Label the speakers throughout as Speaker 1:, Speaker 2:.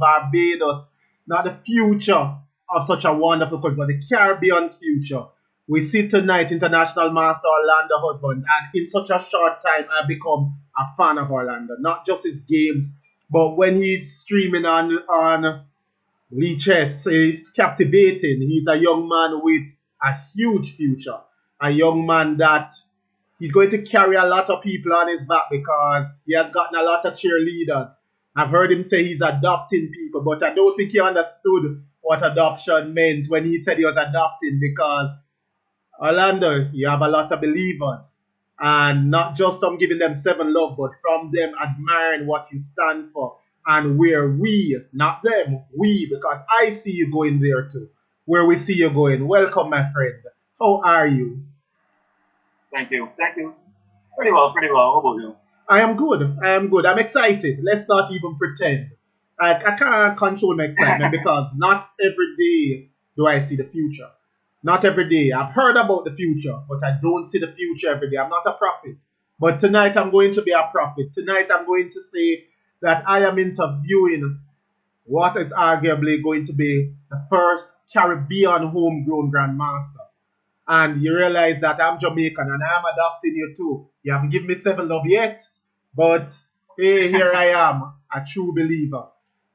Speaker 1: Barbados, not the future of such a wonderful country, but the Caribbean's future. We see tonight International Master Orlando Husband, and in such a short time, I've become a fan of Orlando. Not just his games, but when he's streaming on Chess, is captivating. He's a young man with a huge future. A young man that he's going to carry a lot of people on his back because he has gotten a lot of cheerleaders. I've heard him say he's adopting people, but I don't think he understood what adoption meant when he said he was adopting because Orlando, you have a lot of believers. And not just from giving them seven love, but from them admiring what you stand for. And where we, not them, we, because I see you going there too. Where we see you going. Welcome, my friend. How are you?
Speaker 2: Thank you. Thank you. Pretty well, pretty well. How about you?
Speaker 1: I am good. I am good. I'm excited. Let's not even pretend. I can't control my excitement because not every day do I see the future. Not every day. I've heard about the future, but I don't see the future every day. I'm not a prophet. But tonight I'm going to be a prophet. Tonight I'm going to say that I am interviewing what is arguably going to be the first Caribbean homegrown grandmaster. And you realize that I'm Jamaican and I'm adopting you too. You haven't given me seven love yet, but hey, here I am, a true believer.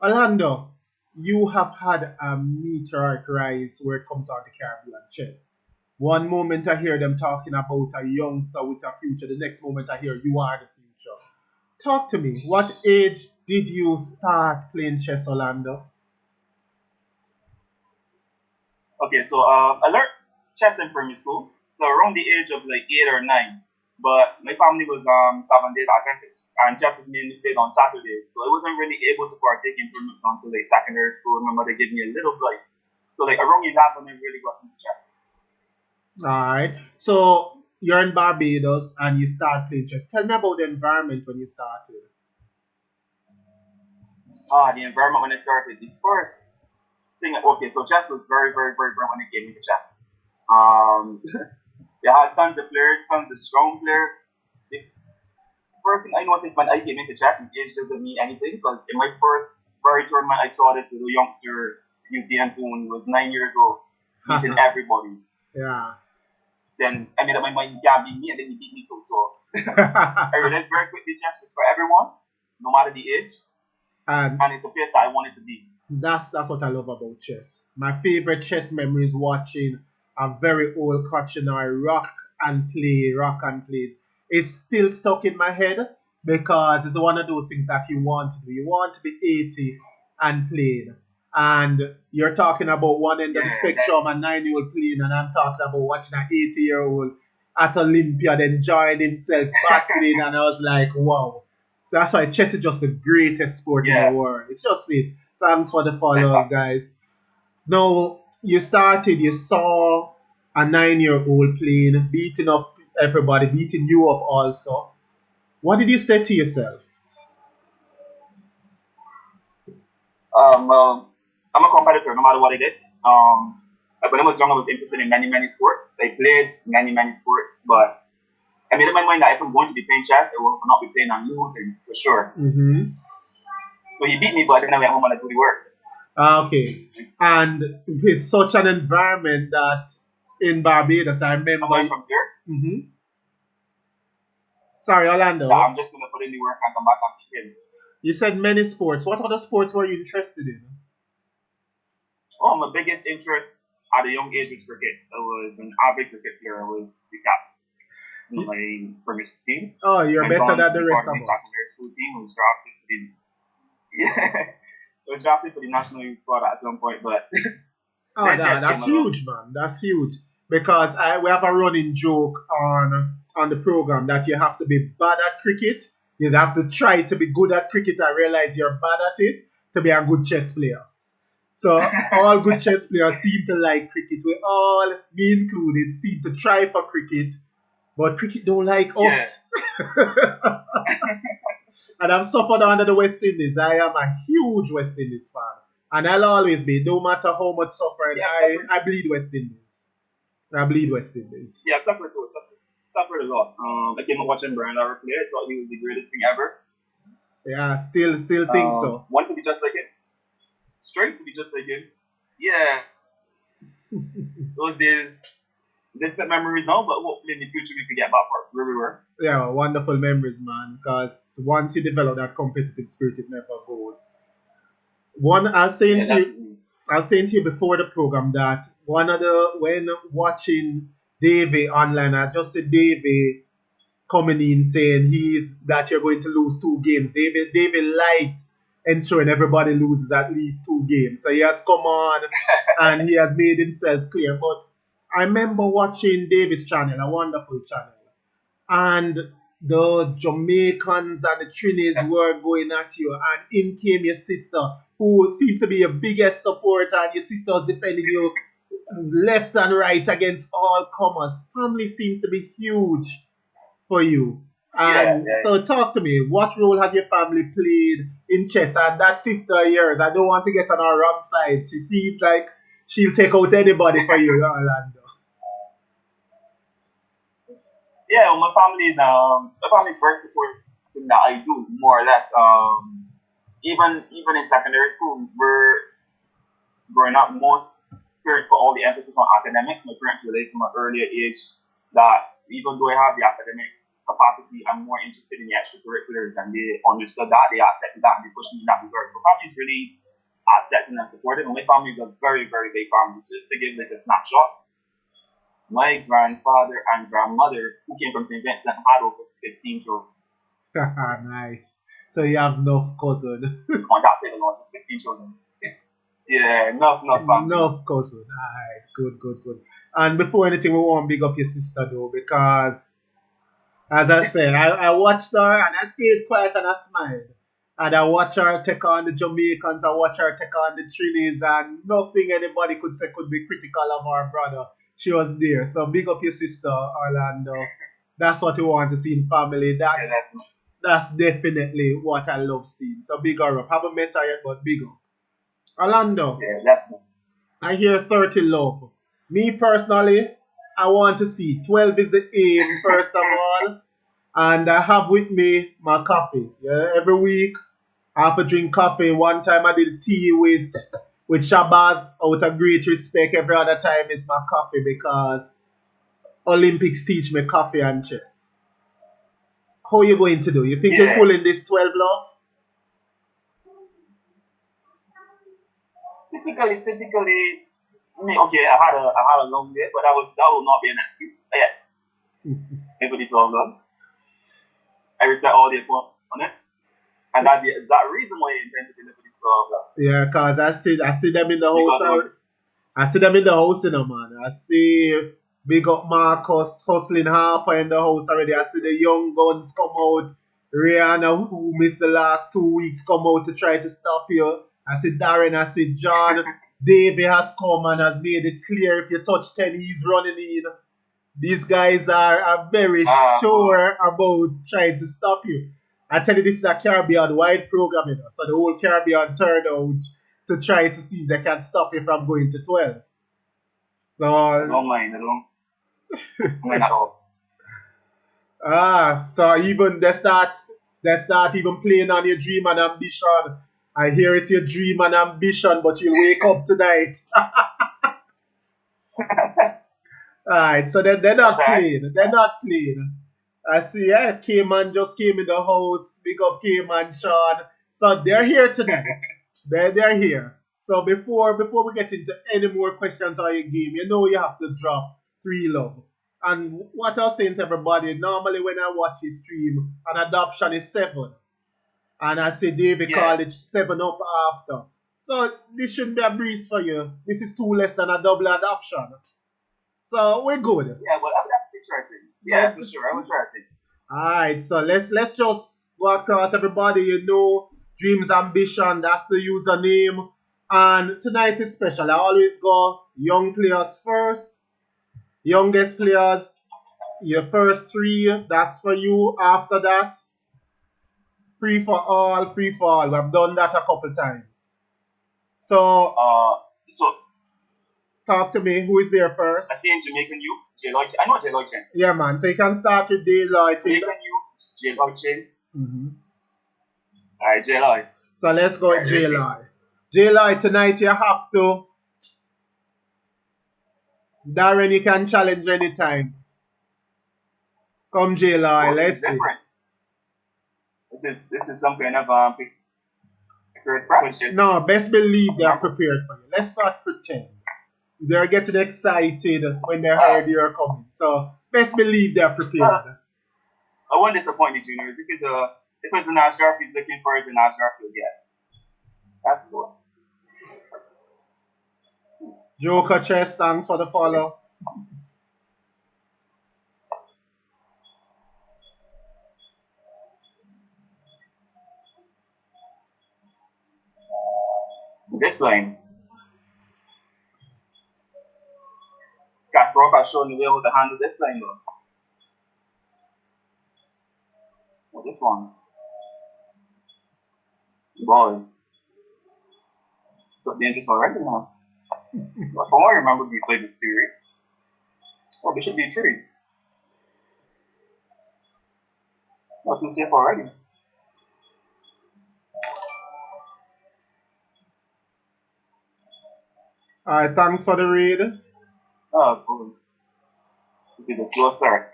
Speaker 1: Orlando, you have had a meteoric rise where it comes out to Caribbean chess. One moment I hear them talking about a youngster with a future, the next moment I hear you are the future. Talk to me. What age did you start playing chess, Orlando?
Speaker 2: Okay, so I learned chess in primary school, so around the age of like 8 or 9. But my family was Seventh-day Adventist, and chess was mainly played on Saturdays, so I wasn't really able to partake in tournaments until like secondary school. My mother gave me a little blight, so like around 11 I really got into chess.
Speaker 1: All right. So you're in Barbados and you start playing chess. Tell me about the environment when you started.
Speaker 2: The environment when I started, the first thing, okay, so chess was very, very, very bright when I came into chess. Um, they had tons of players, tons of strong players. The first thing I noticed when I came into chess is age doesn't mean anything because in my first very tournament, I saw this little youngster, UTN Poon, who was 9 years old, beating everybody.
Speaker 1: Yeah.
Speaker 2: Then I made up my mind, yeah, beat me, and then he beat me too. So I realized very quickly chess is for everyone, no matter the age,
Speaker 1: And
Speaker 2: and it's a place that I wanted to be.
Speaker 1: that's what I love about chess. My favorite chess memory is watching a very old Cochinari rock and play. It's still stuck in my head because it's one of those things that you want to do. You want to be 80 and playing. And you're talking about one end of the
Speaker 2: Yeah,
Speaker 1: spectrum, a 9-year-old playing, and I'm talking about watching an 80-year-old at Olympiad enjoying himself battling, and I was like, wow. So that's why chess is just the greatest sport in the
Speaker 2: yeah,
Speaker 1: world. It's just it. Thanks for the follow,
Speaker 2: exactly.
Speaker 1: guys. Now, you started, you saw a 9-year-old playing, beating up everybody, beating you up also. What did you say to yourself?
Speaker 2: Well, I'm a competitor no matter what I did. When I was young, I was interested in many, many sports. I played many, many sports, but I made up my mind that if I'm going to be playing chess, I will not be playing on losing for sure.
Speaker 1: Mm-hmm.
Speaker 2: So he beat me, but then I went home and I do the work.
Speaker 1: Okay. And it's such an environment that in Barbados, I
Speaker 2: I'm
Speaker 1: remember.
Speaker 2: going from here.
Speaker 1: Mhm. Sorry,
Speaker 2: That
Speaker 1: Orlando.
Speaker 2: I'm just gonna put in the work and come back and beat him.
Speaker 1: You said many sports. What other sports were you interested in?
Speaker 2: Oh, my biggest interest at a young age was cricket. I was an avid cricket player. I was the captain of my primary school team.
Speaker 1: Oh, you're
Speaker 2: Went
Speaker 1: better
Speaker 2: on
Speaker 1: than
Speaker 2: to
Speaker 1: the
Speaker 2: be
Speaker 1: rest
Speaker 2: part of my
Speaker 1: of us.
Speaker 2: secondary school team. I was drafted for the yeah, I was drafted for the national youth squad at some point, but
Speaker 1: Oh,
Speaker 2: then chess
Speaker 1: that's
Speaker 2: came along.
Speaker 1: huge, man. That's huge. Because we have a running joke on the program that you have to be bad at cricket. You have to try to be good at cricket and realize you're bad at it to be a good chess player. So all good chess players seem to like cricket. We all, me included, seem to try for cricket, but cricket don't like
Speaker 2: Yeah,
Speaker 1: us. And I've suffered under the West Indies. I am a huge West Indies fan. And I'll always be, no matter how much suffering,
Speaker 2: yeah,
Speaker 1: I bleed West Indies. I bleed West Indies.
Speaker 2: suffered too, suffered a lot. I came up watching Brian Lara play. I thought he was the greatest thing ever.
Speaker 1: Yeah, still think so.
Speaker 2: Want to be just like him. just like him. Yeah, those days, distant memories now, but hopefully in the future we could get back where we were.
Speaker 1: Yeah, wonderful memories, man. Because once you develop that competitive spirit, it never goes. One,
Speaker 2: Yeah, definitely.
Speaker 1: I was saying to you before the program that one of the when watching Davey online, I just said Davey coming in saying he's that you're going to lose 2 games. David likes ensuring everybody loses at least 2 games. So he has come on and he has made himself clear. But I remember watching David's channel, a wonderful channel, and the Jamaicans and the Trinis were going at you, and in came your sister, who seems to be your biggest supporter, and your sister was defending you left and right against all comers. Family seems to be huge for you.
Speaker 2: Yeah,
Speaker 1: And
Speaker 2: yeah.
Speaker 1: so talk to me, what role has your family played in chess? And that sister of yours, I don't want to get on her wrong side. She seems like she'll take out anybody for you, Orlando.
Speaker 2: Yeah, well, my family's very supportive in that I do more or less. Even in secondary school, we're growing up, most parents put all the emphasis on academics. My parents realized from an earlier age that even though I have the academic capacity, I'm more interested in the extracurriculars, and they understood that, they accepted that, and they pushed me in that regard. So family is really accepting and supportive. And my family is a very, very big family. Just to give like a snapshot, my grandfather and grandmother, who came from St. Vincent, had over 15 children.
Speaker 1: Nice. So you have enough cousin.
Speaker 2: On that side alone, just 15 children. Yeah, enough family.
Speaker 1: Enough cousin. Alright, good, good, good. And before anything, we want to big up your sister though, because as I said, I watched her and I stayed quiet and I smiled. And I watched her take on the Jamaicans, I watched her take on the Trinis, and nothing anybody could say could be critical of our brother. She was there. So big up your sister, Orlando. That's what we want to see in family.
Speaker 2: Yeah,
Speaker 1: That's definitely what I love seeing. So big her up. Haven't met her yet, but big up. Orlando,
Speaker 2: definitely.
Speaker 1: I hear 30 love. Me personally, I want to see 12 is the aim, first of all. And I have with me my coffee. Yeah, every week I have to drink coffee. One time I did tea with Shabazz out of great respect. Every other time it's my coffee because Olympics teach me coffee and chess. How you going to do? You think you're
Speaker 2: Yeah,
Speaker 1: pulling this 12 love?
Speaker 2: typically, I mean, okay, I had a long day, but that will not be an excuse. Yes, everybody told them. I respect all the opponents, and that's the exact reason why I intend to deliver this love.
Speaker 1: Yeah, cause I see them in the house.
Speaker 2: Because of
Speaker 1: I see them in the house, man. I see big up Marcus hustling Harper in the house already. I see the young guns come out. Rihanna, who missed the last 2 weeks, come out to try to stop you. I see Darren, I see John. Davey has come and has made it clear if you touch 10, he's running in. These guys are very
Speaker 2: God.
Speaker 1: sure about trying to stop you. I tell you, this is a Caribbean wide program, so the whole Caribbean turned out to try to see if they can stop you from going to 12.
Speaker 2: I
Speaker 1: So,
Speaker 2: don't mind. I don't mind at all.
Speaker 1: so even they start even playing on your dream and ambition. I hear it's your dream and ambition, but you'll wake up tonight. Alright, so they're
Speaker 2: That's
Speaker 1: not
Speaker 2: alright.
Speaker 1: playing. They're not playing. I see, yeah, Cayman just came in the house. Big up Cayman, Sean. So they're here tonight. They're here. So before we get into any more questions on your game, you know you have to drop 3 love. And what I was saying to everybody, normally when I watch his stream, an adoption is 7. And I see David
Speaker 2: Yeah,
Speaker 1: called it 7 up after. So this shouldn't be a breeze for you. This is 2 less than a double adoption. So we're good.
Speaker 2: yeah, but that's the try thing. Yeah,
Speaker 1: We're
Speaker 2: for sure. I will try to.
Speaker 1: Alright, so let's just go across everybody. You know, Dreams Ambition, that's the username. And tonight is special. I always go young players first. Youngest players, your first 3, that's for you. After that, free for all, free for all. We've done that a couple times. So
Speaker 2: So
Speaker 1: talk to me. Who is there
Speaker 2: I
Speaker 1: first?
Speaker 2: see in Jamaican you, J Lloyd. I know J Lloyd Chen.
Speaker 1: Yeah, man. So you can start with daylight.
Speaker 2: Jamaican you, J Lloyd Chen.
Speaker 1: Mm-hmm.
Speaker 2: Alright, J Lloyd.
Speaker 1: So let's go with
Speaker 2: Alright,
Speaker 1: J
Speaker 2: listen.
Speaker 1: Lie. J Lloyd, tonight you have to. Darren, you can challenge anytime. Come, J
Speaker 2: Oh,
Speaker 1: Lloyd,
Speaker 2: this is
Speaker 1: let's see.
Speaker 2: different. This is some kind of prepared question.
Speaker 1: No, best believe they are
Speaker 2: Remember?
Speaker 1: prepared for you. Let's not pretend. They're getting excited when they
Speaker 2: Uh,
Speaker 1: heard you're coming. So best believe they're
Speaker 2: uh,
Speaker 1: prepared.
Speaker 2: I won't disappoint the juniors. If it's a Nash Garfield's looking for, is a Nash Garfield yet? That's the one.
Speaker 1: Joker Chess, thanks for the follow.
Speaker 2: This line, Kasparov has shown the way how to handle this line though. Oh, this one, boy, so dangerous already now. But from what I remember, we played this theory. Oh, bishop d3. Not too safe already.
Speaker 1: Alright, thanks for the read.
Speaker 2: Oh, cool. This is a slow start.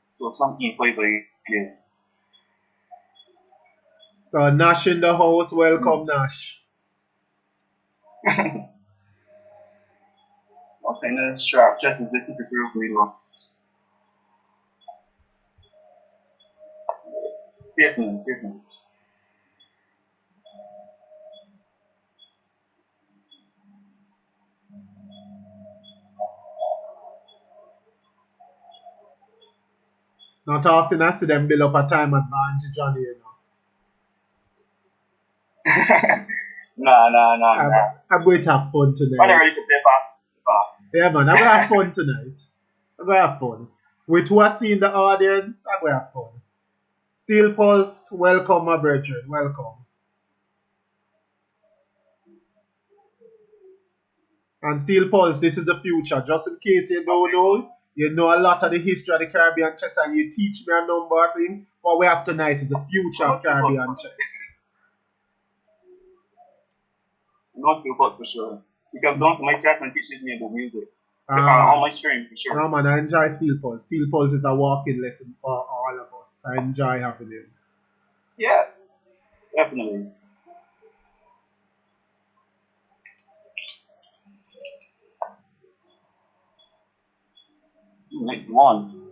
Speaker 2: So some e5 by yeah.
Speaker 1: So Nash in the house, welcome Nash.
Speaker 2: What kind of sharp chess is this if you prove me wrong? Safe.
Speaker 1: Not often I see them build up a time advantage on you know.
Speaker 2: Nah.
Speaker 1: I'm going to have fun
Speaker 2: When I
Speaker 1: tonight.
Speaker 2: ready to play fast.
Speaker 1: Yeah man, I'm going to have fun tonight. I'm going to have fun. With who I see in the audience, I'm going to have fun. Steel Pulse, welcome my brethren, welcome. And Steel Pulse, this is the future. Just in case you don't
Speaker 2: Okay,
Speaker 1: know,
Speaker 2: cool.
Speaker 1: you know a lot of the history of the Caribbean chess and you teach me a number of things. What we have tonight is the future
Speaker 2: No
Speaker 1: of
Speaker 2: skill pots,
Speaker 1: Caribbean
Speaker 2: man.
Speaker 1: chess.
Speaker 2: No skill pots for sure. He comes on to my chess and teaches me about music. On
Speaker 1: Ah,
Speaker 2: my stream for sure.
Speaker 1: no man, I enjoy Steel Pulse. Steel Pulse is a walking lesson for all of us. I enjoy having him.
Speaker 2: Yeah, definitely. Like one.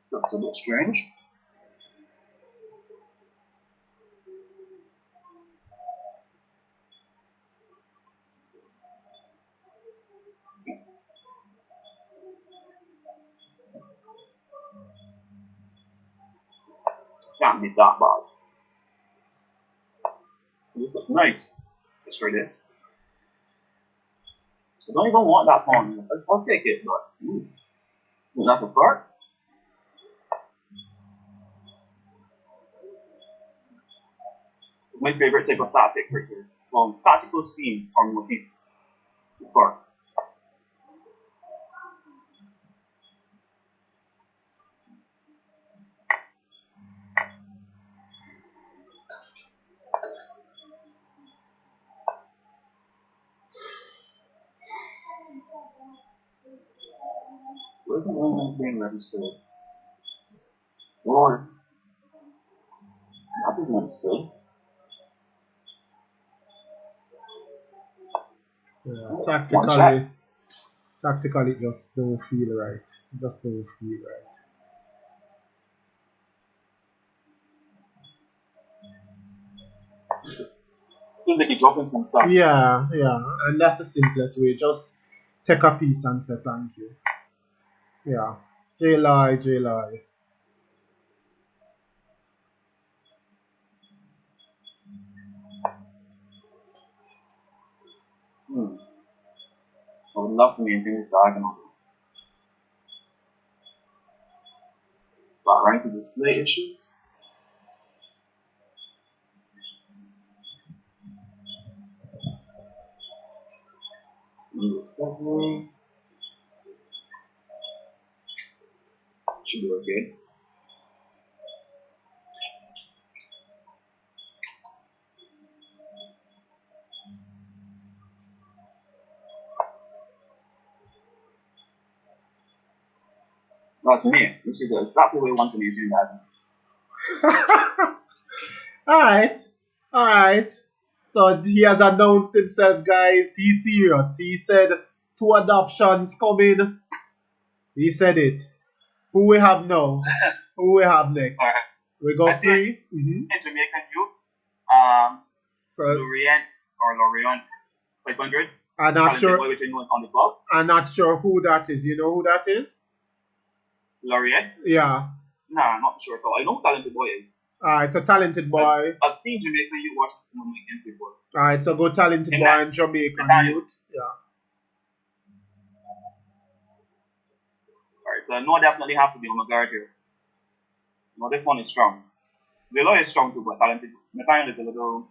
Speaker 2: So that's a bit strange. Can't be that bad. This looks nice. Let's try this. I don't even want that pawn. I'll take it, but isn't that the fart? It's my favorite type of tactic right here. Well, tactical scheme or motif. The fart. Where's the one being registered? Lord, that isn't good.
Speaker 1: Yeah,
Speaker 2: One check.
Speaker 1: tactically, it just don't feel right. It just don't feel right.
Speaker 2: Feels like you're dropping some stuff.
Speaker 1: Yeah, and that's the simplest way. Just take a piece and say thank you. Yeah, J-Lie.
Speaker 2: Hmm. I would love to maintain this diagonal. But rank is a slate issue. See discovery. Should be okay. That's me. This is exactly what I want to maintain that.
Speaker 1: Alright. Alright. So he has announced himself, guys. He's serious. He said two adoptions coming. He said it. Who we have now? Who we have next?
Speaker 2: Alright.
Speaker 1: We got
Speaker 2: I see
Speaker 1: three.
Speaker 2: a Jamaican youth,
Speaker 1: So
Speaker 2: Lorient 500.
Speaker 1: I'm not
Speaker 2: Talented
Speaker 1: sure.
Speaker 2: boy, which I know is on the club.
Speaker 1: I'm not sure who that is. You know who that is?
Speaker 2: Lorient?
Speaker 1: Yeah.
Speaker 2: Nah, I'm not sure at all. I know who talented boy is.
Speaker 1: It's a talented boy.
Speaker 2: I've seen Jamaican youth watching some of my games before.
Speaker 1: Alright, so go talented
Speaker 2: And
Speaker 1: boy and
Speaker 2: that's
Speaker 1: Jamaican
Speaker 2: Italian.
Speaker 1: youth. Yeah.
Speaker 2: Alright, so I know I definitely have to be on my guard here. No, this one is strong. Velo is strong too, but talented. Nathaniel is a little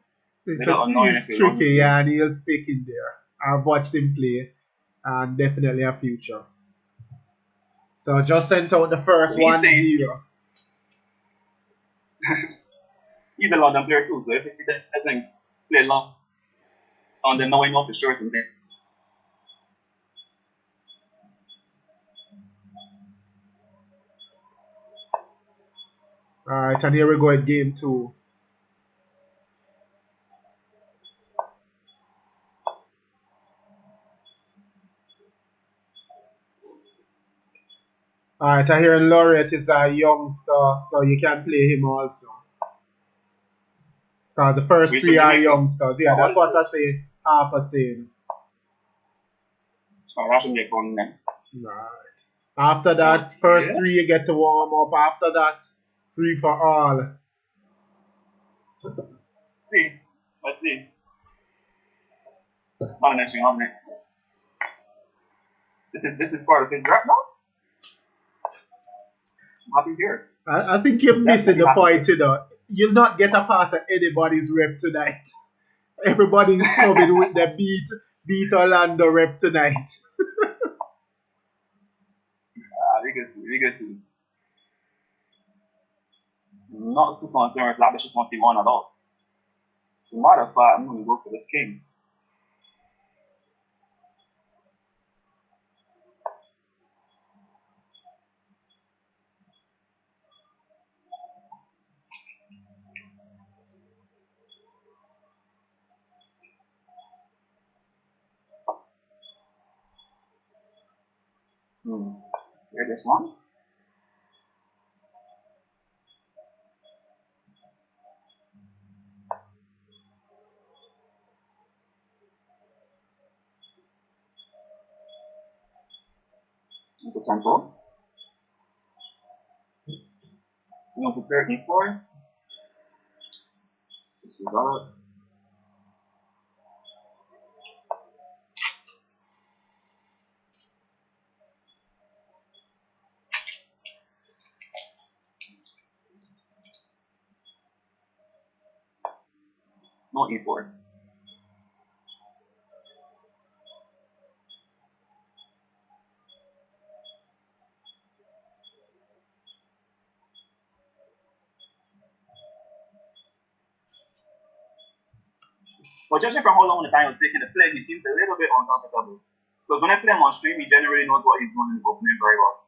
Speaker 2: annoying.
Speaker 1: It's tricky, yeah, and he'll stick in there. I've watched him play, and definitely a future. So just sent out the first
Speaker 2: So he's
Speaker 1: 1-0.
Speaker 2: He's a London player too, so if he doesn't play long on the knowing of the shorts and then
Speaker 1: Alright, and here we go at game 2. Alright, I hear Laureate is a youngster, so you can play him also. Because the first
Speaker 2: we
Speaker 1: three are
Speaker 2: Jamaica.
Speaker 1: youngsters. Yeah, that's what I say. Harper saying.
Speaker 2: So I should make one then.
Speaker 1: Right. After that, first three you get to warm up. After that, free for all.
Speaker 2: See, let's see. On the next thing, on the next. This is part of his rap now. I'm happy here.
Speaker 1: I think you're missing the point, you know. You'll not get a part of anybody's rep tonight. Everybody's coming with the beat Orlando rep tonight.
Speaker 2: We can see. Not too concerned with that Bishop wants him on at all. As a matter of fact, I'm going to go for this king. Here, this one. It's a tempo. So I'm going to prepare E4. Disregard. No E4. But judging from how long the time was taking to play, he seems a little bit uncomfortable. Because when I play him on stream, he generally knows what he's doing in the opening very well.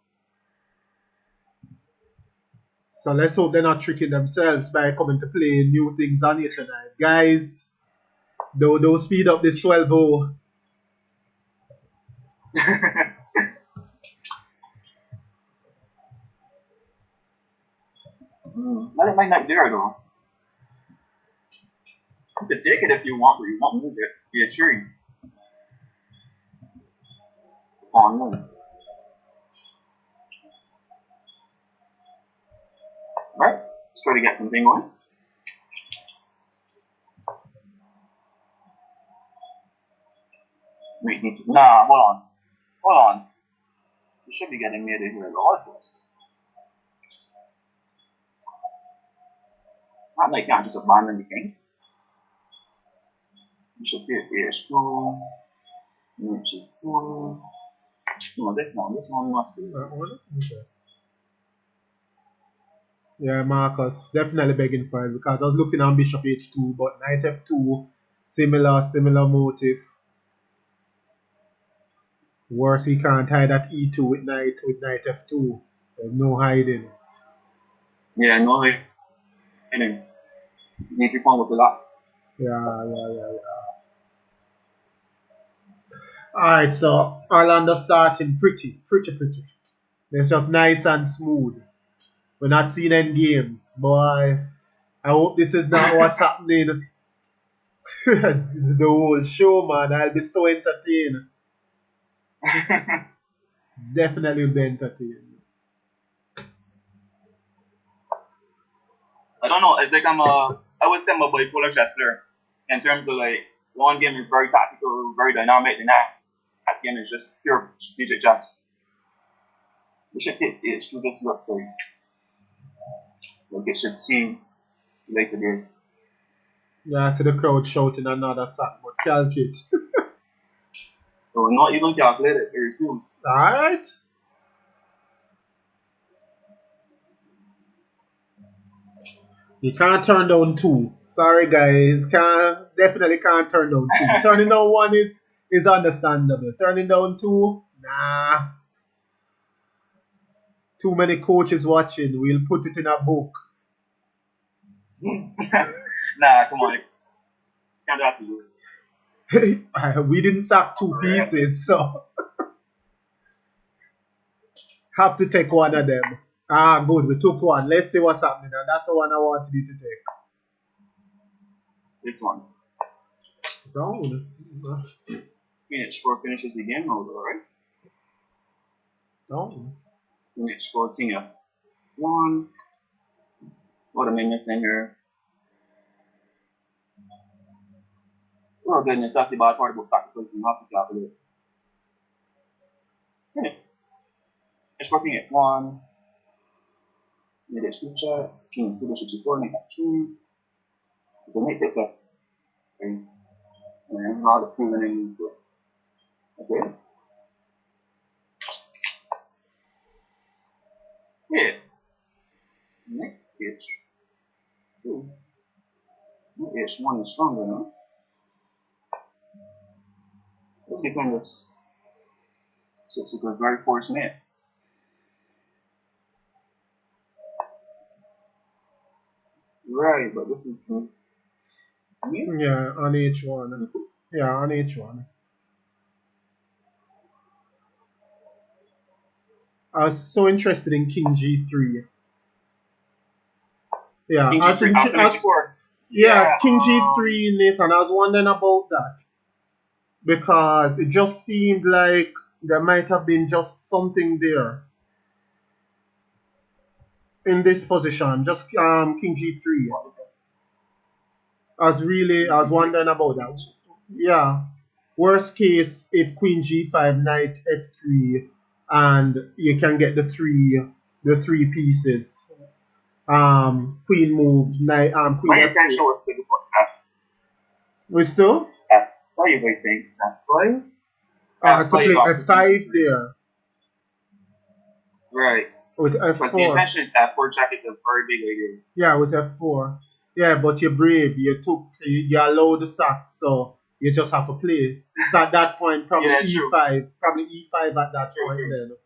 Speaker 1: So let's hope they're not tricking themselves by coming to play new things on you tonight. Guys, don't speed up this 12-0.
Speaker 2: That might not there though. You can take it if you want, but you won't move it. Be a tree. On move. Right? Let's try to get something going. Wait, need to. Nah, hold on. Hold on. You should be getting made in here regardless. Not like can't just abandon the king. You should take CH2. H2. No, this one must be.
Speaker 1: Okay. Yeah, Marcus, definitely begging for it because I was looking on Bishop H2, but Knight F2, similar motive. Worse, he can't tie that E2 with Knight F2. There's no hiding.
Speaker 2: Yeah, no hiding. Need to come with the last.
Speaker 1: Yeah. Alright, so Orlando starting pretty. It's just nice and smooth. We're not seeing any games. Boy, I hope this is not what's happening the whole show, man. I'll be so entertained. Definitely will be entertained.
Speaker 2: I don't know. It's like I would say I'm a bipolar chess player in terms of like one game is very tactical, very dynamic, and that game is just pure strategic chess. The shit takes H2 just looks like it should seem later game.
Speaker 1: Yeah, I see the crowd shouting another song, but calculate.
Speaker 2: So not even calculated, it resumes.
Speaker 1: Alright. You can't turn down two. Sorry guys, definitely can't turn down two. Turning down one is understandable. Turning down two, nah. Too many coaches watching. We'll put it in a book.
Speaker 2: Nah, come on. Can't do that to you.
Speaker 1: We didn't sack two pieces, so have to take one of them. Ah, good. We took one. Let's see what's happening. And that's the one I wanted you to take.
Speaker 2: This one.
Speaker 1: Down.
Speaker 2: H4 finishes the game mode, alright?
Speaker 1: Down.
Speaker 2: H4 king F1. What am I missing here? Oh goodness, that's the bad part about sacrificing. You have to calculate. Yeah. H4 king F1. Mid H2 check. King F2 H4 knight F2. The knight takes F. Okay. And how the proven into it. Okay. Yeah. Knight H2. Knight H1 is stronger, no? Let's defend this. So it's a good, very forced knight. Right, but this is
Speaker 1: Yeah, on H1. Yeah, on H1. I was so interested in King G3. Yeah,
Speaker 2: King G3 after H4.
Speaker 1: Yeah, King G3, Nathan. I was wondering about that because it just seemed like there might have been just something there in this position. Just King G3. I was wondering about that. Yeah. Worst case, if Queen G5, Knight F3, and you can get the three pieces. Queen move, Knight, Queen
Speaker 2: My
Speaker 1: F2.
Speaker 2: intention was to do
Speaker 1: We still?
Speaker 2: F5, I think. F5?
Speaker 1: To
Speaker 2: F5
Speaker 1: play
Speaker 2: after
Speaker 1: F5
Speaker 2: G3.
Speaker 1: there
Speaker 2: Right.
Speaker 1: with
Speaker 2: Because the
Speaker 1: F4.
Speaker 2: intention is F4 check is a very big idea.
Speaker 1: Yeah, with F4. Yeah, but you're brave. You allowed the sack, so you just have to play. So at that point, probably
Speaker 2: Yeah,
Speaker 1: E5, probably E5 at that point
Speaker 2: True.
Speaker 1: then.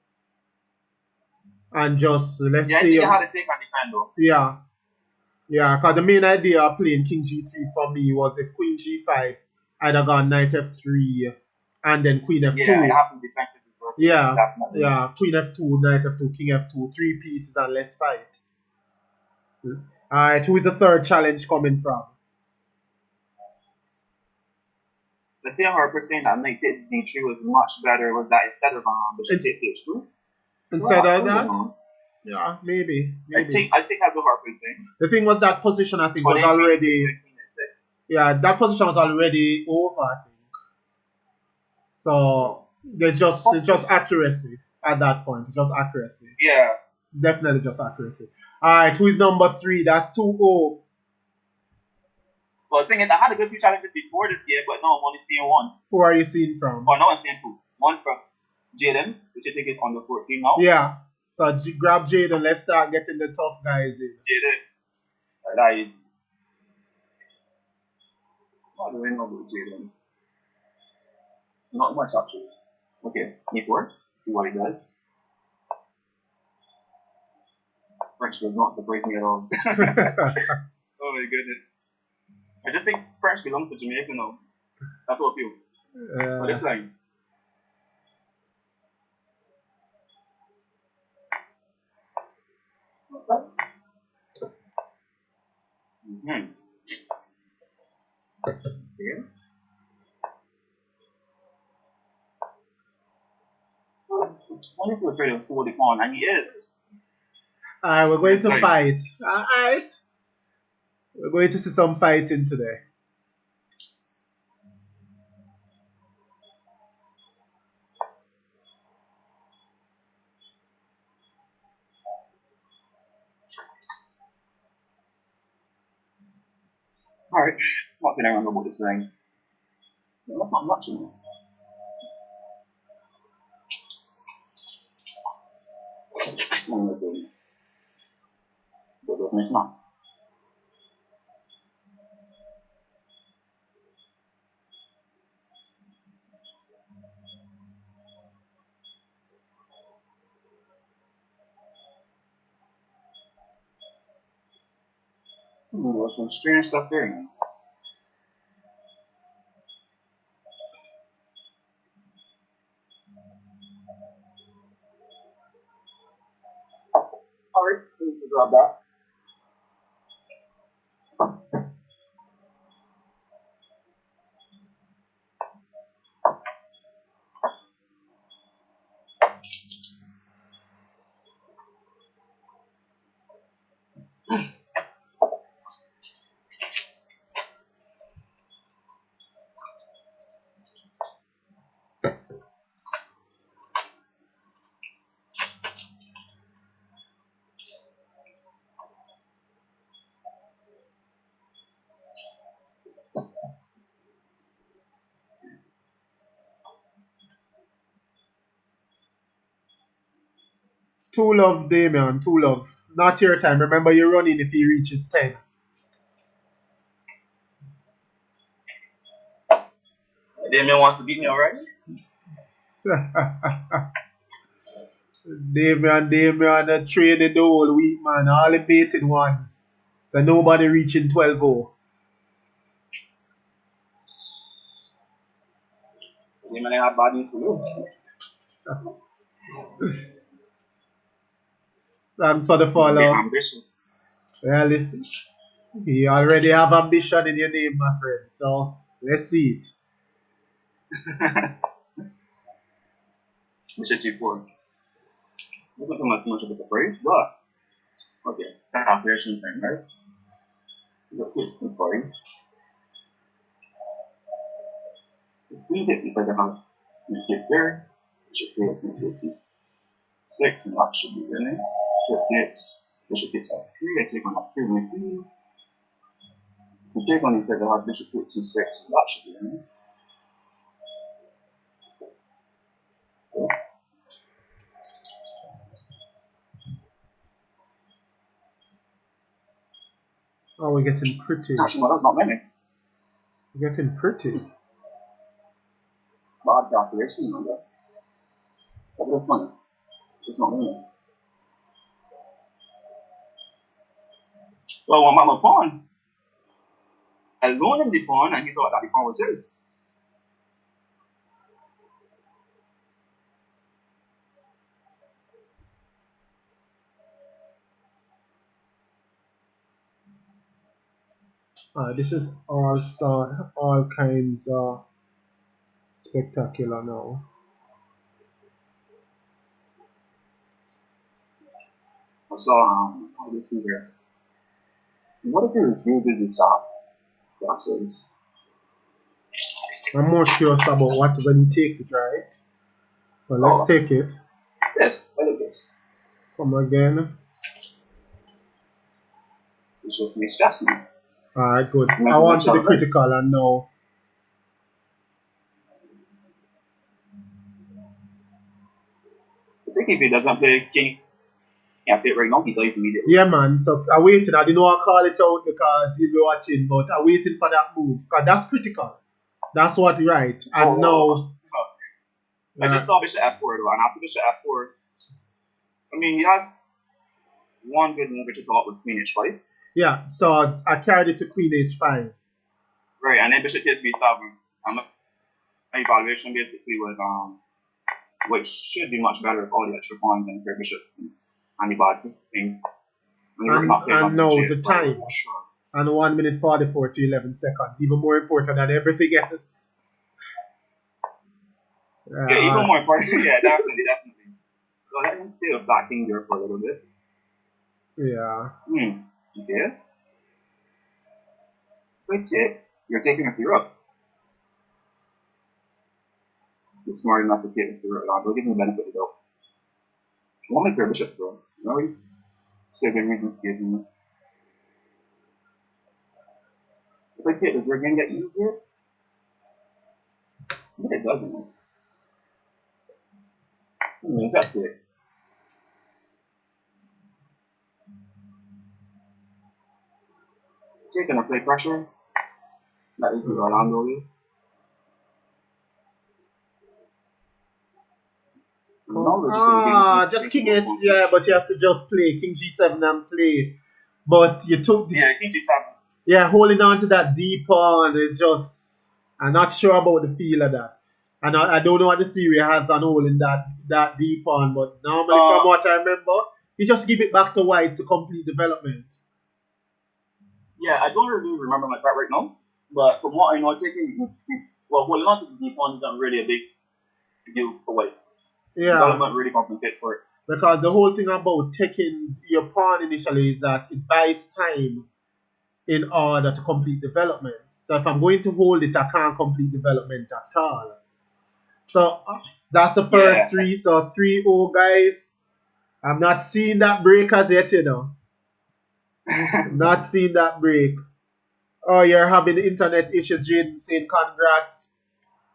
Speaker 1: And just let's
Speaker 2: Yeah, I
Speaker 1: say,
Speaker 2: think you had to take on defend though.
Speaker 1: yeah, because the main idea of playing King G3 for me was if Queen G5, I'd have gone Knight F3 and then Queen F2.
Speaker 2: Yeah, you have some defensive resources.
Speaker 1: Yeah, Queen F2, Knight F2, King F2, three pieces and let's fight. Alright, who is the third challenge coming from?
Speaker 2: The same Harper saying that Knight takes D3 was much better was that instead of Bishop takes H2.
Speaker 1: Instead of that? Yeah, maybe.
Speaker 2: I think that's what Harper is saying.
Speaker 1: The thing was that position I think was already that position was already over, I think. So it's just accuracy at that point. It's just accuracy.
Speaker 2: Yeah.
Speaker 1: Definitely just accuracy. Alright, who is number 3? That's 2-0.
Speaker 2: Well, the thing is, I had a good few challenges before this game, but now I'm only seeing one.
Speaker 1: Who are you seeing from?
Speaker 2: Oh, now I'm seeing two. One from Jaden, which I think is under 14 now.
Speaker 1: Yeah. So grab Jaden. Let's start getting the tough guys in.
Speaker 2: Jaden. That is. What do I know about Jaden? Not much, actually. Okay, E4. See what he does. French does not surprise me at all. Oh my goodness. I just think French belongs to Jamaica now. That's what I feel. But this line. Mm-hmm. Yeah. Wonderful to try to hold it on, and he is.
Speaker 1: Alright, we're going
Speaker 2: This
Speaker 1: to
Speaker 2: line.
Speaker 1: fight. Alright. We're going to see some fighting today.
Speaker 2: Alright. What can I remember about this line? No, that's not much, you know. Oh my goodness. That was my snap. There was some strange stuff there, man. Alright, grab that.
Speaker 1: Two love, Damian. Two love. Not your time. Remember, you're running if he reaches 10.
Speaker 2: Damien wants to beat me already?
Speaker 1: Damian, training the whole week, man. All the baited ones. So nobody reaching 12-0.
Speaker 2: Damien have bad news for you.
Speaker 1: Thanks for the
Speaker 2: Being
Speaker 1: follow.
Speaker 2: ambitious.
Speaker 1: Well, you already have ambition in your name, my friend. So let's see it.
Speaker 2: Bishop G4. Doesn't come as much of a surprise, but okay. Calculation thing, right? You got takes me for it. The queen takes me second hand. It takes there. Bishop takes me takes 6, and that should be winning. Bishop takes f3, I take on f3 with my queen. You take on the second hand, bishop takes c6, and that should be winning. Okay.
Speaker 1: Oh, we're getting pretty.
Speaker 2: Actually, no, that's not winning.
Speaker 1: We're getting pretty.
Speaker 2: Bad calculation, you know that. But that's funny. It's not winning. Well, I'm a pawn. I loaned him the pawn, and he thought that the pawn was his.
Speaker 1: This is also all kinds of spectacular now.
Speaker 2: So, how do you see here? What if he refuses the shot? Process.
Speaker 1: I'm more curious about what when he takes it, right? So let's take it.
Speaker 2: Yes, I like this.
Speaker 1: Come again.
Speaker 2: So it's just makes stress me.
Speaker 1: Alright, good. I want to be critical and know.
Speaker 2: I think if he doesn't play king, yeah, play it right now, he dies immediately.
Speaker 1: Yeah, man. So I'm waiting. I didn't want to call it out because you'll be watching, but I'm waiting for that move. Because that's critical. That's what right. And now.
Speaker 2: I just saw Bishop F4 though, and after Bishop F4, I mean, he has one good move which I thought was Queen H5.
Speaker 1: Yeah, so I carried it to Queen H5.
Speaker 2: Right, and then Bishop takes B7. And my evaluation basically was which should be much better with all the extra pawns and pair bishops and the bad thing. When you're not playing
Speaker 1: And
Speaker 2: on the
Speaker 1: now
Speaker 2: J,
Speaker 1: the
Speaker 2: but it was
Speaker 1: time.
Speaker 2: sure.
Speaker 1: And 1 minute 44 to 11 seconds. Even more important than everything else.
Speaker 2: Yeah, even
Speaker 1: Uh,
Speaker 2: more important. Yeah, definitely, definitely. So let him stay with that king there for a little bit.
Speaker 1: yeah.
Speaker 2: Okay. Good take. You're taking with the rook. You're smart enough to take with the rook. I'll give him the benefit of the doubt. You won't make pair bishops though. No saving reason to give him. If I take, does your game get easier? But it doesn't. That's good. Taking a play pressure. That is the Orlando way. No, we're just gonna game
Speaker 1: Just
Speaker 2: thinking
Speaker 1: King
Speaker 2: about
Speaker 1: H.
Speaker 2: concept.
Speaker 1: Yeah, but you have to just play King G7 and play. But you took the.
Speaker 2: Yeah, King G7.
Speaker 1: Yeah, holding on to that D pawn is just. I'm not sure about the feel of that. And I don't know what the theory has on holding that D pawn, but normally from what I remember, you just give it back to white to complete development.
Speaker 2: Yeah, I don't really remember my part right now, but from what I know, taking well, holding on to the deep one isn't really a big deal for white.
Speaker 1: Yeah,
Speaker 2: Development really compensates for it.
Speaker 1: because the whole thing about taking your pawn initially is that it buys time in order to complete development. So if I'm going to hold it, I can't complete development at all. So that's the first
Speaker 2: Yeah.
Speaker 1: three. So 3-0, guys. I'm not seeing that break as yet, you know. I'm not seeing that break. Oh, you're having internet issues, Jaden saying congrats.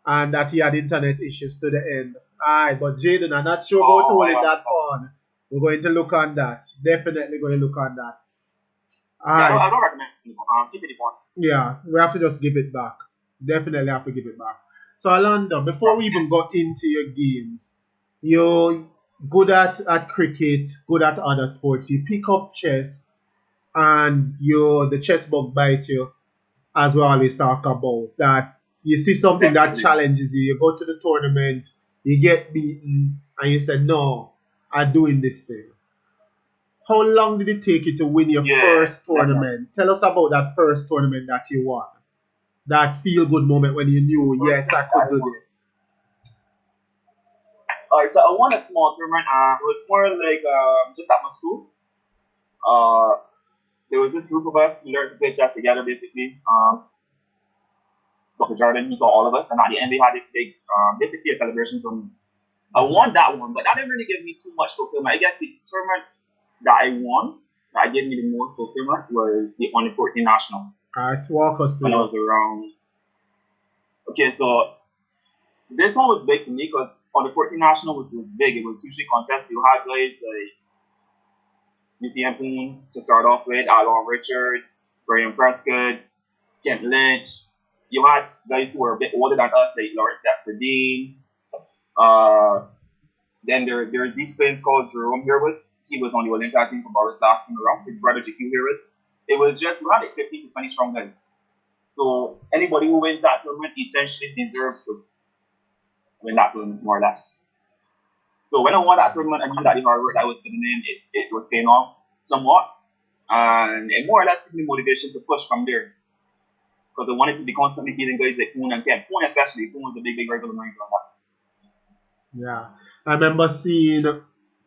Speaker 1: And that he had internet issues to the end. Alright, but Jaden, I'm not sure about
Speaker 2: Oh, I
Speaker 1: holding that
Speaker 2: understand.
Speaker 1: pawn. We're going to look on that. Definitely going to look on that.
Speaker 2: Yeah,
Speaker 1: Alright.
Speaker 2: I don't recommend it. Keep it one.
Speaker 1: Yeah, we have to just give it back. Definitely have to give it back. So Alonda, before we even got into your games, you're good at cricket, good at other sports. You pick up chess, and the chess bug bites you, as we always talk about. That you see something that
Speaker 2: Definitely.
Speaker 1: challenges you. You go to the tournament, you get beaten, and you say, "No, I'm doing this thing." How long did it take you to win your
Speaker 2: Yeah,
Speaker 1: first
Speaker 2: definitely.
Speaker 1: tournament? Tell us about that first tournament that you won. That feel good moment when you
Speaker 2: The
Speaker 1: knew,
Speaker 2: first
Speaker 1: yes,
Speaker 2: thing
Speaker 1: I
Speaker 2: that
Speaker 1: could
Speaker 2: I
Speaker 1: do
Speaker 2: want.
Speaker 1: this.
Speaker 2: Alright, so I won a small tournament. It was more like just at my school. Uh, there was this group of us who learned to play chess together, basically. Dr. Jordan, he taught all of us, and at the end they had this big, basically a celebration for me. I won that one, but that didn't really give me too much fulfillment. I guess the tournament that I won, that gave me the most fulfillment, was the under 14 nationals
Speaker 1: All right, walk us
Speaker 2: when I
Speaker 1: through it.
Speaker 2: was around. Okay, so this one was big for me because under 14 national was big. It was hugely contested. You had guys like UTM Poon to start off with, Alon Richards, Graham Prescott, Kent Lynch. You had guys who were a bit older than us, like Lawrence Depperdine. Uh, then there's these players called Jerome Herwood. He was on the Olympic team for Boris last time around. His brother GQ Herwood. It was just around like 15 to 20 strong guys. So anybody who wins that tournament essentially deserves to win that tournament more or less. So when I won that tournament, I knew that the hard work that I was putting in, it was paying off somewhat, and it more or less gave me motivation to push from there. Because I wanted to be constantly beating guys like Poon and Kemp. Poon especially. Poon was a big rival of mine on that.
Speaker 1: Yeah. I remember seeing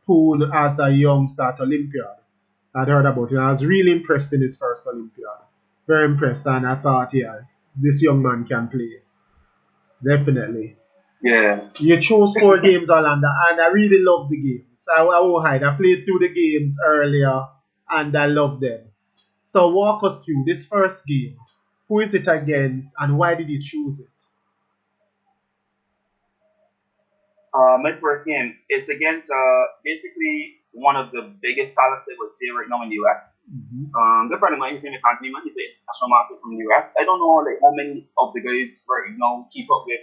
Speaker 1: Poon as a youngster at Olympiad. I'd heard about it. I was really impressed in his first Olympiad. Very impressed, and I thought, yeah, this young man can play. Definitely.
Speaker 2: Yeah.
Speaker 1: You chose 4 games, Orlando, and I really love the games. I won't hide. I played through the games earlier, and I love them. So walk us through this first game. Who is it against, and why did you choose it?
Speaker 2: My first game is against basically one of the biggest talents I would say right now in the US.
Speaker 1: Mhm.
Speaker 2: Good friend of mine, his name is Hans Niemann. He's a national master from the US. I don't know like how many of the guys right now keep up with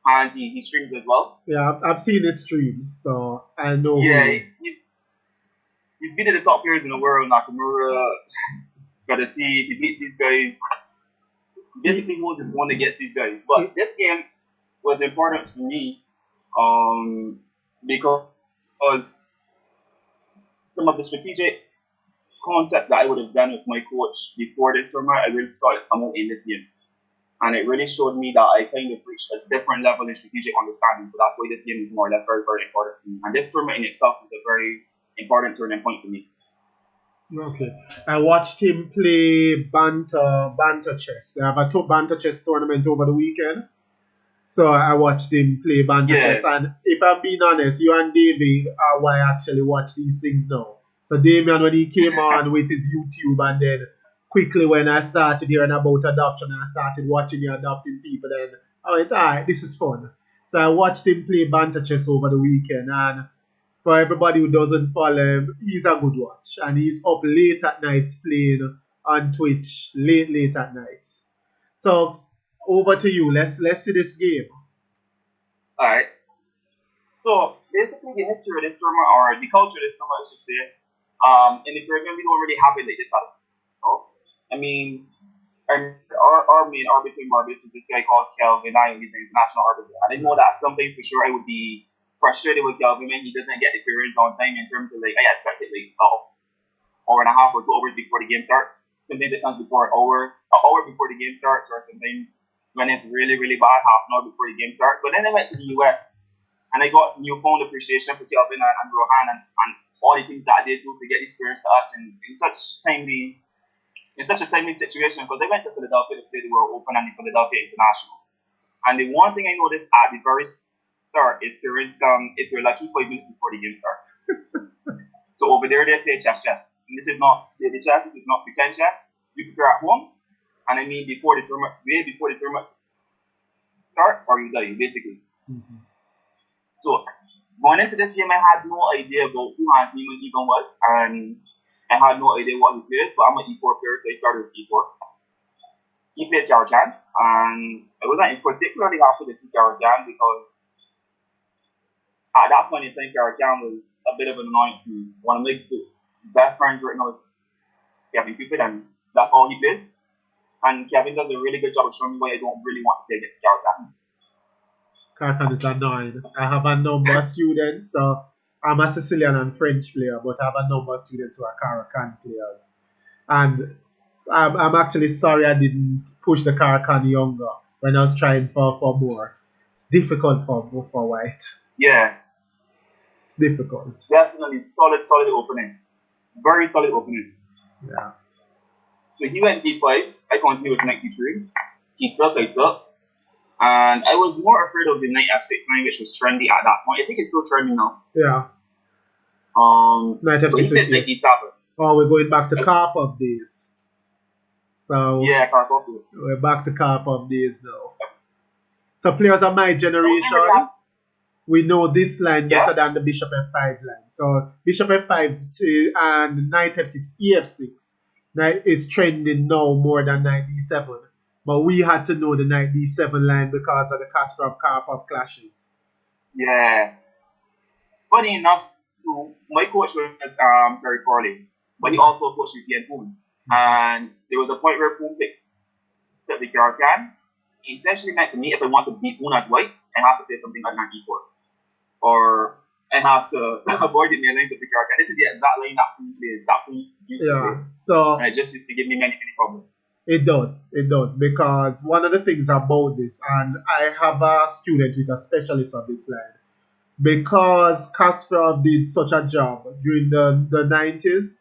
Speaker 2: Hans. He streams as well.
Speaker 1: Yeah, I've seen his stream, so I know who
Speaker 2: Yeah,
Speaker 1: he is.
Speaker 2: he's he's beating the top players in the world, Nakamura. Gotta see if he beats these guys. Basically, Moses is one against these guys. But this game was important for me because some of the strategic concepts that I would have done with my coach before this tournament, I really saw it come out in this game. And it really showed me that I kind of reached a different level in strategic understanding. So that's why this game is more or less very, very important for me. And this tournament in itself is a very important turning point for me.
Speaker 1: Okay. I watched him play banter chess. They have a banter chess tournament over the weekend. So I watched him play banter
Speaker 2: Yeah.
Speaker 1: chess. And if I'm being honest, you and Davey are why I actually watch these things now. So Damien, when he came on with his YouTube, and then quickly when I started hearing about adoption, I started watching you adopting people, then I went, alright, this is fun. So I watched him play banter chess over the weekend, and for everybody who doesn't follow him, he's a good watch. And he's up late at nights playing on Twitch, late at nights. So over to you. Let's see this game.
Speaker 2: Alright. So basically the history of this tournament, or the culture of this tournament I should say, in the Caribbean we don't really have it like this at all. I mean, our main arbiter in Barbados is this guy called Kelvin. He's an international arbiter. And I know that some days for sure I would be frustrated with Kelvin when he doesn't get the clearance on time in terms of like I expect it like hour and a half or 2 hours before the game starts. Sometimes it comes before an hour before the game starts, or sometimes when it's really, really bad, half an hour before the game starts. But then I went to the US and I got newfound appreciation for Kelvin and Rohan and all the things that they do to get this clearance to us in such a timely situation, because I went to Philadelphia to play the World Open and the Philadelphia International. And the one thing I noticed at the very start is clearance if you're lucky 5 minutes before the game starts. So over there they play chess. And this is not daily chess, this is not pretend chess. You prepare at home, and I mean before the tournament starts, or you die, basically.
Speaker 1: Mm-hmm.
Speaker 2: So going into this game, I had no idea about who Hans Niemann even was, and I had no idea what he plays, but I'm an E4 player, so I started with E4. He played Caracan, and I wasn't particularly happy to see Caracan because at that point in time, Caracan was a bit of an annoyance to me. One of my best friends right now is Kevin Cupid, and that's all he plays. And Kevin does a really good job of showing me why I don't really want to play against Caracan.
Speaker 1: Caracan is annoying. I have a number of students, so I'm a Sicilian and French player, but I have a number of students who are Caracan players. And I'm actually sorry I didn't push the Caracan younger when I was trying for more. It's difficult for white.
Speaker 2: Yeah.
Speaker 1: It's difficult.
Speaker 2: Definitely solid opponent. Very solid opponent.
Speaker 1: Yeah.
Speaker 2: So he went d5. I continued with knight c3. He took, I took. And I was more afraid of the knight f6-9, which was trendy at that point. I think it's still trendy now.
Speaker 1: Yeah. Knight
Speaker 2: f6. So he played knight d7.
Speaker 1: Oh, we're going back to Karpov days. So
Speaker 2: yeah, Karpov days.
Speaker 1: We're back to Karpov days now. So players of my generation, we know this line better than the bishop f5 line. So bishop f5 and knight f6, ef6. Knight is trending now more than knight d7. But we had to know the knight d7 line because of the Kasparov-Karpov clashes.
Speaker 2: Yeah. Funny enough, so my coach was Terry Corley, but he also coached Etienne Poon. And there was a point where Poon picked up the Caracan. He essentially meant to me, if I want to beat Poon as white, I have to play something other than e4. Or I have to avoid the main lines of the Caracan. This is the exact line that Poon plays, that Poon used to play.
Speaker 1: So
Speaker 2: and it just used to give me many problems.
Speaker 1: It does, because one of the things about this, and I have a student with a specialist on this line, because Kasparov did such a job during the 90s,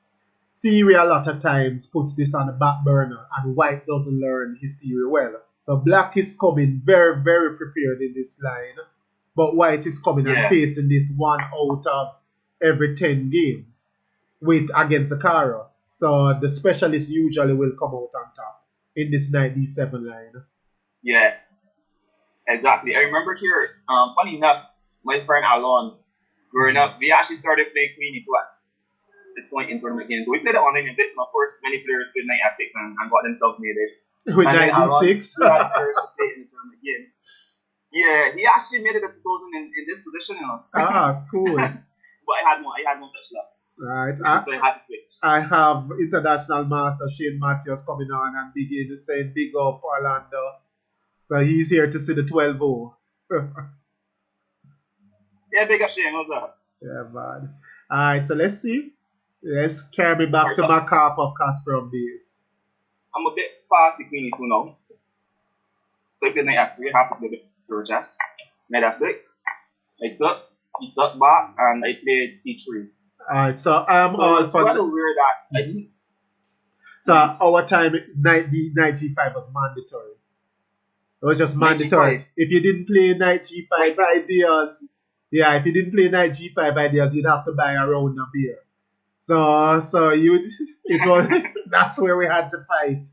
Speaker 1: theory a lot of times puts this on the back burner, and white doesn't learn his theory well. So black is coming very, very prepared in this line, but white is coming and facing this 1 out of every 10 games against the Cara. So the specialist usually will come out on top in this knight d7 line.
Speaker 2: Yeah, exactly. I remember here, funny enough, my friend Alon, growing up, we actually started playing Queen e2 at this point in tournament games. We played it online in bits, and of course, many players played knight f6 and got themselves made it.
Speaker 1: With knight d6?
Speaker 2: He had players to play in the tournament game. Yeah, he actually made it a 2000 in this position, you know.
Speaker 1: Ah, cool.
Speaker 2: But I had no such luck.
Speaker 1: Right.
Speaker 2: So I had to switch.
Speaker 1: I have international master Shane Matthews coming on and begin saying big up Orlando. So he's here to see the 12-0.
Speaker 2: Yeah, big up Shane, what's up?
Speaker 1: Yeah, man. All right, so let's see. Let's carry me back
Speaker 2: Alright,
Speaker 1: to
Speaker 2: so
Speaker 1: my Karpov Kasparov days.
Speaker 2: I'm a bit past the queen e2 now. So I played knight f3, have to play the pure chess. Knight f6, he took back, and I played c3.
Speaker 1: All right, so I'm
Speaker 2: So it
Speaker 1: all
Speaker 2: was
Speaker 1: for.
Speaker 2: rather weird that I
Speaker 1: Mhm.
Speaker 2: think.
Speaker 1: So
Speaker 2: Mhm.
Speaker 1: our time, knight g5 was mandatory. It was just
Speaker 2: Knight
Speaker 1: mandatory.
Speaker 2: g5.
Speaker 1: If you didn't play knight g5
Speaker 2: Wait,
Speaker 1: ideas, yeah, if you didn't play knight g5 ideas, you'd have to buy a round of beer. So you, it was that's where we had to fight.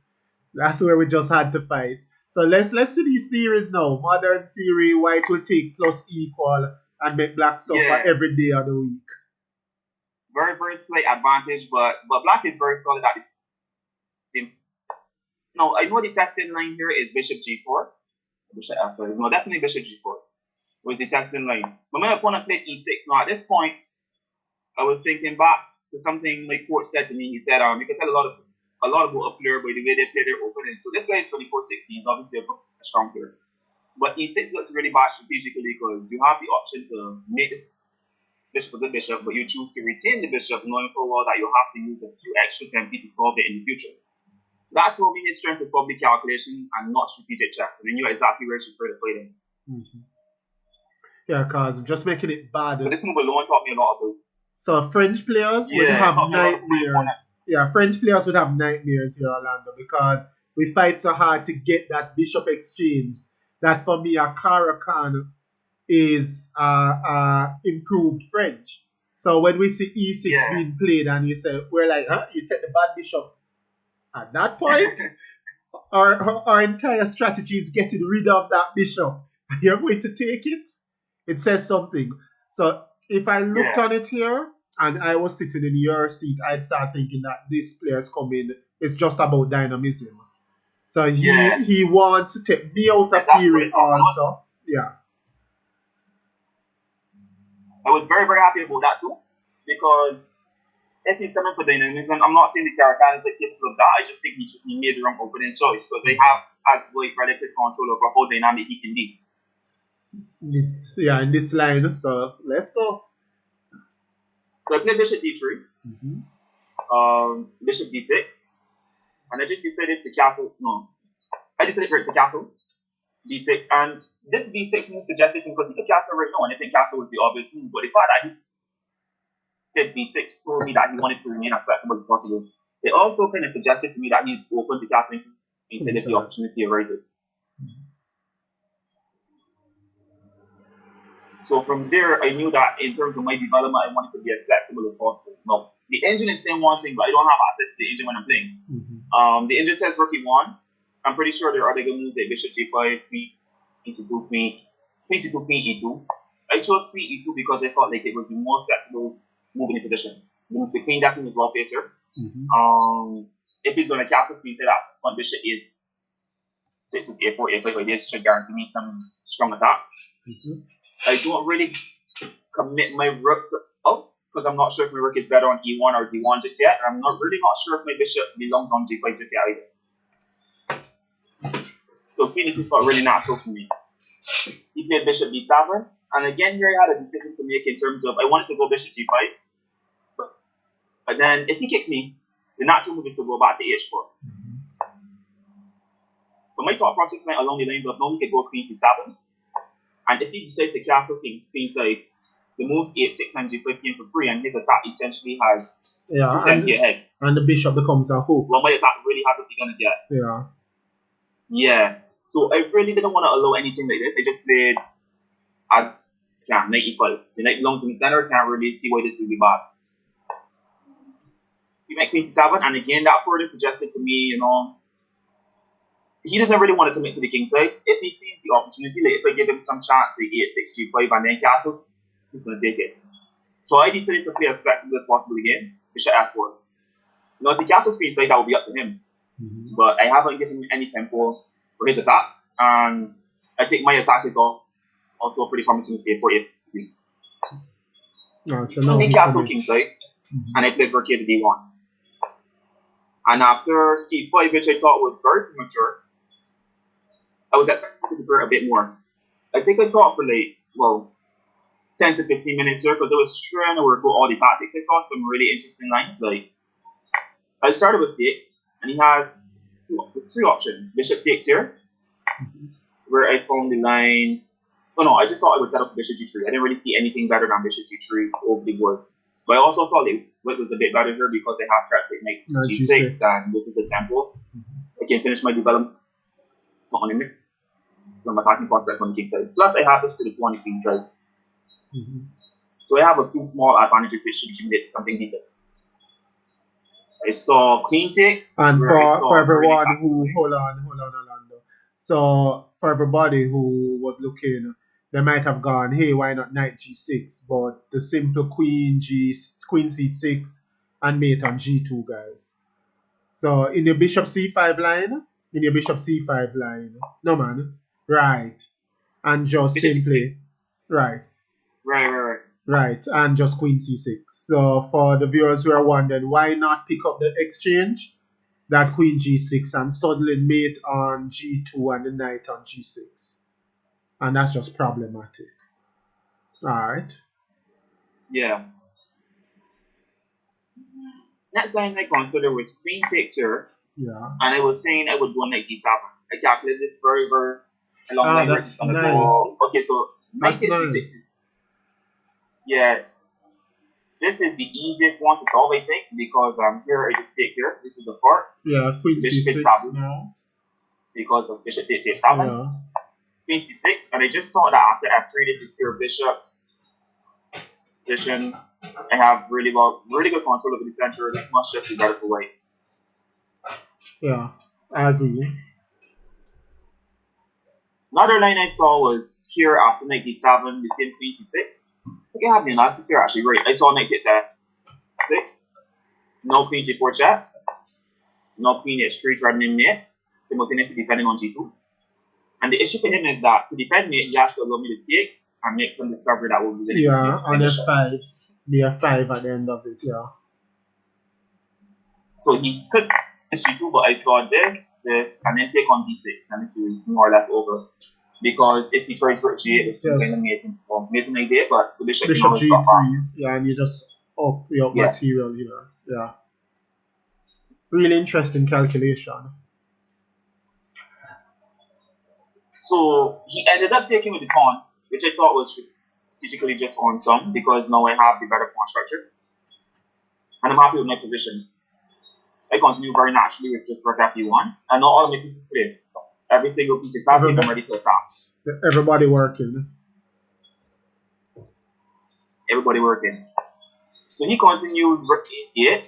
Speaker 1: That's where we just had to fight. So let's see these theories now. Modern theory: white will take plus equal and make black suffer
Speaker 2: yeah,
Speaker 1: every day of the week.
Speaker 2: very very slight advantage, but black is very solid at this team. No, I know the testing line here is bishop g4. Bishop f5. No, definitely bishop g4 was the testing line. But my opponent played e6. Now at this point, I was thinking back to something my coach said to me. He said, you can tell a lot about a player by the way they play their opening. So this guy is 24-16, he's obviously a strong player. But e6 looks really bad strategically because you have the option to make this bishop a good bishop, but you choose to retain the bishop, knowing full well that you'll have to use a few extra tempi to solve it in the future. So that told me his strength is probably calculation and not strategic chess. And I knew exactly where she tried to play them.
Speaker 1: Mhm. Yeah, cause just making it
Speaker 2: So
Speaker 1: bad.
Speaker 2: this move alone taught me a lot about.
Speaker 1: So French players would
Speaker 2: Yeah, it
Speaker 1: have
Speaker 2: taught me a lot about my
Speaker 1: nightmares.
Speaker 2: opponent.
Speaker 1: Yeah, French players would have nightmares here, Orlando, because we fight so hard to get that bishop exchange. That for me, a Caracan is improved French. So when we see e6
Speaker 2: Yeah.
Speaker 1: being played and you say, we're like, huh, you take the bad bishop. At that point, our entire strategy is getting rid of that bishop. You're going to take it? It says something. So if I looked
Speaker 2: Yeah.
Speaker 1: on it here and I was sitting in your seat, I'd start thinking that this player's coming. It's just about dynamism. So
Speaker 2: Yeah.
Speaker 1: he wants to take me out of
Speaker 2: Exactly what
Speaker 1: theory
Speaker 2: it thought.
Speaker 1: also. Yeah.
Speaker 2: I was very, very happy about that too. Because if he's coming for dynamism, I'm not saying the Caracan is capable of that. I just think he made the wrong opening choice because they have as great relative control over how dynamic he can be.
Speaker 1: Yeah, in this line. So let's go.
Speaker 2: So I played bishop d3,
Speaker 1: Mm-hmm.
Speaker 2: bishop d6, and I just decided to castle. No, I decided to castle d6, and this b6 move suggested because he could castle right now, and I think castle was the obvious move. But the fact that he did b6 told me that he wanted to remain as flexible as possible. It also kind of suggested to me that he's open to castling instead if the
Speaker 1: Inside.
Speaker 2: opportunity arises. So from there, I knew that in terms of my development, I wanted to be as flexible as possible. Now, the engine is saying one thing, but I don't have access to the engine when I'm playing.
Speaker 1: Mm-hmm.
Speaker 2: The engine says rook e1. I'm pretty sure there are other good moves like bishop g5, queen e2, queen c2, queen e2. I chose queen e2 because I felt like it was the most flexible move in the position. The queen definitely is well placed here.
Speaker 1: Mm-hmm.
Speaker 2: If he's going to castle queen, say that one bishop is 6 with a4, a5 like this should guarantee me some strong attack.
Speaker 1: Mm-hmm.
Speaker 2: I don't really commit my rook to up because I'm not sure if my rook is better on e1 or d1 just yet. And I'm not sure if my bishop belongs on g5 just yet either. So queen e2 felt really natural for me. He played bishop b7, and again here I had a decision to make in terms of I wanted to go bishop g5, but then if he kicks me, the natural move is to go back to h4. But my thought process went along the lines of no, he could go queen c7, and if he decides to castle queen side, the moves h6 and g5 came for free, and his attack essentially has 210 ahead.
Speaker 1: And the bishop becomes a hook.
Speaker 2: Well, my attack really hasn't begun as yet.
Speaker 1: Yeah.
Speaker 2: Yeah. So I really didn't want to allow anything like this. I just played as knight e5. The knight belongs in the center. Can't really see why this would be bad. He went queen c7, and again that further suggested to me, he doesn't really want to commit to the king side. If he sees the opportunity, like if I give him some chance, the h6 g5 and then castles, he's going to take it. So I decided to play as flexible as possible again. Bishop f4. Now if he castles queen side, that will be up to him.
Speaker 1: Mm-hmm.
Speaker 2: But I haven't given him any tempo for his attack, and I think my attack is also pretty promising with a4 a3.
Speaker 1: Oh, so now
Speaker 2: And then castle king side. and I played rook a to d1. And after c5, which I thought was very premature, I was expecting to prepare a bit more. I think I thought for like, well, 10 to 15 minutes here because I was trying to work out all the tactics. I saw some really interesting lines. Like, I started with takes, and he had three options. Bishop takes here, where I found the line. Oh no, I just thought I would set up bishop g3. I didn't really see anything better than bishop g3 over the board. But I also thought it was a bit better here because I have threats like knight g6, and this is a tempo. I can finish my development on the so I'm attacking prospects on the king side. Plus, I have this to the 2 on the queen side. So I have a few small advantages which should accumulate to something decent. I saw queen takes.
Speaker 1: And for everyone who hold on, Orlando. So for everybody who was looking, they might have gone, hey, why not knight g6? But the simple queen c6 and mate on g2, guys. So in the bishop c5 line, no man, right, and just
Speaker 2: Bishop
Speaker 1: simply, right,
Speaker 2: Right.
Speaker 1: and just queen c6. So for the viewers who are wondering, why not pick up the exchange, that queen g6, and suddenly mate on g2 and the knight on g6? And that's just problematic. Alright.
Speaker 2: Yeah. Next line I considered was queen takes here.
Speaker 1: Yeah.
Speaker 2: And I was saying I would go knight d7. I calculated this very, very long line where it's gonna go. Okay, so knight takes d6 is, yeah, this is the easiest one to solve, I think, because here I just take here. This is a fork.
Speaker 1: Yeah, queen
Speaker 2: bishop
Speaker 1: c6 now.
Speaker 2: Because of bishop takes f7.
Speaker 1: Yeah.
Speaker 2: Queen c6, and I just thought that after f3, this is pure bishops position. I have really good control over the center. This must just be better for white.
Speaker 1: Yeah, I agree.
Speaker 2: Another line I saw was here after knight d7, the same queen c6. I think I have the analysis here actually right. I saw knight takes f6, no queen g4 check, no queen h3 threatening mate, simultaneously defending on g2. And the issue for him is that to defend mate, he has to allow me to take and make some discovery that will be really
Speaker 1: on f5. The f5 at the end of it, yeah.
Speaker 2: So he could g2, but I saw this, and then take on d6, and this is more or less over. Because if he tries rook g8, there's some kind of mating idea, but the bishop can always drop off.
Speaker 1: Yeah, and you just up your material here. Yeah. Really interesting calculation.
Speaker 2: So he ended up taking with the pawn, which I thought was strategically just on some, because now I have the better pawn structure. And I'm happy with my position. I continue very naturally with just rook f1, and now all of my pieces play. Every single piece is happy, I'm ready to attack.
Speaker 1: Everybody working.
Speaker 2: So he continued rook e8,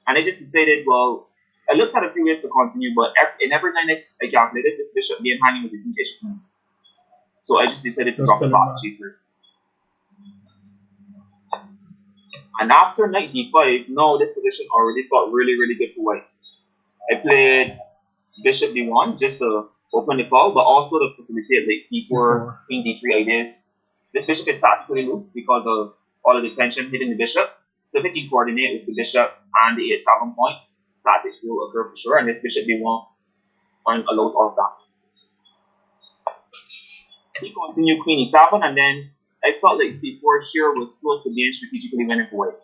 Speaker 2: and I just decided, well, I looked at a few ways to continue, but in every line I calculated, this bishop being hanging was a king. So I just decided to drop the path to g3. And after knight d5, now this position already felt really good for white. I played bishop d1 just to open the file, but also to facilitate like c4, queen d3 ideas. This bishop is tactically loose because of all of the tension hitting the bishop. So if it can coordinate with the bishop and the h7 point, tactics will occur for sure, and this bishop d1 allows all of that. He continued queen e7, and then I felt like c4 here was close to being strategically winning for white.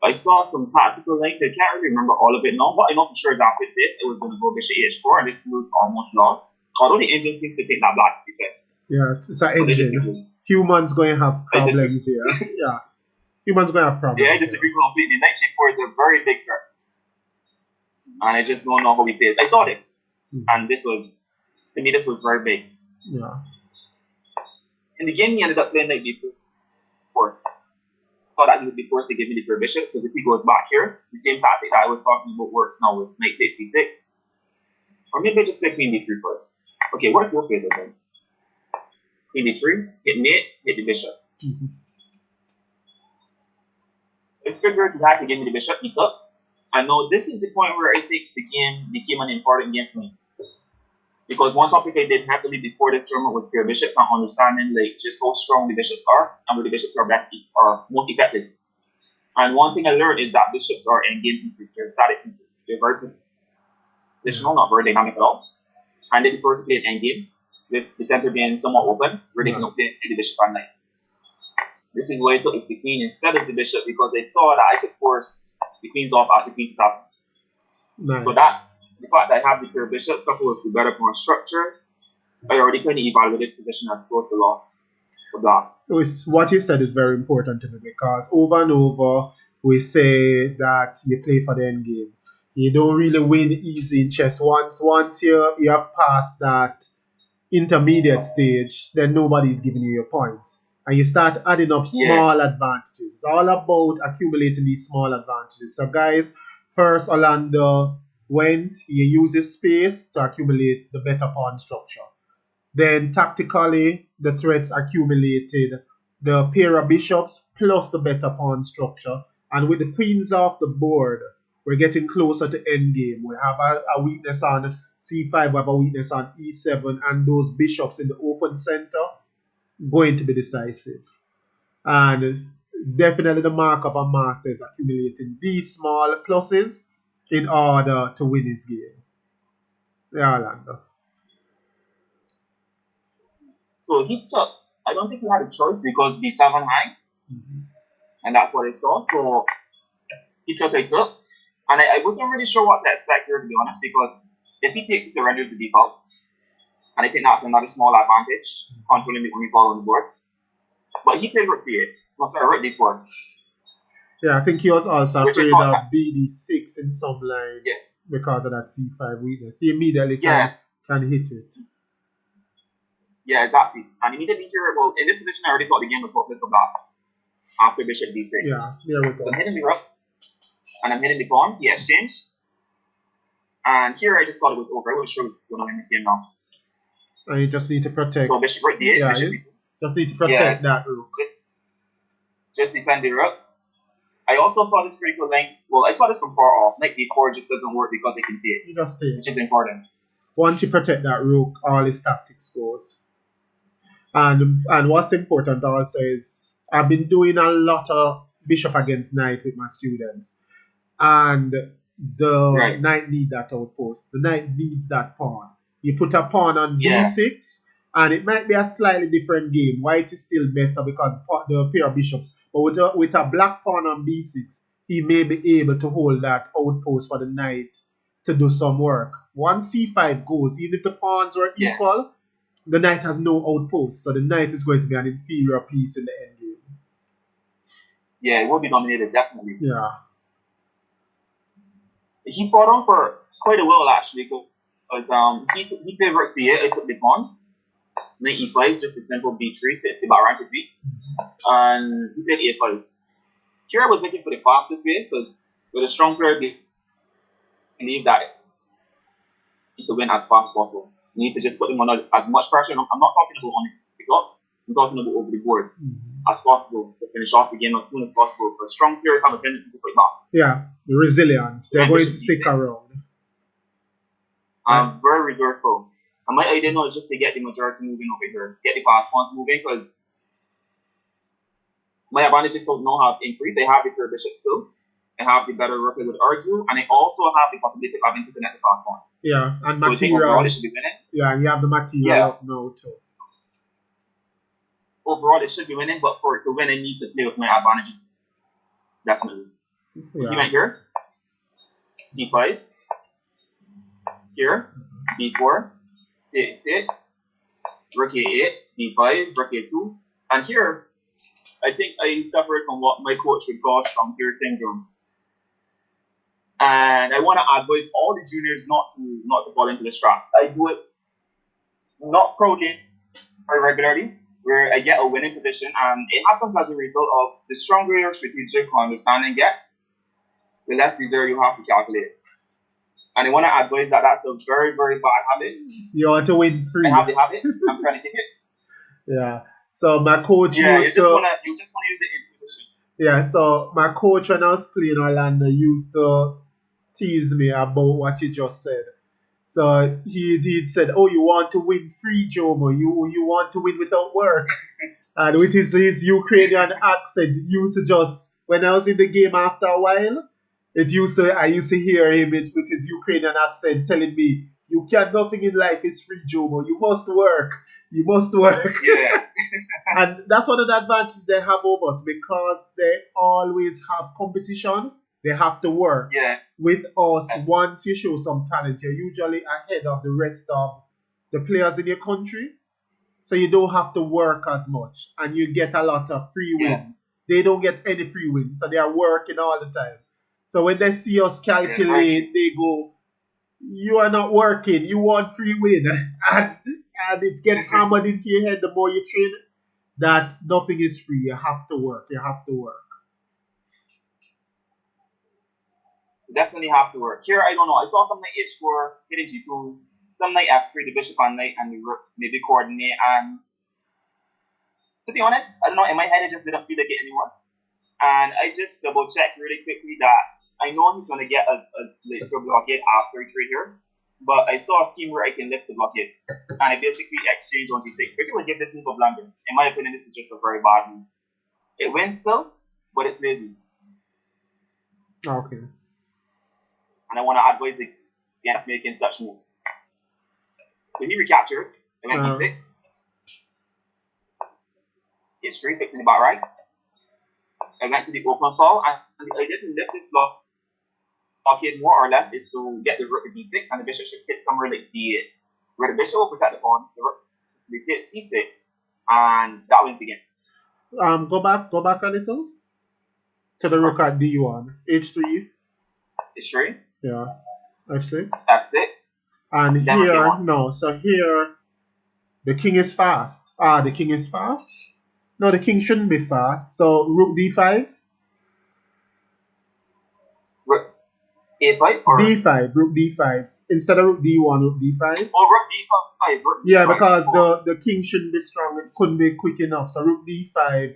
Speaker 2: I saw some tactical lines. I can't really remember all of it now, but I know for sure is after this, it was going to go bishop h4, and this was almost lost. Although the engine seems to take that black defect.
Speaker 1: Yeah, it's an engine. Humans going to have problems here. Yeah. Humans going to have problems.
Speaker 2: Yeah, I disagree completely. Knight g4 is a very big threat. And I just don't know how he plays. I saw this, and this was, to me, this was very big.
Speaker 1: Yeah.
Speaker 2: In the game, he ended up playing knight b4. Thought that he would be forced to give me the pure bishops, because if he goes back here, the same tactic that I was talking about works now with knight takes c6. Or maybe I just play queen d3 first. Okay, what's both ways again? Queen d3, hit mate, hit the bishop. I figured he had to give me the bishop, he took. And now this is the point where I think the game became an important game for me. Because one topic I did heavily before this tournament was pure bishops and understanding like just how strong the bishops are and where the bishops are best or most effective. And one thing I learned is that bishops are endgame pieces. They're static pieces. They're very
Speaker 1: Yeah.
Speaker 2: positional, not very dynamic at all. And they prefer to play an endgame with the center being somewhat open, where they can
Speaker 1: Right.
Speaker 2: play the bishop and knight. This is why I took the queen instead of the bishop because I saw that I could force the queens off after queen to 7. So
Speaker 1: Nice.
Speaker 2: that the fact that I have the pair of bishops coupled with the better pawn structure, I already kind of evaluate this position as close to loss for that.
Speaker 1: What you said is very important to me because over and over we say that you play for the end game. You don't really win easy in chess. Once you have passed that intermediate stage, then nobody's giving you your points. And you start adding up
Speaker 2: Yeah,
Speaker 1: small advantages. It's all about accumulating these small advantages. So guys, first Orlando went, he uses space to accumulate the better pawn structure. Then tactically, the threats accumulated the pair of bishops plus the better pawn structure. And with the queens off the board, we're getting closer to endgame. We have a weakness on c5, we have a weakness on e7, and those bishops in the open center going to be decisive. And definitely the mark of a master is accumulating these small pluses in order to win his game. Yeah, Orlando.
Speaker 2: so he took. I don't think he had a choice because b7 hangs,
Speaker 1: Mhm.
Speaker 2: and that's what I saw. So I took. And I wasn't really sure what to expect here, to be honest, because if he takes, he surrenders the default. And I think that's another small advantage, controlling the only fall on the board. But he played rook c8. No, sorry, rook d4,
Speaker 1: Yeah, I think he was also
Speaker 2: which I
Speaker 1: afraid
Speaker 2: thought,
Speaker 1: of BD6 in some
Speaker 2: yeah,
Speaker 1: lines because of that C5 weakness. He immediately
Speaker 2: yeah,
Speaker 1: can hit it.
Speaker 2: yeah, exactly. And immediately here, well, in this position, I already thought the game was hopeless for black after bishop
Speaker 1: Yeah,
Speaker 2: d6.
Speaker 1: there we
Speaker 2: So
Speaker 1: go.
Speaker 2: I'm hitting the rook, and I'm hitting the pawn, he exchanged. And here I just thought it was over. I was sure it was going to win this game now.
Speaker 1: And you just need to protect.
Speaker 2: So bishop rook d8,
Speaker 1: Yeah,
Speaker 2: bishop
Speaker 1: you
Speaker 2: c2.
Speaker 1: just need to
Speaker 2: Yeah,
Speaker 1: protect that rook.
Speaker 2: just defend the rook. I also saw this critical link. Well, I saw this from far off. Knight d4 just doesn't work because it can take,
Speaker 1: You just stay.
Speaker 2: which is important.
Speaker 1: Once you protect that rook, all his tactics goes. And what's important also is I've been doing a lot of bishop against knight with my students. And the
Speaker 2: Right.
Speaker 1: knight need that outpost. The knight needs that pawn. You put a pawn on
Speaker 2: Yeah.
Speaker 1: d6, and it might be a slightly different game. White is still better because the pair of bishops. But with a black pawn on b6, he may be able to hold that outpost for the knight to do some work. Once c5 goes, even if the pawns were
Speaker 2: Yeah.
Speaker 1: equal, the knight has no outpost. So the knight is going to be an inferior piece in the endgame.
Speaker 2: Yeah, it will be dominated, definitely.
Speaker 1: Yeah.
Speaker 2: He fought on for quite a while, actually, because he played rook c8, I took the pawn. Knight e5, just a simple b3, sits about rank his weak. And he played a5. Here I was looking for the fastest way, because with a strong player, they believe that you need to win as fast as possible. You need to just put him on as much pressure. I'm not talking about on the clock, I'm talking about over the board as possible to finish off the game as soon as possible. Because strong players have a tendency to fight back.
Speaker 1: Yeah, resilient. They're
Speaker 2: Knight
Speaker 1: going to
Speaker 2: bishop
Speaker 1: stick
Speaker 2: d6.
Speaker 1: around.
Speaker 2: I'm very resourceful. And my idea now is just to get the majority moving over here, get the fast pawns moving, because my advantages now have increased. I have the pair bishop still. I have the better rook I would argue, and I also have the possibility of having to connect the fast pawns.
Speaker 1: Yeah, and
Speaker 2: So I think overall
Speaker 1: material.
Speaker 2: it should be winning.
Speaker 1: Yeah, you have the material
Speaker 2: Yeah,
Speaker 1: up now too.
Speaker 2: overall it should be winning, but for it to win, I need to play with my advantages. Definitely. He
Speaker 1: Yeah.
Speaker 2: went here, c5, here, b4, c6, rook a8, b5, rook a2, and here, I think I suffered from what my coach would call strong player syndrome. And I want to advise all the juniors not to fall into this trap. I do it not proudly or regularly, where I get a winning position, and it happens as a result of the stronger your strategic understanding gets, the less desire you have to calculate. And I want to advise that that's a very, very bad habit.
Speaker 1: You want to win
Speaker 2: I
Speaker 1: free.
Speaker 2: have the habit. I'm trying to kick it.
Speaker 1: Yeah. So my coach
Speaker 2: Yeah,
Speaker 1: used to.
Speaker 2: you just wanna use it in position.
Speaker 1: Yeah. So my coach when I was playing Orlando used to tease me about what you just said. So he did said, "Oh, you want to win free, Jomo? You want to win without work?" And with his Ukrainian accent, he used to just when I was in the game after a while, I used to hear him with his Ukrainian accent telling me, "You can nothing in life is free, Jomo. You must work. You must work."
Speaker 2: Yeah,
Speaker 1: And that's one of the advantages they have over us because they always have competition. They have to work.
Speaker 2: yeah,
Speaker 1: With us, once you show some talent, you're usually ahead of the rest of the players in your country. So you don't have to work as much and you get a lot of free
Speaker 2: yeah,
Speaker 1: wins. They don't get any free wins, so they are working all the time. So when they see us
Speaker 2: yeah, very true.
Speaker 1: calculate, they go, "You are not working, you want free win." and, and it gets hammered into your head the more you train that nothing is free. You have to work. You have to work.
Speaker 2: Definitely have to work. Here, I don't know. I saw some like H4, hitting G2, some like F3, the bishop on knight, and the rook, maybe coordinate. And to be honest, I don't know. In my head, I just didn't feel like it anymore. And I just double checked really quickly that I know he's going to get a late score blockade after trade here. But I saw a scheme where I can lift the blockade. And I basically exchange on G6, which would give this move a blunder. In my opinion, this is just a very bad move. It wins still, but it's lazy.
Speaker 1: Okay.
Speaker 2: And I want to advise against making such moves. So he recaptured. I went E6. H3, fixing the back right. I went to the open file, and I didn't lift this blockade more or less is to get the rook to D6 and the bishop should sit somewhere like D8, where the bishop will protect the pawn, the rook facilitates C6, and that wins the game.
Speaker 1: Go back a little to the rook at D1, H3,
Speaker 2: H3,
Speaker 1: yeah, F6,
Speaker 2: F6,
Speaker 1: and
Speaker 2: then rook
Speaker 1: here
Speaker 2: A1.
Speaker 1: no. So here the king is fast. The king is fast. No, the king shouldn't be fast. So rook D5,
Speaker 2: Rook A5 or
Speaker 1: D5, rook D5 instead of rook D1, rook D5.
Speaker 2: oh, rook D5, rook
Speaker 1: Yeah,
Speaker 2: D5
Speaker 1: because
Speaker 2: before.
Speaker 1: the king shouldn't be strong. It couldn't be quick enough. So rook D5,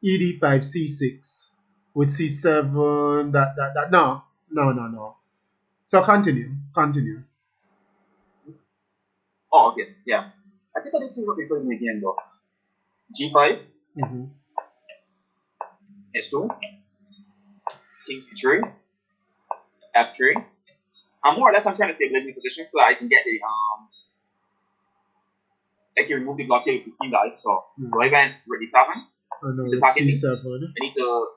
Speaker 1: ED5, C6 with C7. That. No, no, no, no. So continue.
Speaker 2: Oh, okay, yeah. I think I did see rook before in the game though. G5,
Speaker 1: Mm-hmm.
Speaker 2: H2, King G3, F3. And more or less, I'm trying to stabilize my position so that I can get the I can remove the blockade with the spin dive. So I went rook D7. He's attacking me.
Speaker 1: C7.
Speaker 2: I need to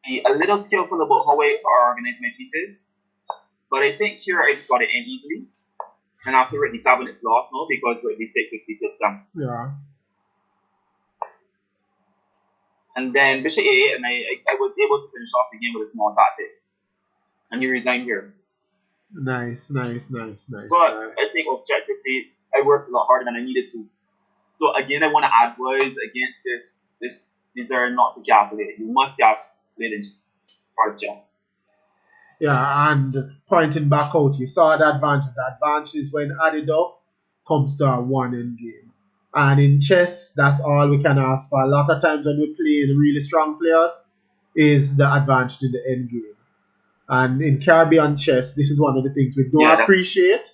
Speaker 2: be a little skillful about how I organize my pieces. But I think here I just got it in easily. And after rook D7, it's lost now because rook D6 with C6 comes.
Speaker 1: Yeah.
Speaker 2: And then bishop A8, and I was able to finish off the game with a small tactic. And he resigned here.
Speaker 1: Nice.
Speaker 2: But I think objectively, I worked a lot harder than I needed to. So again, I want to advise against this desire not to calculate. You must calculate in part of chess.
Speaker 1: Yeah, and pointing back out, you saw the advantage. The advantage is when added up comes to a one end game. And in chess, that's all we can ask for. A lot of times when we play the really strong players, is the advantage in the end game. And in Caribbean chess, this is one of the things we don't
Speaker 2: Yeah,
Speaker 1: appreciate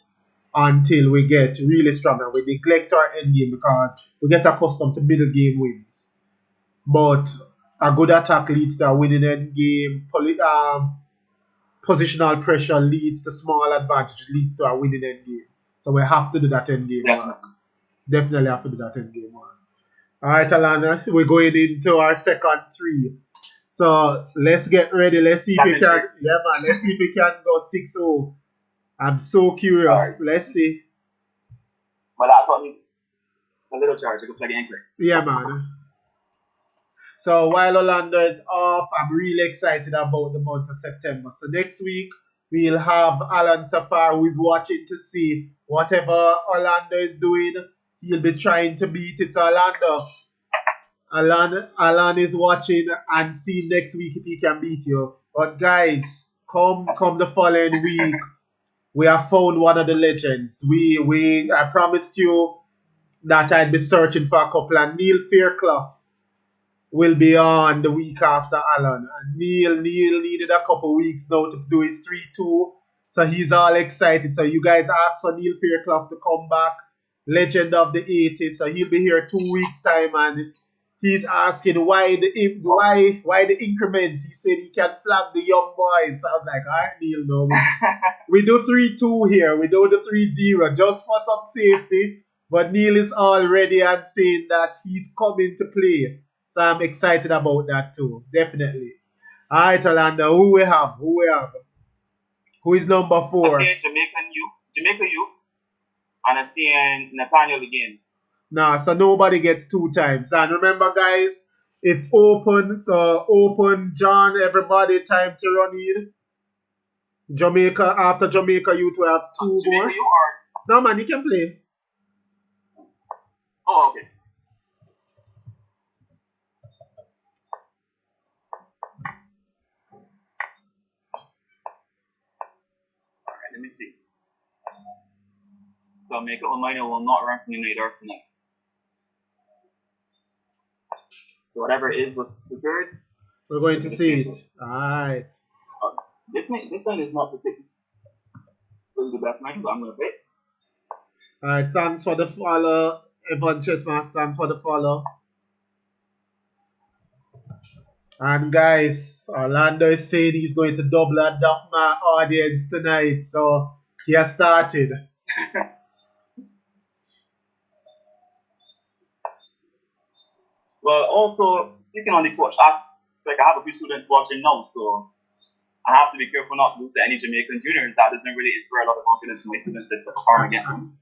Speaker 1: until we get really strong and we neglect our end game because we get accustomed to middle game wins. But a good attack leads to a winning end game. Positional pressure leads to small advantage, leads to a winning end game. So we have to do that end game
Speaker 2: definitely.
Speaker 1: work. Definitely have to do that end game work. All right, Alana, we're going into our second three. So let's get ready. Let's see if we can. Yeah, man. Let's see if we can go 6-0. I'm so curious.
Speaker 2: Alright.
Speaker 1: Let's see.
Speaker 2: But that's what means a little charge. I can play the anchor.
Speaker 1: Yeah, man. So while Orlando is off, I'm really excited about the month of September. So next week we'll have Alan Safar who is watching to see whatever Orlando is doing. He'll be trying to beat it. So Alan is watching and see next week if he can beat you. But guys, come the following week, we have found one of the legends. I promised you that I'd be searching for a couple, and Neil Fairclough will be on the week after Alan. And Neil needed a couple weeks now to do his 3-2. So he's all excited. So you guys asked for Neil Fairclough to come back. Legend of the 80s. So he'll be here 2 weeks time and He's asking why
Speaker 2: Oh.
Speaker 1: why the increments. He said he can flag the young boys. I was like, all right, Neil, no. We do 3-2 here. We do the 3-0 just for some safety. But Neil is all ready and saying that he's coming to play. So I'm excited about that too. Definitely. All right, Orlando, who we have? Who we have? Who is number
Speaker 2: I
Speaker 1: 4?
Speaker 2: see Jamaica you, and I see Nathaniel again.
Speaker 1: Nah, so nobody gets 2 times. And remember, guys, it's open. So open, John, everybody, time to run in. Jamaica, after Jamaica, you two have 2
Speaker 2: Jamaica
Speaker 1: more.
Speaker 2: you are.
Speaker 1: No, man, you can play.
Speaker 2: Oh, okay. All right. Let me see. So Jamaica Omania will not run from the night or tonight. So whatever it is was prepared.
Speaker 1: We're going
Speaker 2: We're
Speaker 1: to
Speaker 2: gonna
Speaker 1: see
Speaker 2: chase
Speaker 1: it.
Speaker 2: it.
Speaker 1: All right.
Speaker 2: This line is not particularly the best line, but I'm gonna bet.
Speaker 1: All right. Thanks for the follow, Evan Chessman. Thanks for the follow. And guys, Orlando is saying he's going to double and dock my audience tonight. So he has started.
Speaker 2: Well, also speaking on the coach aspect, like I have a few students watching now, so I have to be careful not to lose to any Jamaican juniors. That doesn't really inspire a lot of confidence in my students that perform against them.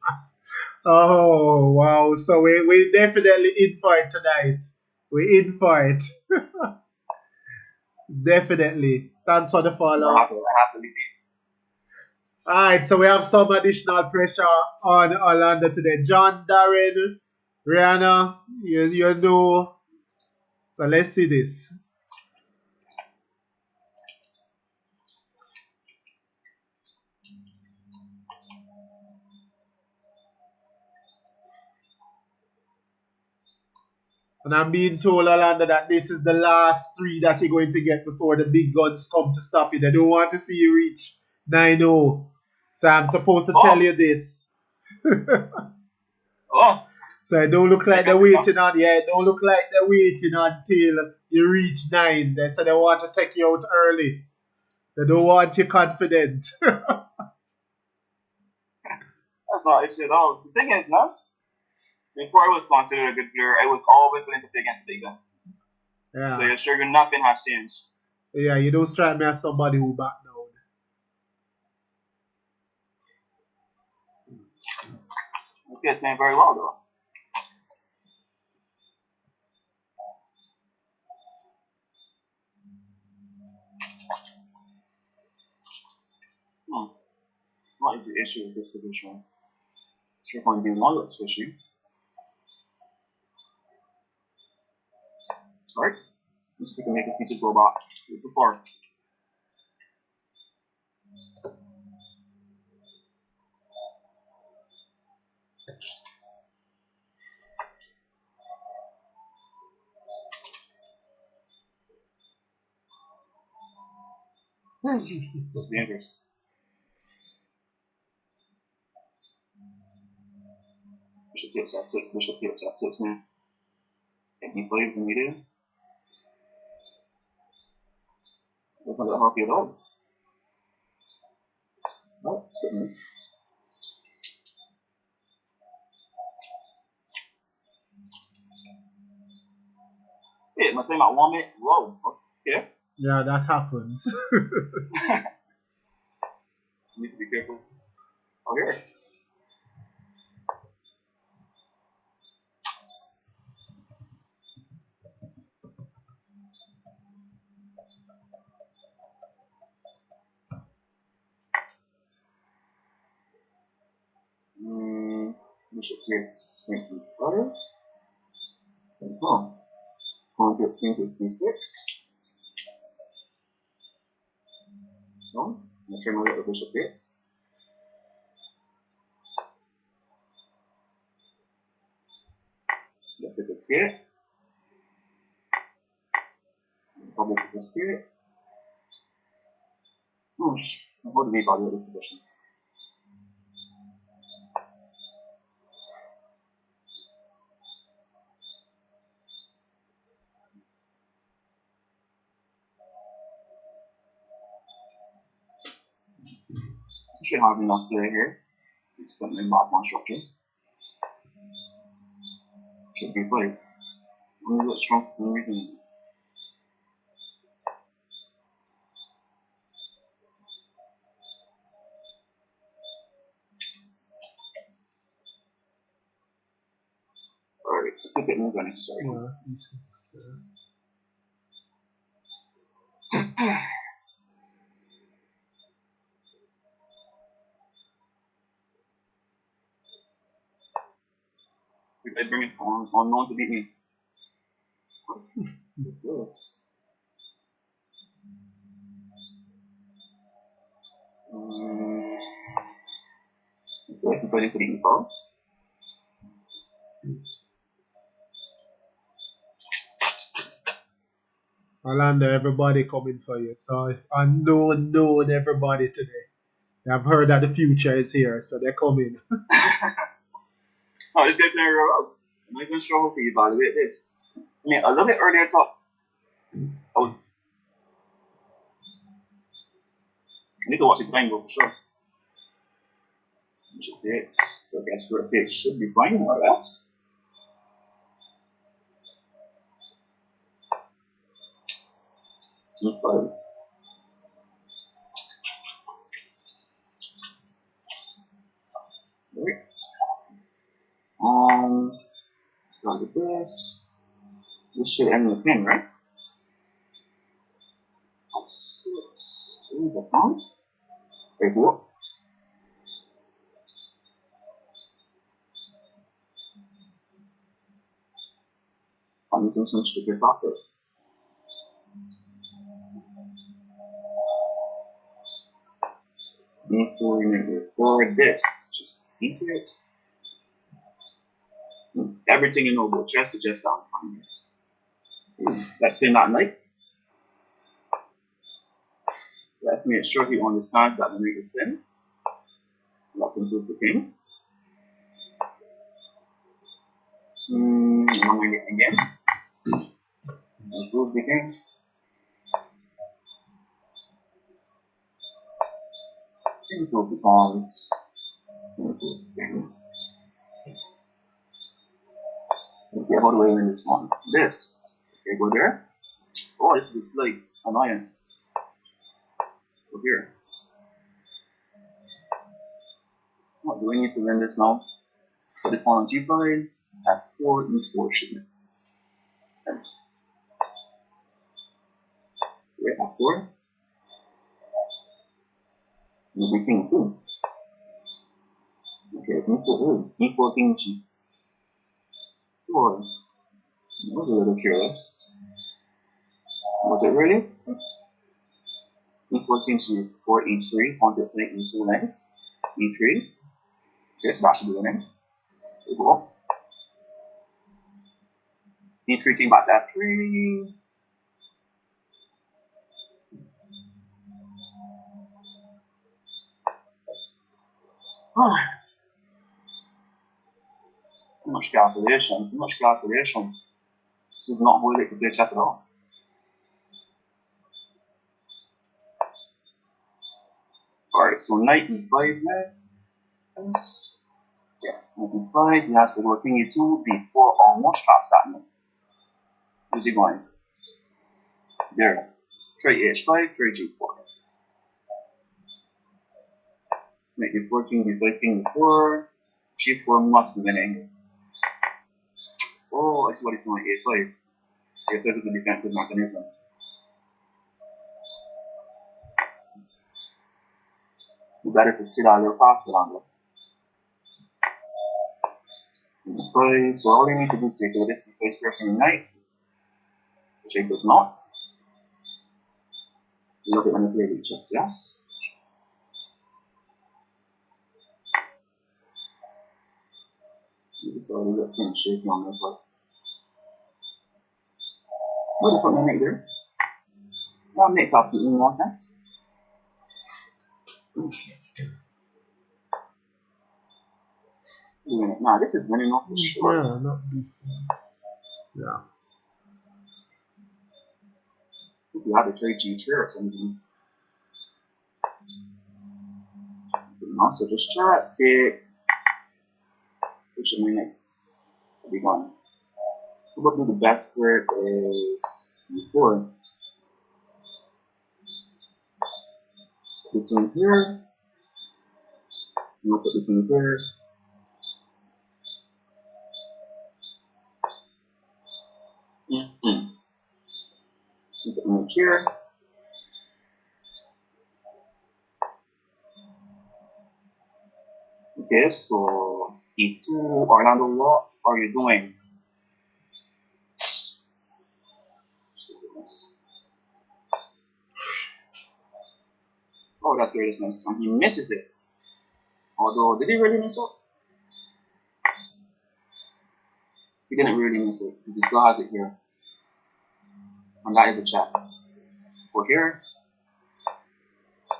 Speaker 1: Oh wow! So we definitely in for it tonight. We in for it. Definitely. Thanks for the
Speaker 2: So
Speaker 1: follow.
Speaker 2: I have to be.
Speaker 1: Alright, so we have some additional pressure on Orlando today. John, Darren, Rihanna, you know. So let's see this. And I'm being told, Orlando, that this is the last 3 that you're going to get before the big guns come to stop you. They don't want to see you reach 9-0. So I'm supposed to tell
Speaker 2: Oh,
Speaker 1: you this.
Speaker 2: oh,
Speaker 1: So it don't look
Speaker 2: they
Speaker 1: like they're
Speaker 2: got to come.
Speaker 1: waiting on. Yeah, it don't look like they're waiting until you reach 9. They say they want to take you out early. They don't want you confident.
Speaker 2: That's not an issue at all. The thing is, now, before I was considered a good player, I was always willing to play against the big guns. So
Speaker 1: Yeah.
Speaker 2: you're sure nothing has changed.
Speaker 1: Yeah, you don't strike me as somebody who back down.
Speaker 2: This guy's playing very well, though. Hmm. What is the issue with this position? Sure, going to be one that's fishy. Right? Let's see if we can make his pieces go back. Before. So it's dangerous. Bishop takes f6, bishop takes f6 now. And he plays immediately. That's not going to help you at all. No, didn't. Hey, my thing at 1 minute. Whoa. Okay.
Speaker 1: Yeah, that happens.
Speaker 2: Need to be careful. Oh, here. Bishop takes queen d5. Oh. Pawn takes queen takes d6. No. I'm trying to get the bishop takes. That's a good take. Probably this take. I'm going to be value at this position. should have enough player here. He's putting in bad man structure. Should be fine. I'm a bit strong for some reason. Alright, I think it moves are necessary. You guys bring it on no one to beat me. What's this? Okay, I'm fighting for the info.
Speaker 1: Orlando, everybody coming for you. So I know everybody today. I've heard that the future is here, so they're coming.
Speaker 2: Oh, this guy playing real well. I'm not even sure how to evaluate this. I mean, a little bit earlier I thought I need to watch the time go for sure. Should take, so I guess rotate should be fine, more or less. G5. Right. Start with this. This should end with pin, right? F6. Where's the phone? Wait, what? I'm using some stupid tactic. For this, just details. Everything you know about chess is just down from here. Let's spin that knight. Let's make sure he understands that the knight is spin. Let's improve the king. I'm going it again. Improve the king. Improve the pawns. Improve the king. Okay, how do I win this one? This. Okay, go there. Oh, this is a slight annoyance. Go here. What do I need to win this now? Put this pawn on g5. F4, e4 should be. Okay, f4. Maybe king too. Okay, e4, e4 king g4. That was a little curious. Was it really? E4 king g4, e3, pawn to snake e2 lengths. E3. Okay, so that should be winning. Okay, go. E3 king back to f3. Too much calculation, too much calculation. This is not how I like to play chess at all. Alright, so knight e5 next. Yeah, knight e5, he has to go king e2, b4 almost traps that knight. Where's he going? There. Try h5, try g4. Knight e4, king b5, king e4. g4 must be winning. Oh, I see what he's doing, a5. a5 is a defensive mechanism. You better fix it out a little faster, Lando. So all you need to do is take away this c5 square from the knight, which I could not. Look at manipulated checks, yes. So let's get shaky on that part. What did I put my knight there? That makes absolutely no sense. Nah, this is winning off for sure.
Speaker 1: Yeah, not yeah.
Speaker 2: I think you had to trade G3 or something. Also, just chat, take, which I mean, a big one. Probably the best square is d4. Between here, and I'll put between here. Mm-hmm. Put the image here. Okay, so E2, Orlando, what are you doing? Oh, that's very nice. And he misses it. Although, did he really miss it? He didn't really miss it because he still has it here. And that is a check. Go here.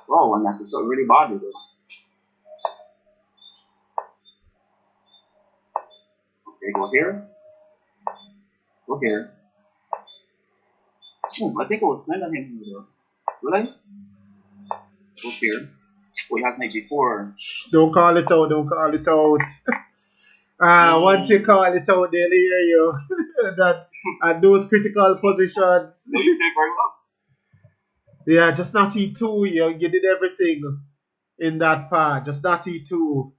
Speaker 2: Oh, and that's so really bad with it. Okay, go here. Go here. I think I would send on him here. Will I? Go here. Oh, he has knight g4.
Speaker 1: Don't call it out, don't call it out. Once you call it out, they'll hear you. That at those critical positions.
Speaker 2: No, you played very well.
Speaker 1: Yeah, just not E2. You did everything in that part. Just not E2.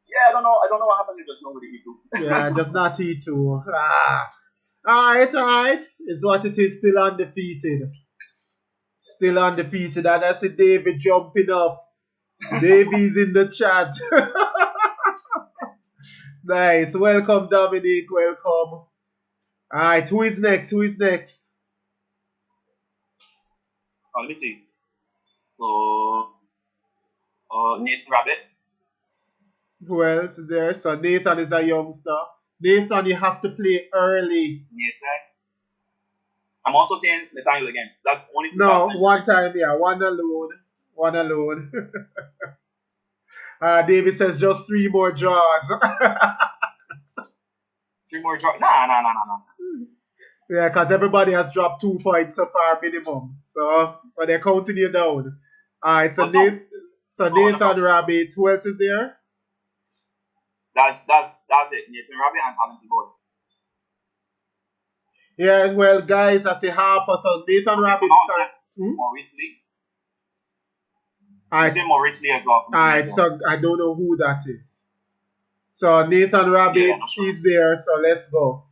Speaker 2: Yeah, I don't know what happened. Just nobody E2.
Speaker 1: Yeah, just not E2. Alright. It's what it is. Still undefeated. Still undefeated. And I see David jumping up. Davy's in the chat. Nice. Welcome, Dominic. Welcome. Alright, who is next? Who is next?
Speaker 2: Let me see. So, Nathan Rabbit.
Speaker 1: Who else is there? So Nathan is a youngster. Nathan, you have to play early.
Speaker 2: Nathan. I'm also saying Nathaniel again. That's only two
Speaker 1: No,
Speaker 2: times.
Speaker 1: one time, yeah. One alone. One alone. David says just three more draws.
Speaker 2: 3 more draws. Nah.
Speaker 1: Yeah, because everybody has dropped 2 points so far minimum. So they're counting you down. Alright, so Nathan Rabbit. Who else is there?
Speaker 2: That's it. Nathan Rabbit and Talented Boy.
Speaker 1: Yeah, well, guys, I say Harper. So Nathan Rabbit start.
Speaker 2: Maurice Lee.
Speaker 1: Alright.
Speaker 2: Say Maurice Lee as well.
Speaker 1: Alright, so I don't know who that is. So Nathan Rabbit is there, so let's go.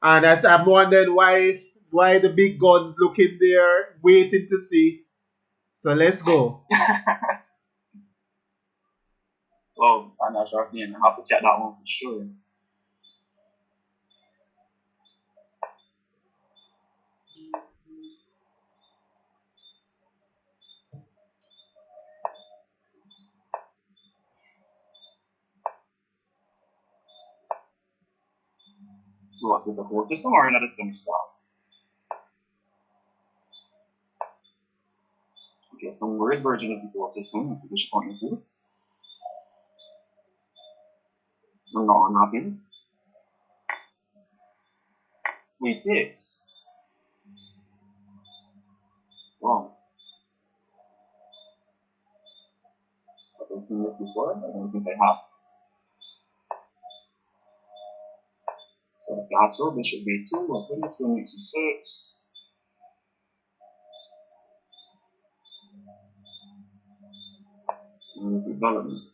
Speaker 1: And I'm wondering why the big guns looking there, waiting to see. So let's go.
Speaker 2: Well, I'm not sure. I have to check that one for sure. So what's this, a whole system or another sim stuff? Okay, some weird version of the whole system, which is pointing to. I'm not unhappy. 3 ticks. Wow. I've seen this before. I don't think I have. So the castle, bishop b2, I'll put this one next to 6. And development.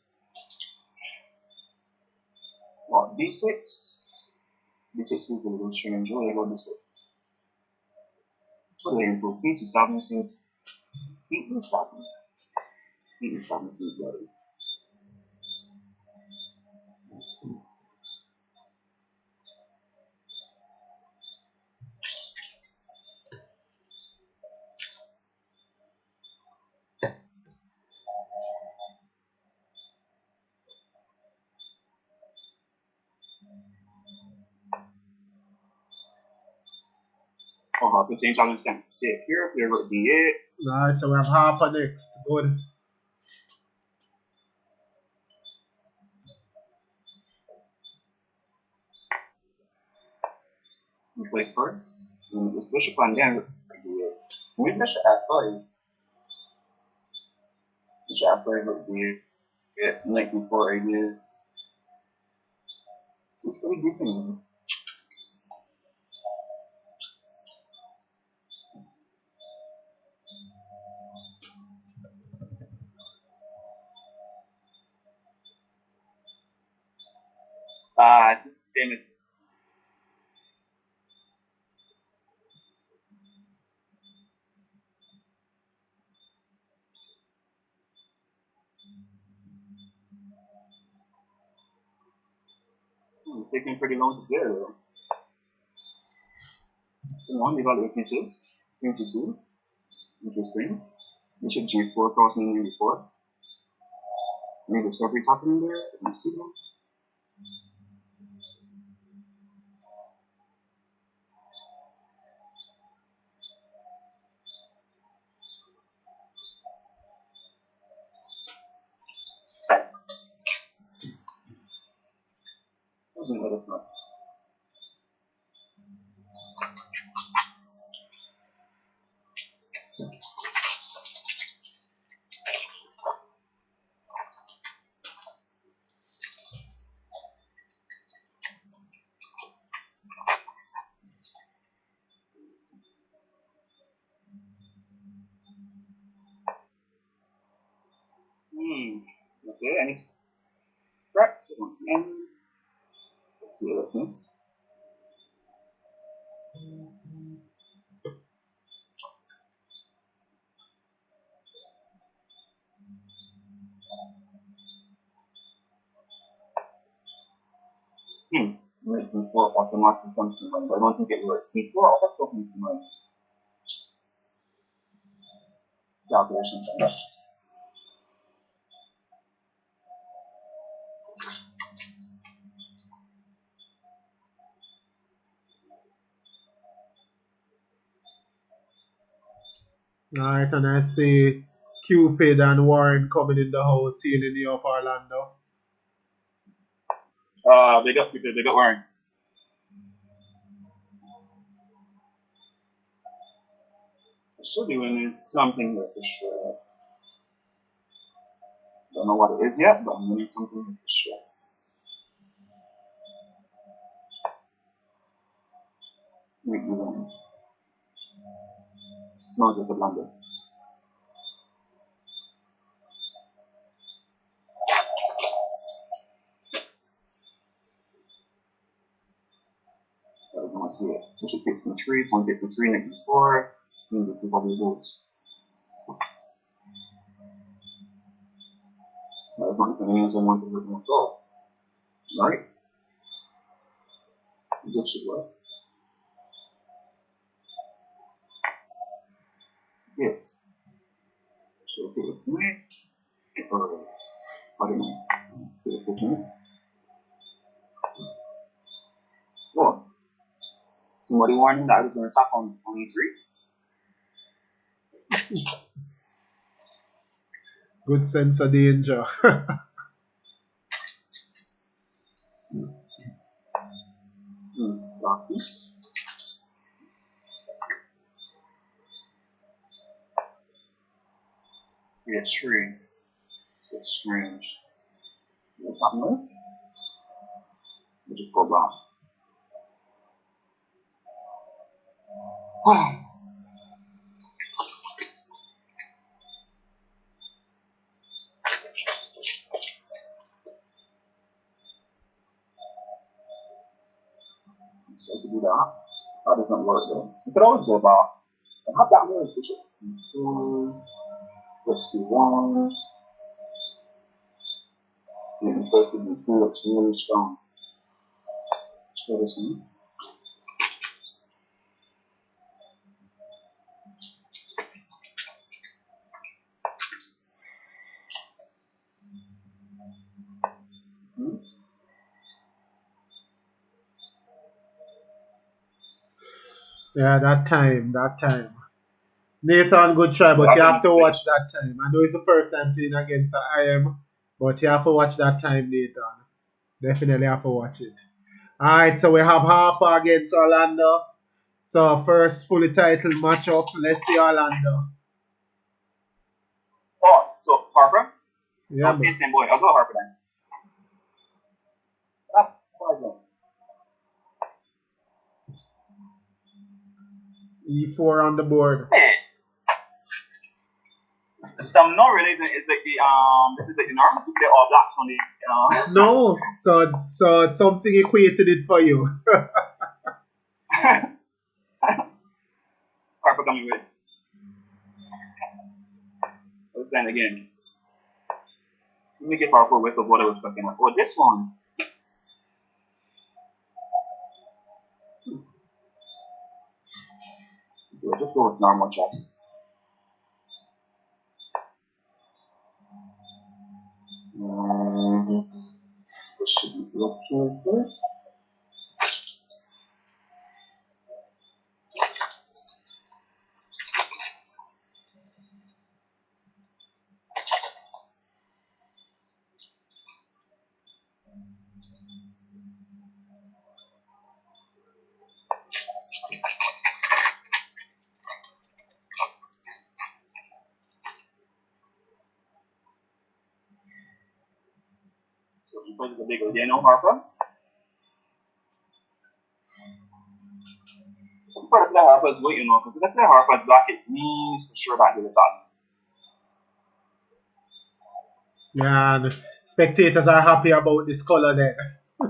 Speaker 2: What, d6? D6 feels a little strange. Where do I go d6? What do I improve? PC7 seems. PC7. PC7 seems better. Oh, the same challenge sent. Take here, play rook d8.
Speaker 1: Alright, so we have Harper next. Good.
Speaker 2: We play first. This bishop and then rook d8. We bishop f5. Shot play would be knight before ideas. It's pretty decent. It's famous. It's taking pretty long to clear though. One, evaluate pieces. Queen c2. Interesting. Bishop g4, crossing e4. Any discoveries happening there? Let me see them. Doesn't let us know. Okay, any threats? I don't see any. Let's see what's this. Knight d4 automatically comes to mind, but I don't think it works. D4 also comes to mind. Calculations on that.
Speaker 1: Alright, and I see Cupid and Warren coming in the house, healing you up, Orlando.
Speaker 2: Big up Warren. I should be winning something here for sure. Don't know what it is yet, but I'm winning something here for sure. Maybe win. Smells like a blunder. I don't want to see it. Bishop takes some tree, pawn takes some tree, knight d4. Queen d2 probably goes. That's not the names I want to look at all. Alright? This should work. Yes. Should I take it from there? Or, I don't know. Take it this minute. What? Somebody warned him that I was going to stop on e3?
Speaker 1: Good sense of danger.
Speaker 2: Last piece. Yeah, it's tree. So it's strange. What's happening? We'll just go back. So I could do that. That doesn't work though. You could always go back. And have that move, bishop. Let's see, one. And both of these looks really strong. Let's try this one.
Speaker 1: Yeah, that time. Nathan, good try, but you have to watch that time. I know it's the first time playing against IM, but you have to watch that time, Nathan. Definitely have to watch it. Alright, so we have Harper against Orlando. So first fully titled matchup. Let's see Orlando.
Speaker 2: Oh, so Harper?
Speaker 1: Yeah,
Speaker 2: I'll say
Speaker 1: man.
Speaker 2: same boy. I'll go Harper then. Ah, why not?
Speaker 1: E4 on the board.
Speaker 2: Hey, so I'm not realizing it's like the this is like the normal people, they're all blacks on the
Speaker 1: No, so something equated it for you.
Speaker 2: Harper coming with. I was saying again. Let me give Harper a whiff of what I was cooking at. Oh, this one. We'll just go with normal chops. This should be looking good. So you play this a big again, no Harper? I'm going to play Harper's weight, you know, because if I play Harper's black, it means for sure that he'll attack
Speaker 1: Yeah, and spectators are happy about this color there.
Speaker 2: me.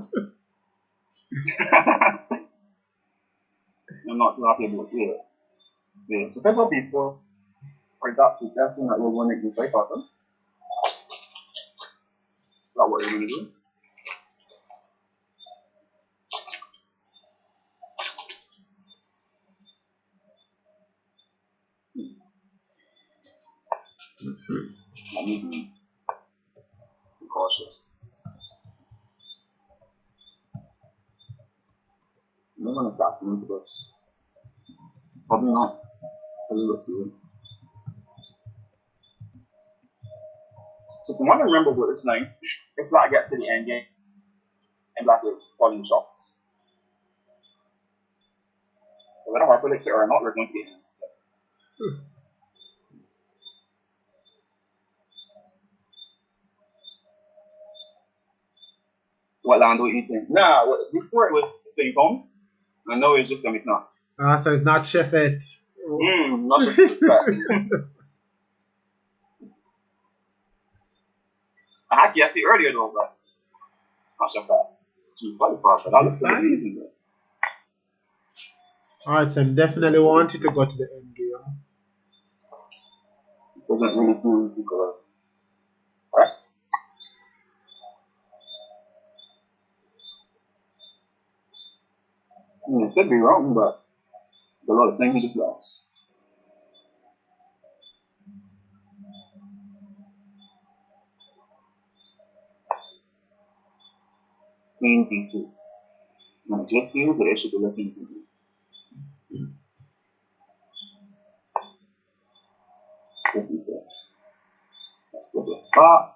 Speaker 2: I'm not too happy about it. Yeah, so people before I got to guessing that we're going to play Harper. Is that what you're going to do? Let me be cautious. I'm not going to pass into this. Probably not. Let's see. So from what I remember about this line, if black gets to the end game and black is calling the shots. So whether Harper likes it or not, we're going to get him. What land do you think? Nah, before it was ping pongs, I know it's just gonna be snacks.
Speaker 1: So it's not Sheffet.
Speaker 2: Not sure. I had KFC earlier though, but not sure that. G5 but that looks like easy though.
Speaker 1: Alright, so I definitely wanted to go to the end game.
Speaker 2: This doesn't really feel too good. Right? It could be wrong, but it's a lot of time he just lost. Queen D2. And it just feels that it should be looking good. Let's go with that.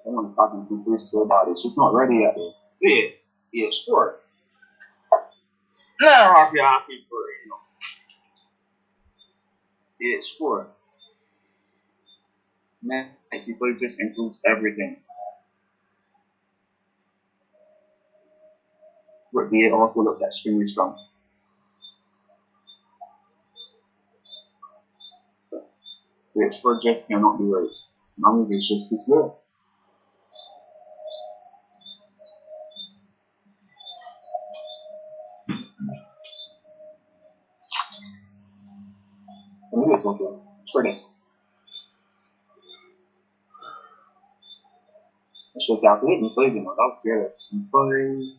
Speaker 2: I want to start in some free so bad. It's just not ready yet. Yeah, sure. Yeah, Harvey asking for it, you know. Yeah, sure. Man, basically just includes everything. But it also looks extremely strong. Which for just cannot be right. None of it's just too slow. I think it's okay. For this. I should calculate and play them. That was fearless. And play.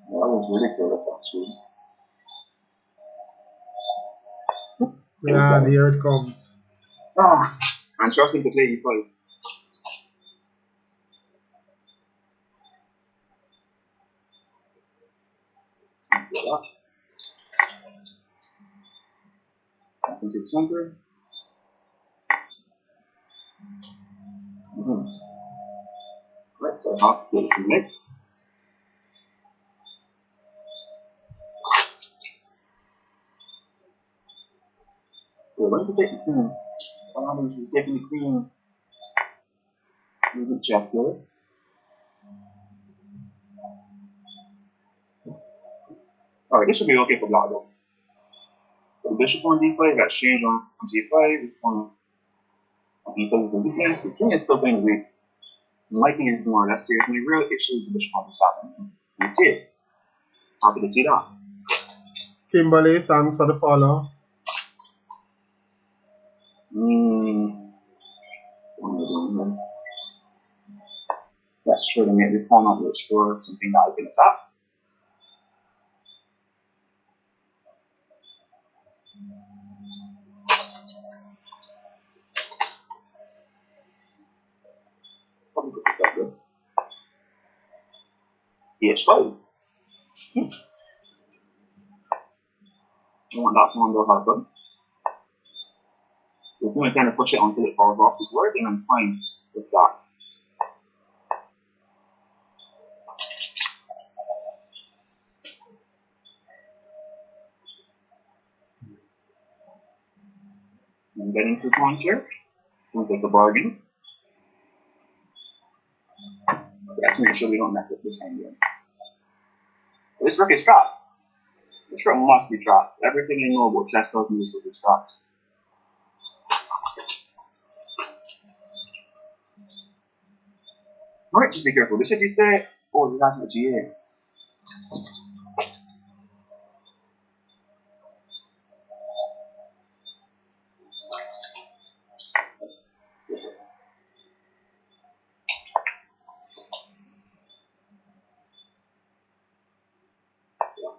Speaker 2: Yeah, that was ridiculous actually.
Speaker 1: Yeah, and here it comes.
Speaker 2: Ah, I'm trusting to play E5. into the center. Right, so I have to take the connect. We're going to take the queen. I'm taking the queen with the chess player. Alright, this should be okay for black though. So the bishop on d5, got exchange on g5, this one on e5 is a defense. The king is still playing weak. My king is more or less serious. The real issue is the bishop on d7. It is. Happy to see that.
Speaker 1: Kimberly, thanks for the follow.
Speaker 2: Let's try to make this pawn not rich for something that I can attack. Probably put this like this. h5. I want that pawn to happen. So if you intend to push it until it falls off the board, then I'm fine with that. So I'm getting 2 points here. Seems like a bargain. Let's make sure we don't mess up this endgame. This rook is trapped. This rook must be trapped. Everything I know about chess tells me this rook is trapped. Alright, just be careful. Bishop g6. Oh, this is actually g8.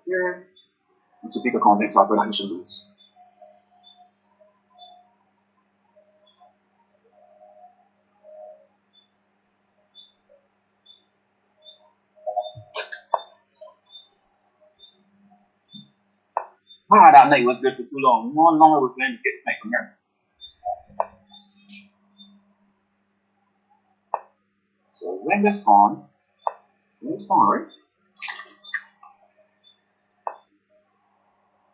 Speaker 2: Here. This will pick a context so I feel like I should lose. Ah, that knight was good for too long. No longer was going to get this knight from here. So when this pawn, right?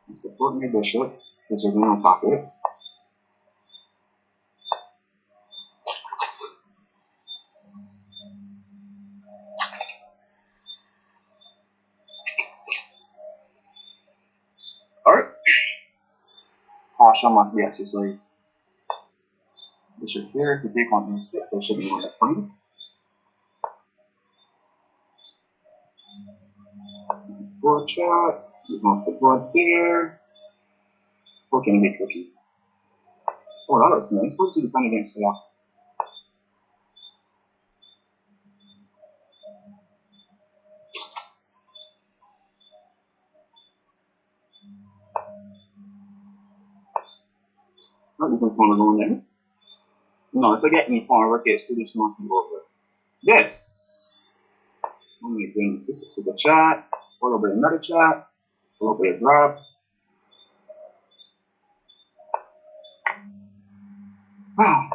Speaker 2: I'm supporting my bishop, which are going to attack it. Alright. Caution must be exercised. Bishop here, if you take on e6, I should be on, that's fine. E4 check, you move the board there. Okay, a bit tricky. Oh, that looks nice. What do you defend against for that? Not even pawn alone there. No, if I get any pawn, rook h2, this must be over. Yes! I'm going to bring c6 to the chat, followed by another chat, followed by a grab. Ah!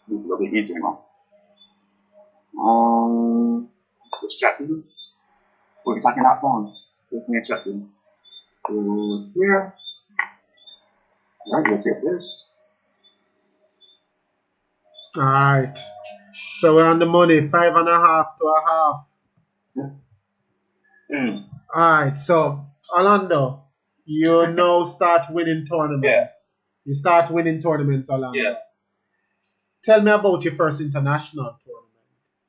Speaker 2: A little bit easier now. Just checking. We're attacking that pawn. Let's make checking. Go here. Alright, we'll take this.
Speaker 1: Alright. So we're on the money, 5.5 to a half. Alright, so Orlando, you now start winning tournaments.
Speaker 2: Yeah.
Speaker 1: You start winning tournaments, Orlando.
Speaker 2: Yeah.
Speaker 1: Tell me about your first international tournament.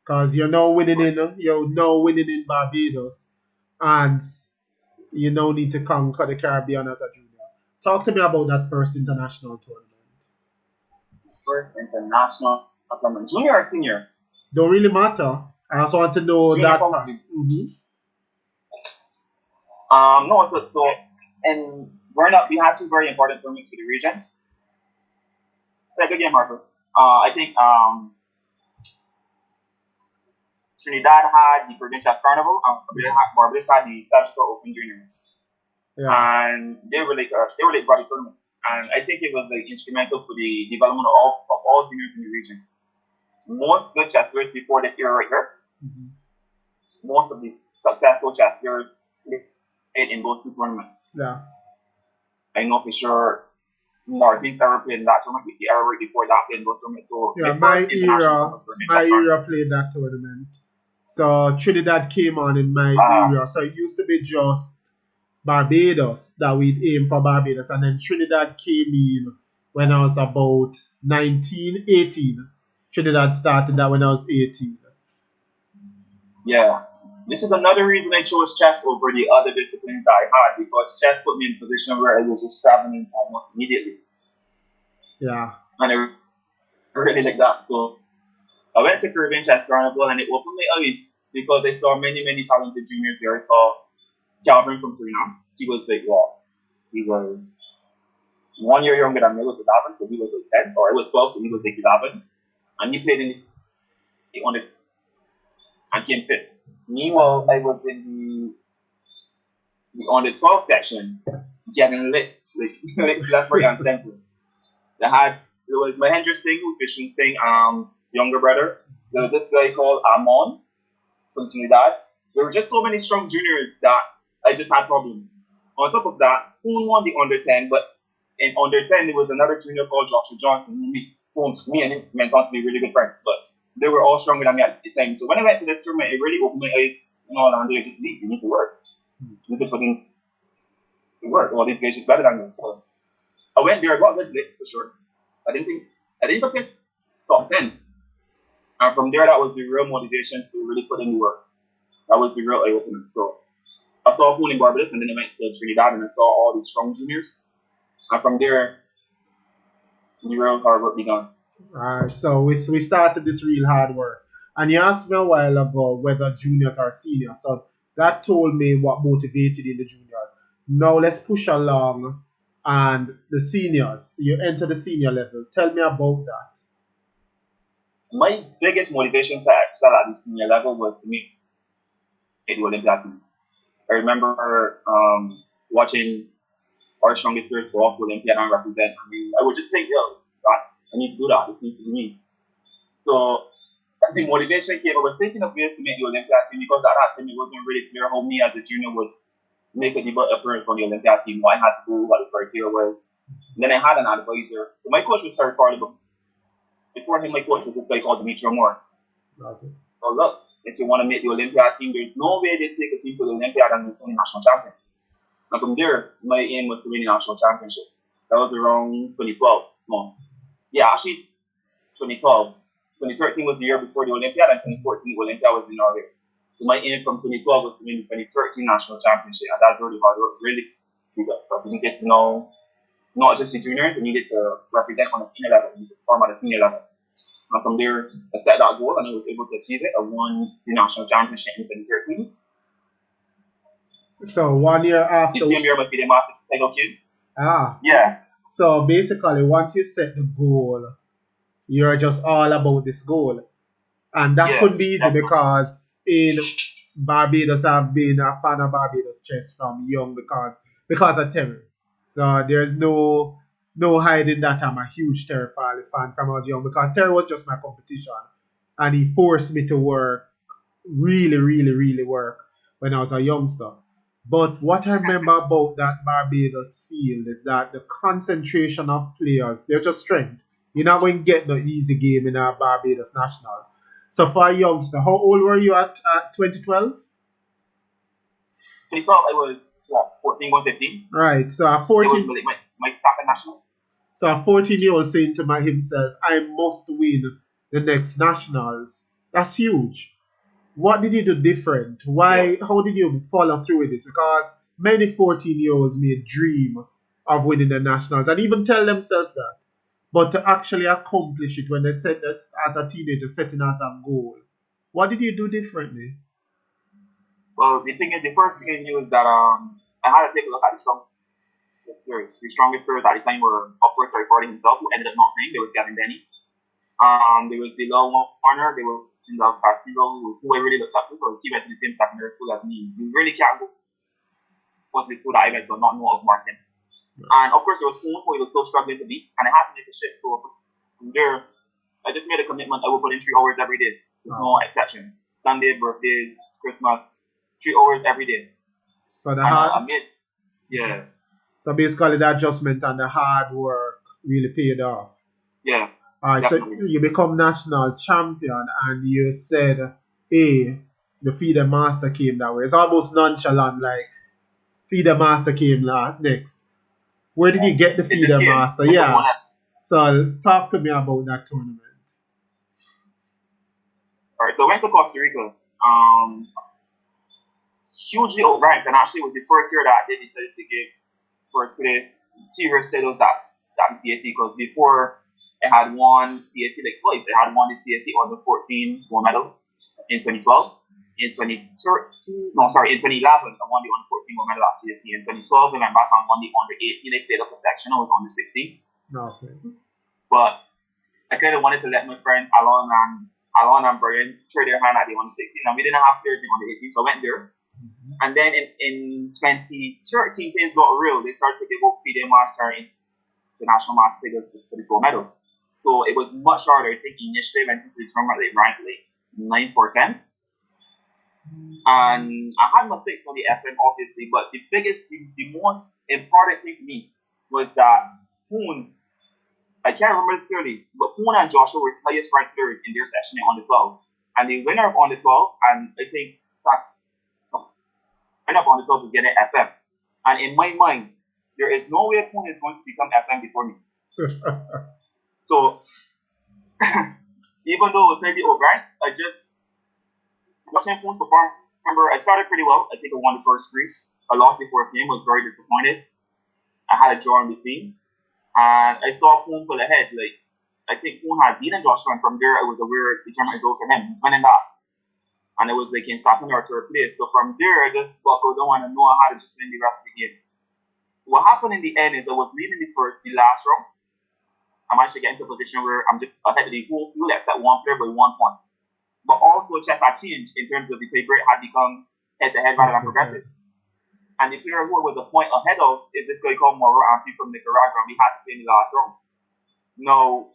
Speaker 1: Because you're now winning in Barbados, and you now need to conquer the Caribbean as a junior. Talk to me about that first international tournament.
Speaker 2: First international tournament, junior or senior?
Speaker 1: Don't really matter. I also want to know
Speaker 2: Junior
Speaker 1: that.
Speaker 2: probably.
Speaker 1: Mm-hmm.
Speaker 2: No, so and growing up, we had 2 very important tournaments for the region. Yeah, good game, Harper. I think Trinidad had the Caribbean Chess Carnival, Barbados had the South Africa Open Juniors.
Speaker 1: Yeah.
Speaker 2: and they were like body tournaments, and I think it was like instrumental for the development of all juniors in the region. Most good chess players before this era right here,
Speaker 1: Mhm.
Speaker 2: most of the successful chess players played in those two tournaments.
Speaker 1: Yeah.
Speaker 2: I know for sure Martin's ever played in that tournament, the era right before that played in those tournaments. So
Speaker 1: Yeah,
Speaker 2: my first international tournament was in
Speaker 1: my
Speaker 2: chess tournament.
Speaker 1: era played that tournament. So Trinidad came on in my
Speaker 2: Ah,
Speaker 1: era. So it used to be just Barbados that we'd aim for Barbados, and then Trinidad came in when I was about 19, 18. Trinidad started that when I was 18.
Speaker 2: yeah. This is another reason I chose chess over the other disciplines that I had because chess put me in a position where I was just traveling almost immediately.
Speaker 1: Yeah.
Speaker 2: And I really like that. So I went to Caribbean Chess Carnival and it opened my eyes because I saw many, many talented juniors there. I saw Calvin from Suriname. He was like, what? He was 1 year younger than me. I was 11, so he was like 10. Or I was 12, so he was like 11. And he played in the under and came fifth. Meanwhile, I was in the under 12 section getting licks, like licks left, right, and center. They had there was Mahendra Singh, who's Vishnu Singh, his younger brother. There was this guy called Amon from Trinidad. There were just so many strong juniors that I just had problems. On top of that, Poon won the under 10, but in under 10, there was another junior called Joshua Johnson, whom me and him went on to be really good friends, but they were all stronger than me at the time. So when I went to this tournament, it really opened my eyes, and they just you need to work. You need to put in the work. All these guys just better than me. So I went there, I got good licks for sure. I didn't think I didn't even place top 10. And from there, that was the real motivation to really put in the work. That was the real eye opener. So I saw Poon in Barbados, and then I went to Trinidad, and I saw all these strong juniors. And from there, the real hard work began.
Speaker 1: Alright, so we started this real hard work. And you asked me a while ago whether juniors or seniors. So that told me what motivated in the juniors. Now let's push along and the seniors. You enter the senior level. Tell me about that.
Speaker 2: My biggest motivation to excel at the senior level was to make it to Olympiad team. I remember watching our strongest players go off to Olympiad and represent. I would just think, yo, God, I need to do that. This needs to be me. So the motivation came. I was thinking of ways to make the Olympiad team because at that time it wasn't really clear how me as a junior would make a debut appearance on the Olympiad team. What I had to do, what the criteria was. And then I had an advisor. So my coach was Terry Carly, but before him, my coach was this guy called Dimitri Moore.
Speaker 1: Okay.
Speaker 2: So look, if you want to make the Olympiad team, there's no way they take a team to the Olympiad and it's only national champion. And from there, my aim was to win the national championship. That was around 2012. No, yeah, actually 2012. 2013 was the year before the Olympiad, and 2014 the Olympiad was in Norway. So my aim from 2012 was to win the 2013 national championship, and that's really hard work, really, because you get to know not just the juniors, you needed to represent on a senior level, you need to perform at a senior level. And from there, I set that goal, and I was able to achieve it. I won the national championship in 2013.
Speaker 1: So 1 year
Speaker 2: The
Speaker 1: after,
Speaker 2: same year, my FIDE Master title kid.
Speaker 1: ah,
Speaker 2: Yeah,
Speaker 1: so basically once you set the goal, you're just all about this goal. And that
Speaker 2: yeah,
Speaker 1: couldn't be easy
Speaker 2: definitely.
Speaker 1: because in Barbados, I've been a fan of Barbados chess from young because of Terry. So there's no hiding that I'm a huge Terry Farley fan from I was young because Terry was just my competition, and he forced me to work really, really, really work when I was a youngster. But what I remember about that Barbados field is that the concentration of players, they're just strength. You're not going to get the easy game in a Barbados national. So for a youngster, how old were you at 2012?
Speaker 2: 2012, I was what, 14, going 15.
Speaker 1: Right.
Speaker 2: It was my second nationals.
Speaker 1: So a 14-year-old saying to my himself, I must win the next nationals. That's huge. What did you do different?
Speaker 2: Yeah.
Speaker 1: How did you follow through with this? Because many 14-year-olds may dream of winning the nationals and even tell themselves that. But to actually accomplish it when they set this as a teenager, setting as a goal, what did you do differently?
Speaker 2: Well, the thing is, the first thing I knew is that I had to take a look at the strongest players. The strongest players at the time were, of course, Terry Fording himself, who ended up not playing. There was Gavin Denny. There was the Lil Warner. There was Love Castillo, who I really looked up to because he went to the same secondary school as me. You really can't go go to the school that I went to and not know of Martin. And of course, there was Poon, who he was still struggling to beat, and I had to make a shift. So from there, I just made a commitment. I would put in 3 hours every day. There's no exceptions. Sunday, birthdays, Christmas, 3 hours every day.
Speaker 1: So the
Speaker 2: And
Speaker 1: hard,
Speaker 2: I made, yeah,
Speaker 1: so basically the adjustment and the hard work really paid off.
Speaker 2: yeah,
Speaker 1: All right, so
Speaker 2: definitely.
Speaker 1: you become national champion, and you said, "Hey, the FIDE master came that way." It's almost nonchalant, like FIDE master came next. Where did you get the
Speaker 2: It just
Speaker 1: FIDE
Speaker 2: came.
Speaker 1: master?
Speaker 2: Like a
Speaker 1: Yeah.
Speaker 2: bonus.
Speaker 1: So talk to me about that tournament.
Speaker 2: All right, so I went to Costa Rica. Hugely outranked, and actually it was the first year that they decided to give first place serious titles at the CSC, because before it had won CSC like twice. It had won the CSC under 14 gold medal in 2012. In 2013, no, sorry, in 2011, I won the under 14 gold medal at CSC. In 2012, I went back and won the under 18. They played up a section. I was under 16.
Speaker 1: Okay.
Speaker 2: But I kind of wanted to let my friends Alon and Brian try their hand at the under 16, and we didn't have players in under 18, so I went there. And then in 2013, things got real. They started to give up FIDE Master international master figures for this gold medal. So it was much harder. I think initially I went into the tournament like ranked like 9 or 10. And I had my 6 on the FM, obviously, but the most important thing for me was that Poon, I can't remember this clearly, but Poon and Joshua were highest ranked players in their section on the 12. And the winner of on the 12, and I think winner of on the 12 was getting FM. And in my mind, there is no way Poon is going to become FM before me. So even though it was slightly outright, I just watching Poon's perform. Remember, I started pretty well. I think I won the first 3. I lost the 4th game. Was very disappointed. I had a draw in between, and I saw Poon pull ahead. Like I think Poon had beaten Joshua, and from there I was aware the tournament was over for him. He's winning that, and it was like in second or third place. So from there, I just buckled down and know how to just win the rest of the games. What happened in the end is I was leading the last round. I managed to get into a position where I'm just ahead of the whole field except one player by 1 point. But also chess had changed in terms of the tie break had become head-to-head rather than progressive. And the player who was a point ahead of is this guy called Moro Ampi from Nicaragua, and we had to play in the last round. Now,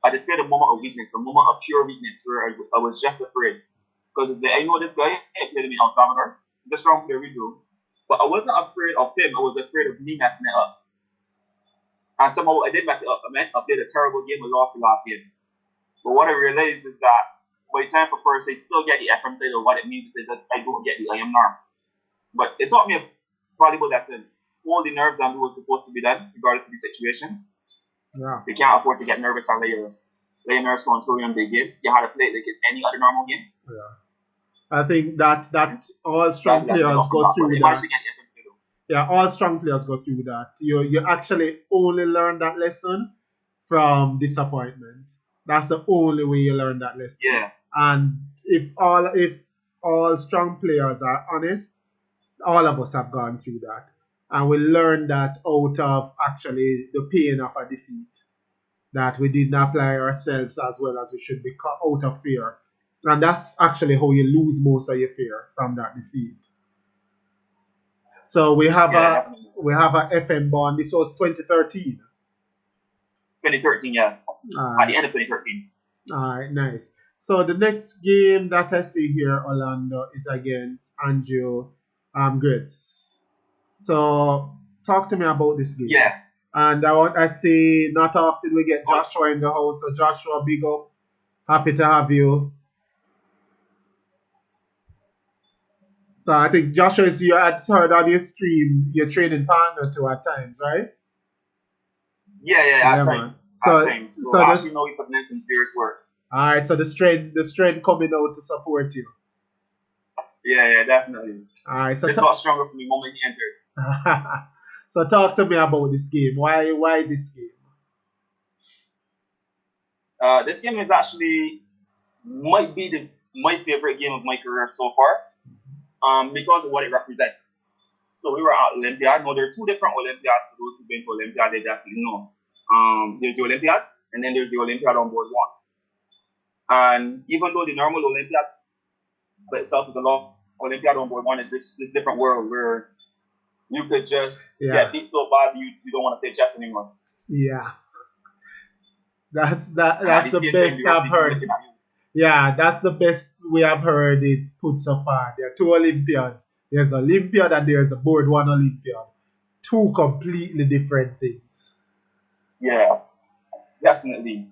Speaker 2: I displayed a moment of weakness, a moment of pure weakness where I was just afraid. Because it's like, I know this guy, I played him in El Salvador. He's a strong player, we do. But I wasn't afraid of him, I was afraid of me messing it up. And somehow I did mess it up. I played a terrible game, I lost the last game. But what I realized is that by the time for first, I still get the FM title. What it means is that I don't get the IM norm. But it taught me a valuable lesson. Hold the nerves and do what's supposed to be done, regardless of the situation.
Speaker 1: Yeah.
Speaker 2: You can't afford to get nervous and let your nerves control you in big games. You have to play it like it's any other normal game.
Speaker 1: Yeah. I think that all strong players go through that. Yeah, all strong players go through that. You actually only learn that lesson from disappointment. That's the only way you learn that lesson.
Speaker 2: Yeah.
Speaker 1: And if all strong players are honest, all of us have gone through that. And we learn that out of actually the pain of a defeat. That we didn't apply ourselves as well as we should be out of fear. And that's actually how you lose most of your fear from that defeat. So we have a FM bond. This was 2013.
Speaker 2: 2013, yeah. At the end of 2013.
Speaker 1: All right, nice. So the next game that I see here, Orlando, is against Andrew Gritz. So talk to me about this game.
Speaker 2: Yeah.
Speaker 1: And I see not often we get Joshua in the house. So Joshua, big up. Happy to have you. So I think Joshua is you had heard on your stream, your training partner too at times, right?
Speaker 2: Yeah, at times.
Speaker 1: So,
Speaker 2: at times. So
Speaker 1: so
Speaker 2: actually know we putting in some serious work.
Speaker 1: All right, so the strength coming out to support you.
Speaker 2: Yeah, definitely.
Speaker 1: All right, so
Speaker 2: just got stronger from the moment he entered.
Speaker 1: So talk to me about this game. Why this game?
Speaker 2: This game is actually might be my favorite game of my career so far, because of what it represents. So we were at Olympiad. Now there are 2 different Olympiads. For those who've been to Olympiad, they definitely know. There's the Olympiad, and then there's the Olympiad on board 1. And even though the normal Olympiad by itself is a lot Olympiad on board one is this different world where you could just
Speaker 1: Yeah,
Speaker 2: get beat so bad you don't want to play chess anymore.
Speaker 1: yeah.
Speaker 2: And at
Speaker 1: That's
Speaker 2: the
Speaker 1: the
Speaker 2: same time,
Speaker 1: best
Speaker 2: you're
Speaker 1: I've
Speaker 2: sitting
Speaker 1: heard.
Speaker 2: looking at you.
Speaker 1: Yeah, that's the best we have heard it put so far. There are two Olympiads. There's the Olympiad and there's the board one Olympiad. Two completely different things.
Speaker 2: Yeah, definitely.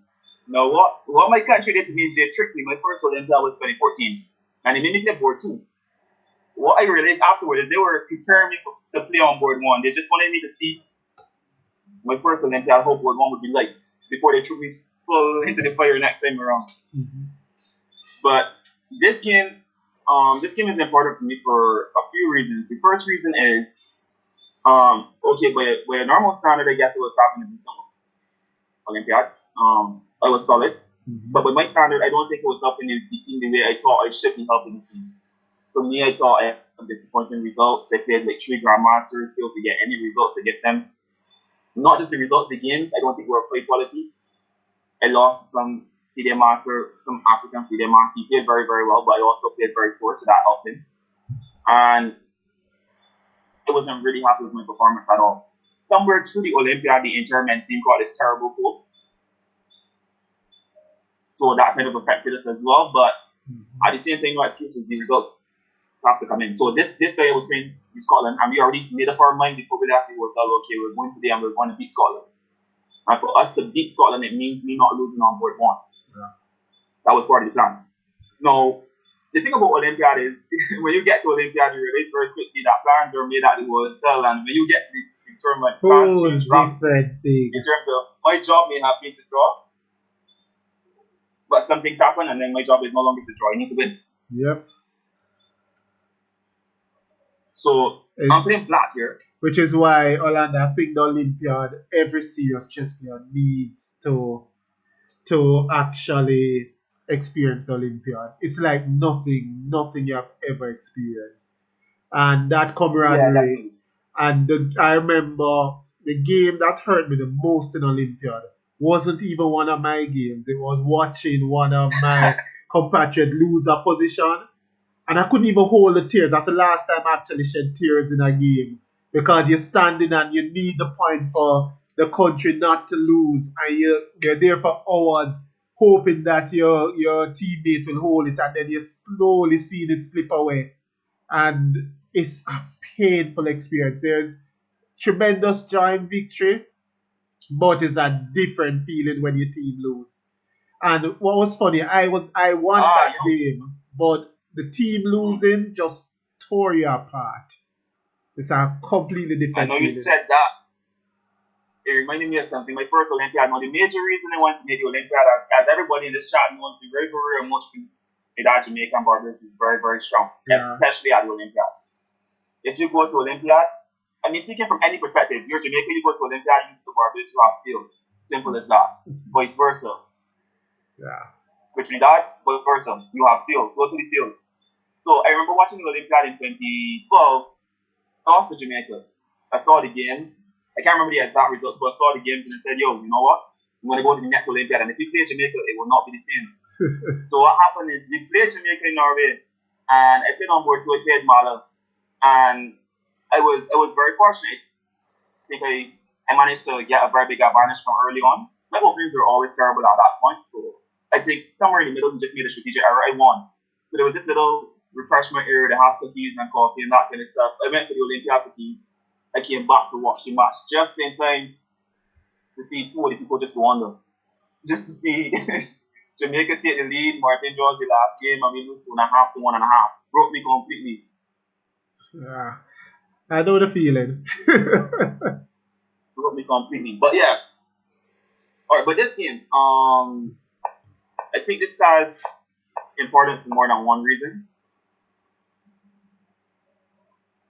Speaker 2: Now, what my country did to me is they tricked me. My first Olympia was 2014, and they made me play board two. What I realized afterward is they were preparing me to play on board one. They just wanted me to see my first Olympia, how board one would be like before they threw me full into the fire next time around.
Speaker 1: Mhm.
Speaker 2: But this game, this game is important for me for a few reasons. The first reason is, okay, by a normal standard, I guess it was happening to be some Olympiad. I was solid. But
Speaker 1: Mhm.
Speaker 2: by my standard, I don't think it was helping the team the way I thought I should be helping the team. For me, I thought I had disappointing results. I played like three grandmasters, failed to get any results against them. Not just the results, the games. I don't think were quite quality. I lost to some FIDE master, some African FIDE master. He played very, very well, but I also played very poor, so that helped him. And I wasn't really happy with my performance at all. Somewhere through the Olympiad, the interment team got this terrible cold, so that kind of affected us as well. But at the same time, no excuses. The results have to come in. So this guy was playing in Scotland, and we already made up our mind before we left the hotel. Okay, we're going today, and we're going to beat Scotland. And for us to beat Scotland, it means me not losing on board one.
Speaker 1: Yeah.
Speaker 2: That was part of the plan. Now, the thing about Olympiad is when you get to Olympiad, you realize very quickly that plans are made at the hotel, and when you get to the tournament, plans
Speaker 1: Whole
Speaker 2: change rapidly.
Speaker 1: different thing.
Speaker 2: In terms of my job may have been to draw, but some things happen, and then my job is no longer to draw. You need to win.
Speaker 1: Yep.
Speaker 2: So I'm
Speaker 1: It's
Speaker 2: playing black here.
Speaker 1: which is why Orlando, I think the Olympiad, every serious chess player needs to actually experience the Olympiad. It's like nothing you have ever experienced. And that
Speaker 2: Yeah,
Speaker 1: camaraderie,
Speaker 2: definitely.
Speaker 1: and I remember the game that hurt me the most in Olympiad wasn't even one of my games. It was watching one of my compatriots lose a position, and I couldn't even hold the tears. That's the last time I actually shed tears in a game because you're standing and you need the point for the country not to lose, and you're there for hours hoping that your teammate will hold it, and then you slowly see it slip away, and it's a painful experience. There's tremendous joy in victory, but it's a different feeling when your team lose. And what was funny, I won
Speaker 2: Ah,
Speaker 1: that game, but the team losing just tore you apart. It's a completely
Speaker 2: I
Speaker 1: different
Speaker 2: know you
Speaker 1: feeling.
Speaker 2: said that. It reminded me of something. My first Olympiad. Now, the major reason I wanted to make the Olympiad, as everybody in this chat knows, the rivalry amongst that Jamaica and Barbados is very, very strong,
Speaker 1: Yeah.
Speaker 2: especially at the Olympiad. If you go to Olympiad, I mean, speaking from any perspective, you're Jamaica, you go to Olympiad, you go to Barbados, you have field. Simple as that. Vice versa.
Speaker 1: Yeah.
Speaker 2: With Trinidad, vice versa. You have field, totally field. So I remember watching the Olympiad in 2012, lost to Jamaica. I saw the games. I can't remember the exact results, but I saw the games and I said, yo, you know what? I'm going to go to the next Olympiad. And if we play Jamaica, it will not be the same. So what happened is we played Jamaica in Norway, and I played on board two. I played Mala, and I was very fortunate. I think I managed to get a very big advantage from early on. My openings were always terrible at that point, so I think somewhere in the middle, we just made a strategic error. I won. So there was this little refreshment area, the half cookies and coffee and that kind of stuff. I went for the Olympia cookies. I came back to watch the match just in time to see two of the people just go under. Just to see Jamaica take the lead, Martin draws the last game, and we lose 2.5 to 1.5. Broke me completely.
Speaker 1: Yeah. I know the feeling.
Speaker 2: Broke me completely. But yeah, all right. But this game, I think this has importance for more than one reason.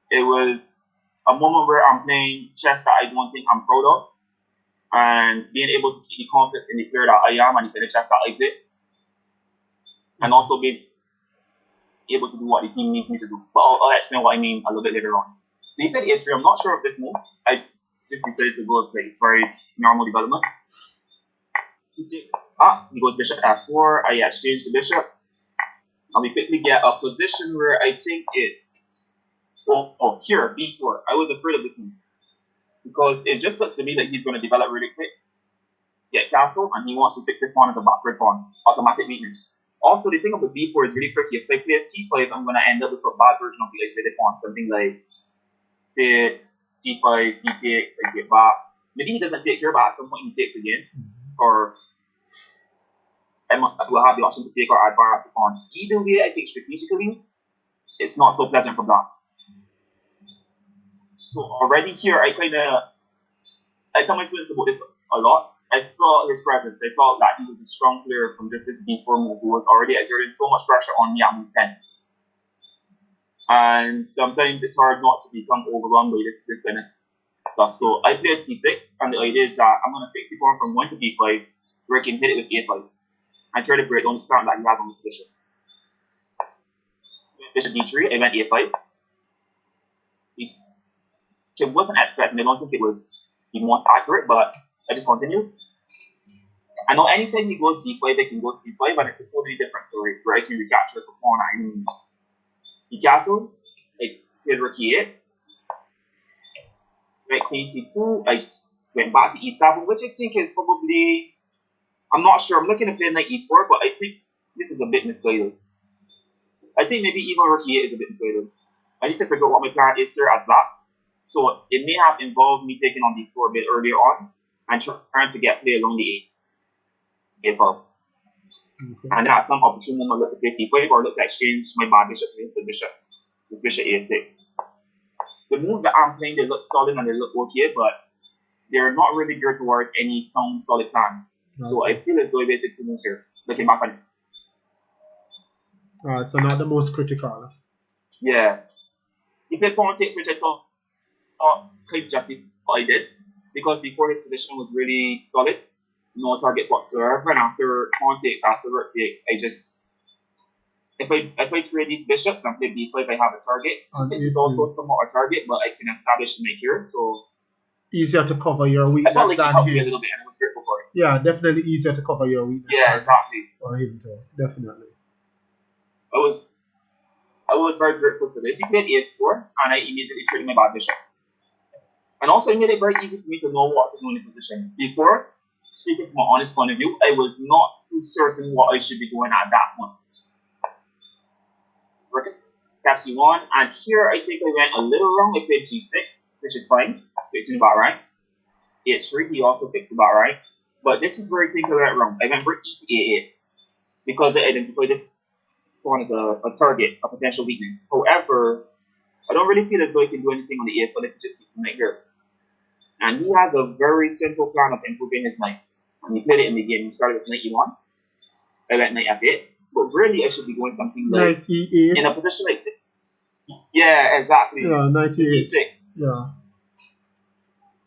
Speaker 2: It was a moment where I'm playing chess that I don't think I'm proud of, and being able to keep the confidence in the player that I am and the kind of chess that I play, and also being able to do what the team needs me to do. But I'll explain what I mean a little bit later on. So he played A3. I'm not sure of this move. I just decided to go play very normal development. He goes bishop f4. I exchange the bishops. And we quickly get a position where I think it's here, B4. I was afraid of this move because it just looks to me like he's going to develop really quick, get castle, and he wants to fix this pawn as a backward pawn, automatic weakness. Also, the thing about B4 is really tricky. If I play a C5, I'm going to end up with a bad version of the isolated pawn, something like 6, C5, he takes, I take back. Maybe he doesn't take here, but at some point he takes again, or I will have the option to take or add bar as the pawn. Either way, I think strategically, it's not so pleasant for black. So already here, I tell my students about this a lot. I felt his presence. I felt that he was a strong player from just this B4 move who was already exerting so much pressure on me at move 10. And sometimes it's hard not to become overwhelmed by this kind of stuff. So I played C6, and the idea is that I'm going to fix the pawn from 1 to B5, where I can hit it with A5. And try to break down the start that he has on the position. Bishop D3, I went A5. It wasn't as threatening. I don't think it was the most accurate, but I just continued. I know anytime he goes D5, they can go C5, but it's a totally different story where I can recapture the pawn. I mean, he castled, I played rook E8, right, queen C2, I went back to E7, which I think is probably, I'm not sure, I'm looking to play knight E4, but I think this is a bit misguided. I think maybe even rook E8 is a bit misguided. I need to figure out what my plan is here as black. So it may have involved me taking on D4 a bit earlier on and trying to get play along the A file. Okay. And then at some opportune moment, I look to play C5 or look to exchange my bad bishop against the bishop with bishop A6. The moves that I'm playing, they look solid and they look okay, but they're not really geared towards any sound, solid plan. Okay. So I feel as though I wasted 2 moves here, looking back on it.
Speaker 1: Alright, so not the most critical.
Speaker 2: Yeah. He played pawn takes, which I thought kind of justified what I did, because before his position was really solid, no targets whatsoever, and after pawn takes, after rook takes, I just, if I trade these bishops and play b5, I have a target. C6 is also somewhat a target, but I can establish knight here, so
Speaker 1: easier to cover your weakness.
Speaker 2: I felt like he helped me a little bit, and I was grateful for it.
Speaker 1: Yeah, definitely easier to cover your weakness.
Speaker 2: Yeah, exactly.
Speaker 1: For him too, definitely.
Speaker 2: I was very grateful for this. He played a4, and I immediately traded my bad bishop. And also, it made it very easy for me to know what to do in the position. Before, speaking from an honest point of view, I was not too certain what I should be doing at that point. Rook cap c1, and here I think I went a little wrong. I played g6, which is fine, fixing the back right. h3, he also fixed the back right. But this is where I think I went wrong. I went for e to a8 because I identified this pawn as a target, a potential weakness. However, I don't really feel as though I can do anything on the a8, but if it just keeps the knight here. And he has a very simple plan of improving his knight. And he played it in the game. He started with knight e1. I went knight f8. But really, I should be going something like
Speaker 1: knight e8.
Speaker 2: In a position like this. Yeah, exactly.
Speaker 1: Yeah, knight e8.
Speaker 2: e6.
Speaker 1: Yeah.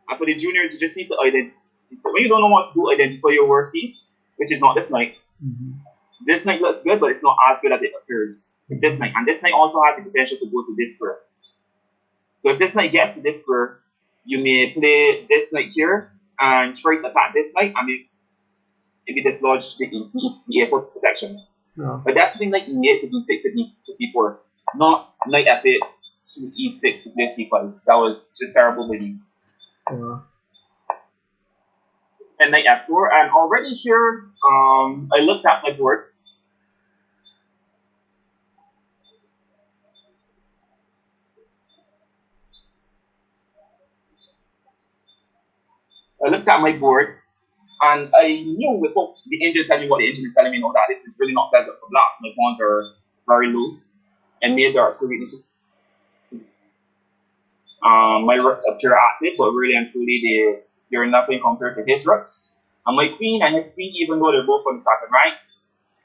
Speaker 2: And for the juniors, you just need to identify. When you don't know what to do, identify your worst piece, which is not this knight. This knight looks good, but it's not as good as it appears. It's this knight. And this knight also has the potential to go to this square. So if this knight gets to this square, you may play this knight here and try to attack this knight and maybe dislodge the e4 protection.
Speaker 1: Yeah.
Speaker 2: But definitely knight e8 to d6 to c4, not knight f8 to e6 to play c5. That was just terrible with me.
Speaker 1: Yeah.
Speaker 2: And knight f4, and already here, I looked at my board. And I knew with the engine telling me what the engine is telling me now that this is really not pleasant for black. My pawns are very loose, and maybe there are still weaknesses. My rooks appear active, but really and truly they're nothing compared to his rooks. And my queen and his queen, even though they're both on the second rank,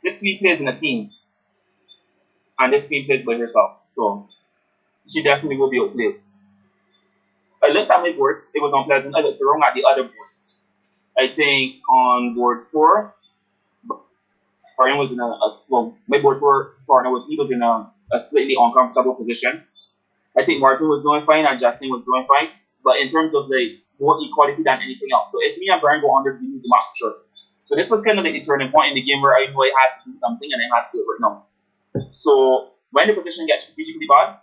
Speaker 2: this queen plays in a team, and this queen plays by herself, so she definitely will be outplayed. I looked at my board, it was unpleasant. I looked wrong at the other boards. I think on board 4, partner was in a slow. My board 4 partner was in a slightly uncomfortable position. I think Martin was doing fine and Justin was doing fine, but in terms of like more equality than anything else. So if me and Brian go under, we lose the match for sure. So this was kind of like the turning point in the game where I knew I had to do something and I had to do it right now. So when the position gets strategically bad,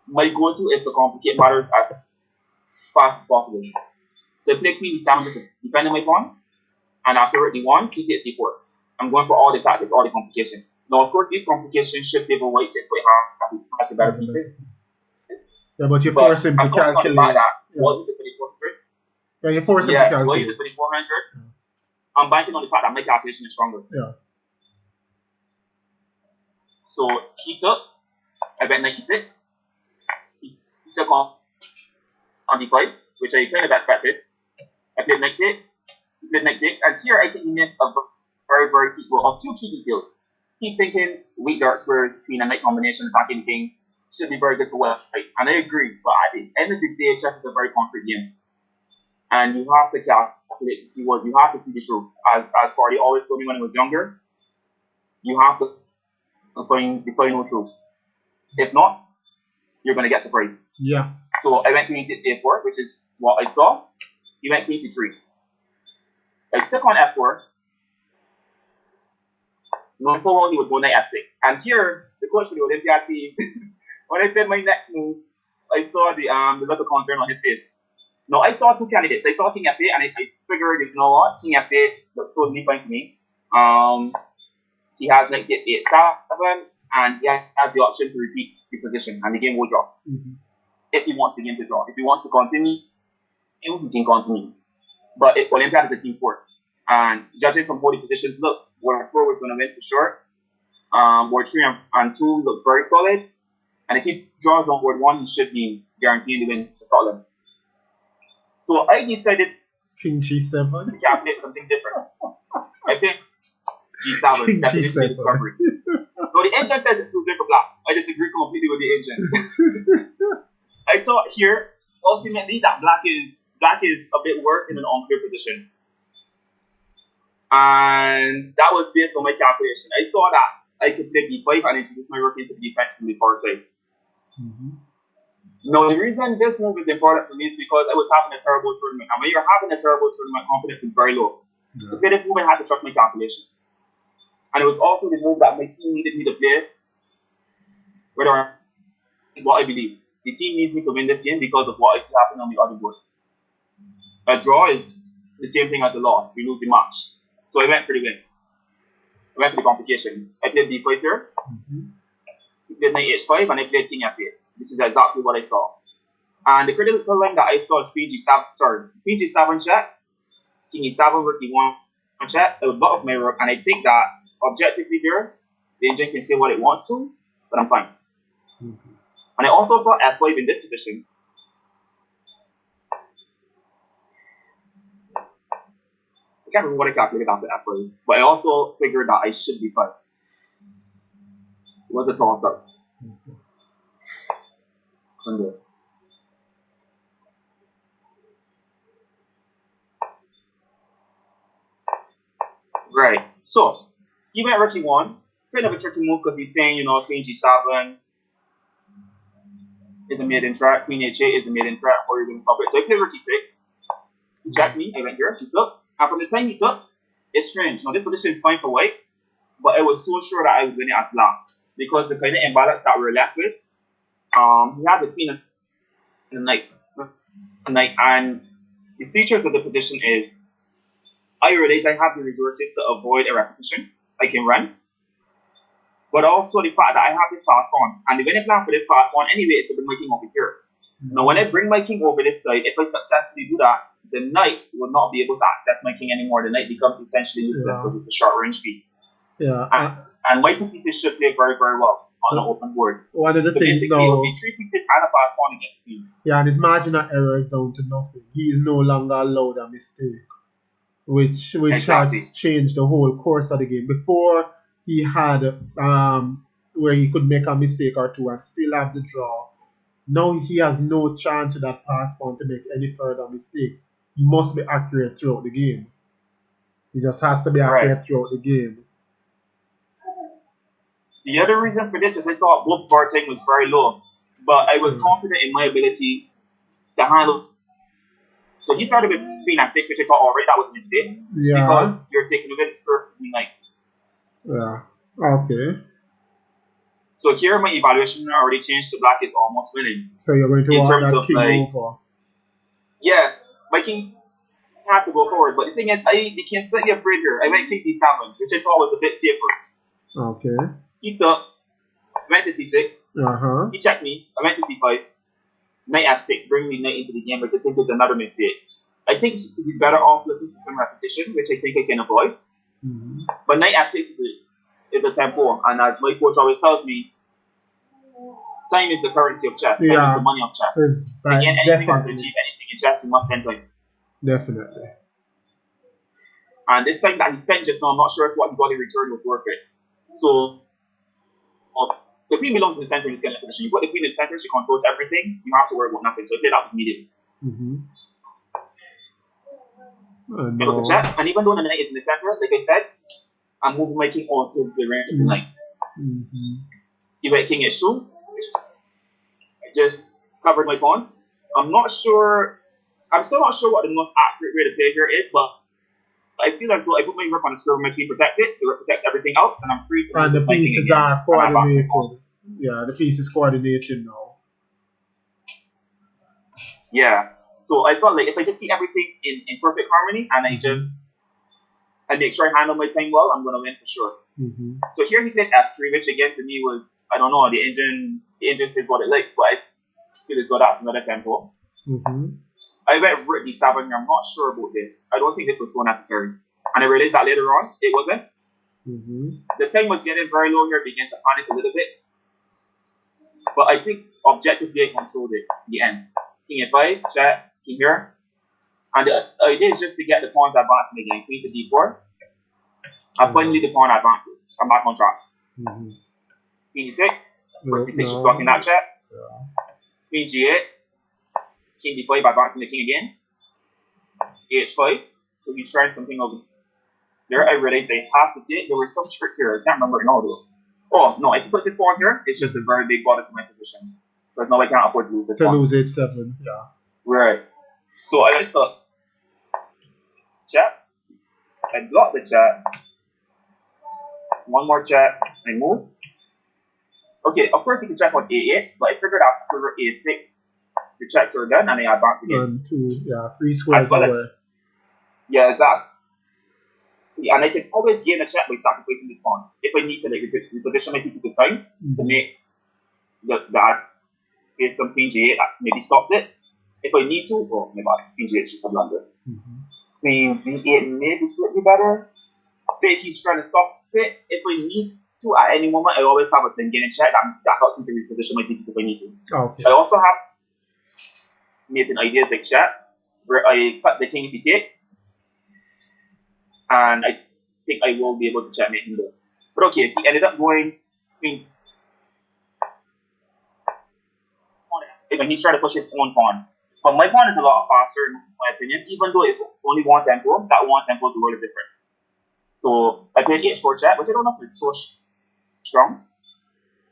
Speaker 2: my go-to is to complicate matters as fast as possible. So I play queen d7 just to defend my pawn, and after rook d1, c takes d4. I'm going for all the tactics, all the complications. Now, of course, these complications should favor white since white has the better pieces.
Speaker 1: Yeah, but you force him to calculate.
Speaker 2: What is it for the 400?
Speaker 1: Yeah, you force him to
Speaker 2: Yes,
Speaker 1: calculate.
Speaker 2: what is it for the 400? I'm banking on the fact that my calculation is stronger.
Speaker 1: Yeah.
Speaker 2: So he took, I bet 96. He took on d5, which I kind of expected. I played knight takes, he played knight takes, and here I think he missed a very key, well, a few key details. He's thinking weak dark squares, queen and knight combination, attacking king should be very good for white, and I agree. But at the end of the day, chess is a very concrete game, and you have to calculate to see what you have to see the truth. As Fardy always told me when I was younger, you have to find the final truth. If not, you're going to get surprised.
Speaker 1: Yeah.
Speaker 2: So I went queen takes a4, which is what I saw. He went queen c3. I took on f4. Knowing full well he would go knight f6. And here, the coach for the Olympiad team, when I did my next move, I saw the look of concern on his face. Now, I saw two candidates. I saw king f8, and I figured, you know what, king f8 looks totally fine to me. He has knight takes a7, and he has the option to repeat the position, and the game will draw.
Speaker 1: Mm-hmm.
Speaker 2: If he wants the game to draw. If he wants to continue, he can continue. But Olympiad is a team sport. And judging from how the positions looked, where 4 was going to win for sure. Board 3 and 2 looked very solid. And if he draws on board 1, he should be guaranteeing the win for Scotland. So I decided
Speaker 1: king g7
Speaker 2: to calculate something different. I think g7
Speaker 1: king
Speaker 2: definitely
Speaker 1: g7
Speaker 2: discovery. No, the engine says it's exclusive for black. I disagree completely with the engine. I thought here, ultimately, that black is a bit worse in an unclear position. And that was based on my calculation. I saw that I could play b5 and introduce my rook into the defense from the far side.
Speaker 1: Mm-hmm.
Speaker 2: Now, the reason this move is important for me is because I was having a terrible tournament. And when you're having a terrible tournament, confidence is very low. Yeah. To play this move, I had to trust my calculation. And it was also the move that my team needed me to play, whether it's what I believed. The team needs me to win this game because of what I see happening on the other boards. A draw is the same thing as a loss. We lose the match. So I went for the win. I went for the complications. I played b5 here.
Speaker 1: Mm-hmm.
Speaker 2: I played knight h5, and I played king f8. This is exactly what I saw. And the critical line that I saw is queen g7 check, king e7, rook e1 check. I would block off my rook, and I think that objectively there, the engine can say what it wants to, but I'm fine.
Speaker 1: Mm-hmm.
Speaker 2: And I also saw f5 in this position. I can't remember what I calculated after f5, but I also figured that I should be fine. It was a toss-up. Mm-hmm. Right. So he went rook e1. Kind of a tricky move because he's saying, queen g7 is a maiden threat, queen h8 is a maiden threat, or you're going to stop it. So I played rook e6. He checked me. I went here. He took. And from the time he took, it's strange. Now this position is fine for white, but I was so sure that I would win it as black because the kind of imbalance that we're left with. He has a queen and a knight, and the features of the position is I realize I have the resources to avoid a repetition. I can run. But also the fact that I have this pass pawn. And the winning plan for this pass pawn anyway is to bring my king over here. Mm-hmm. Now when I bring my king over this side, if I successfully do that, the knight will not be able to access my king anymore. The knight becomes essentially useless because it's a short range piece.
Speaker 1: Yeah.
Speaker 2: And my two pieces should play very, very well on an open board.
Speaker 1: One of the things
Speaker 2: basically
Speaker 1: now,
Speaker 2: it will be 3 pieces and a pass pawn against queen.
Speaker 1: Yeah, and his margin of error is down to nothing. He is no longer allowed a mistake, which exactly. Has changed the whole course of the game. Before he had where he could make a mistake or two and still have the draw. Now he has no chance with that pass pawn to make any further mistakes. He must be accurate throughout the game. He just has to be accurate throughout the game.
Speaker 2: The other reason for this is I thought both guard time was very low, but I was confident in my ability to handle. So he started with queen at 6, which I thought already that was a mistake.
Speaker 1: Yeah.
Speaker 2: Because you're taking away the square from the knight.
Speaker 1: Yeah. Okay.
Speaker 2: So here my evaluation already changed to black is almost winning.
Speaker 1: So you're going to
Speaker 2: In
Speaker 1: want
Speaker 2: terms
Speaker 1: that
Speaker 2: of
Speaker 1: king
Speaker 2: like,
Speaker 1: over.
Speaker 2: yeah, my king has to go forward. But the thing is, I became slightly afraid here. I went king d7, which I thought was a bit safer.
Speaker 1: Okay.
Speaker 2: He took, went to c6.
Speaker 1: Uh-huh.
Speaker 2: He checked me. I went to c5. Knight f6, bring the knight into the game, which I think is another mistake. I think he's better off looking for some repetition, which I think I can avoid.
Speaker 1: Mm-hmm.
Speaker 2: But knight f6 is a tempo, and as my coach always tells me, time is the currency of chess. Time is the money of chess.
Speaker 1: It's
Speaker 2: To gain anything or to
Speaker 1: definitely.
Speaker 2: achieve anything in chess, you must spend time.
Speaker 1: Definitely.
Speaker 2: And this time that he spent just now, I'm not sure if what he got in return was worth it. So, the queen belongs in the center in this kind of position. You put the queen in the center, she controls everything. You don't have to worry about nothing. So I played out immediately.
Speaker 1: Mm-hmm.
Speaker 2: I look at chat, and even though the knight is in the center, like I said, I'm moving my king onto the range of the knight.
Speaker 1: Mm-hmm.
Speaker 2: He went king h2. I just covered my pawns. I'm still not sure what the most accurate way to play here is, but I feel as though I put my rook on the square where my queen protects it, the rook protects everything else, and I'm free to
Speaker 1: And the
Speaker 2: move my king
Speaker 1: pieces
Speaker 2: again,
Speaker 1: are coordinated. Yeah, the pieces coordinated now.
Speaker 2: Yeah. So I felt like if I just keep everything in perfect harmony and I make sure I handle my time well, I'm gonna win for sure.
Speaker 1: Mm-hmm.
Speaker 2: So here he played f3, which again to me was, I don't know, the engine says what it likes, but I feel as though that's another tempo.
Speaker 1: Mm-hmm.
Speaker 2: I went rook d7 here. I'm not sure about this. I don't think this was so necessary. And I realized that later on, it wasn't.
Speaker 1: Mm-hmm.
Speaker 2: The time was getting very low here, began to panic a little bit. But I think objectively I controlled it in the end. King f5, check, king here. And the idea is just to get the pawns advancing again. Queen to d4. And finally the pawn advances. I'm back on track.
Speaker 1: Mm-hmm.
Speaker 2: Queen e6. First c6 just blocking that check. Yeah. Queen g8. King d5 advancing the king again. h5. So he's trying something over there. I realized I have to take. There was some trick here. I can't remember it now though. Oh no, if he puts this pawn here, it's just a very big bother to my position. Because now I can't afford to lose this pawn.
Speaker 1: To lose h7, yeah.
Speaker 2: Right. So I just thought, chat. I block the chat. One more chat. I move. Okay, of course you can check on a8, but I figured after a6, the checks are done and I advance again.
Speaker 1: And 3 squares away.
Speaker 2: Yeah, exactly. And I can always gain a check by sacrificing this pawn. If I need to like reposition my pieces with time to make that say some queen g8 that maybe stops it. If I need to, oh my bad, queen g8 is just a blunder. Queen b8 maybe slightly better. Say he's trying to stop it. If I need to at any moment, I always have a 10 gain check that helps me to reposition my pieces if I need to.
Speaker 1: Okay.
Speaker 2: I also have mating ideas like check, where I cut the king if he takes. And I think I will be able to checkmate him though. But okay, he ended up going queen. And he's trying to push his own pawn. But my pawn is a lot faster in my opinion, even though it's only one tempo, that one tempo is a world of difference. So I played h4 check, which I don't know if it's so strong.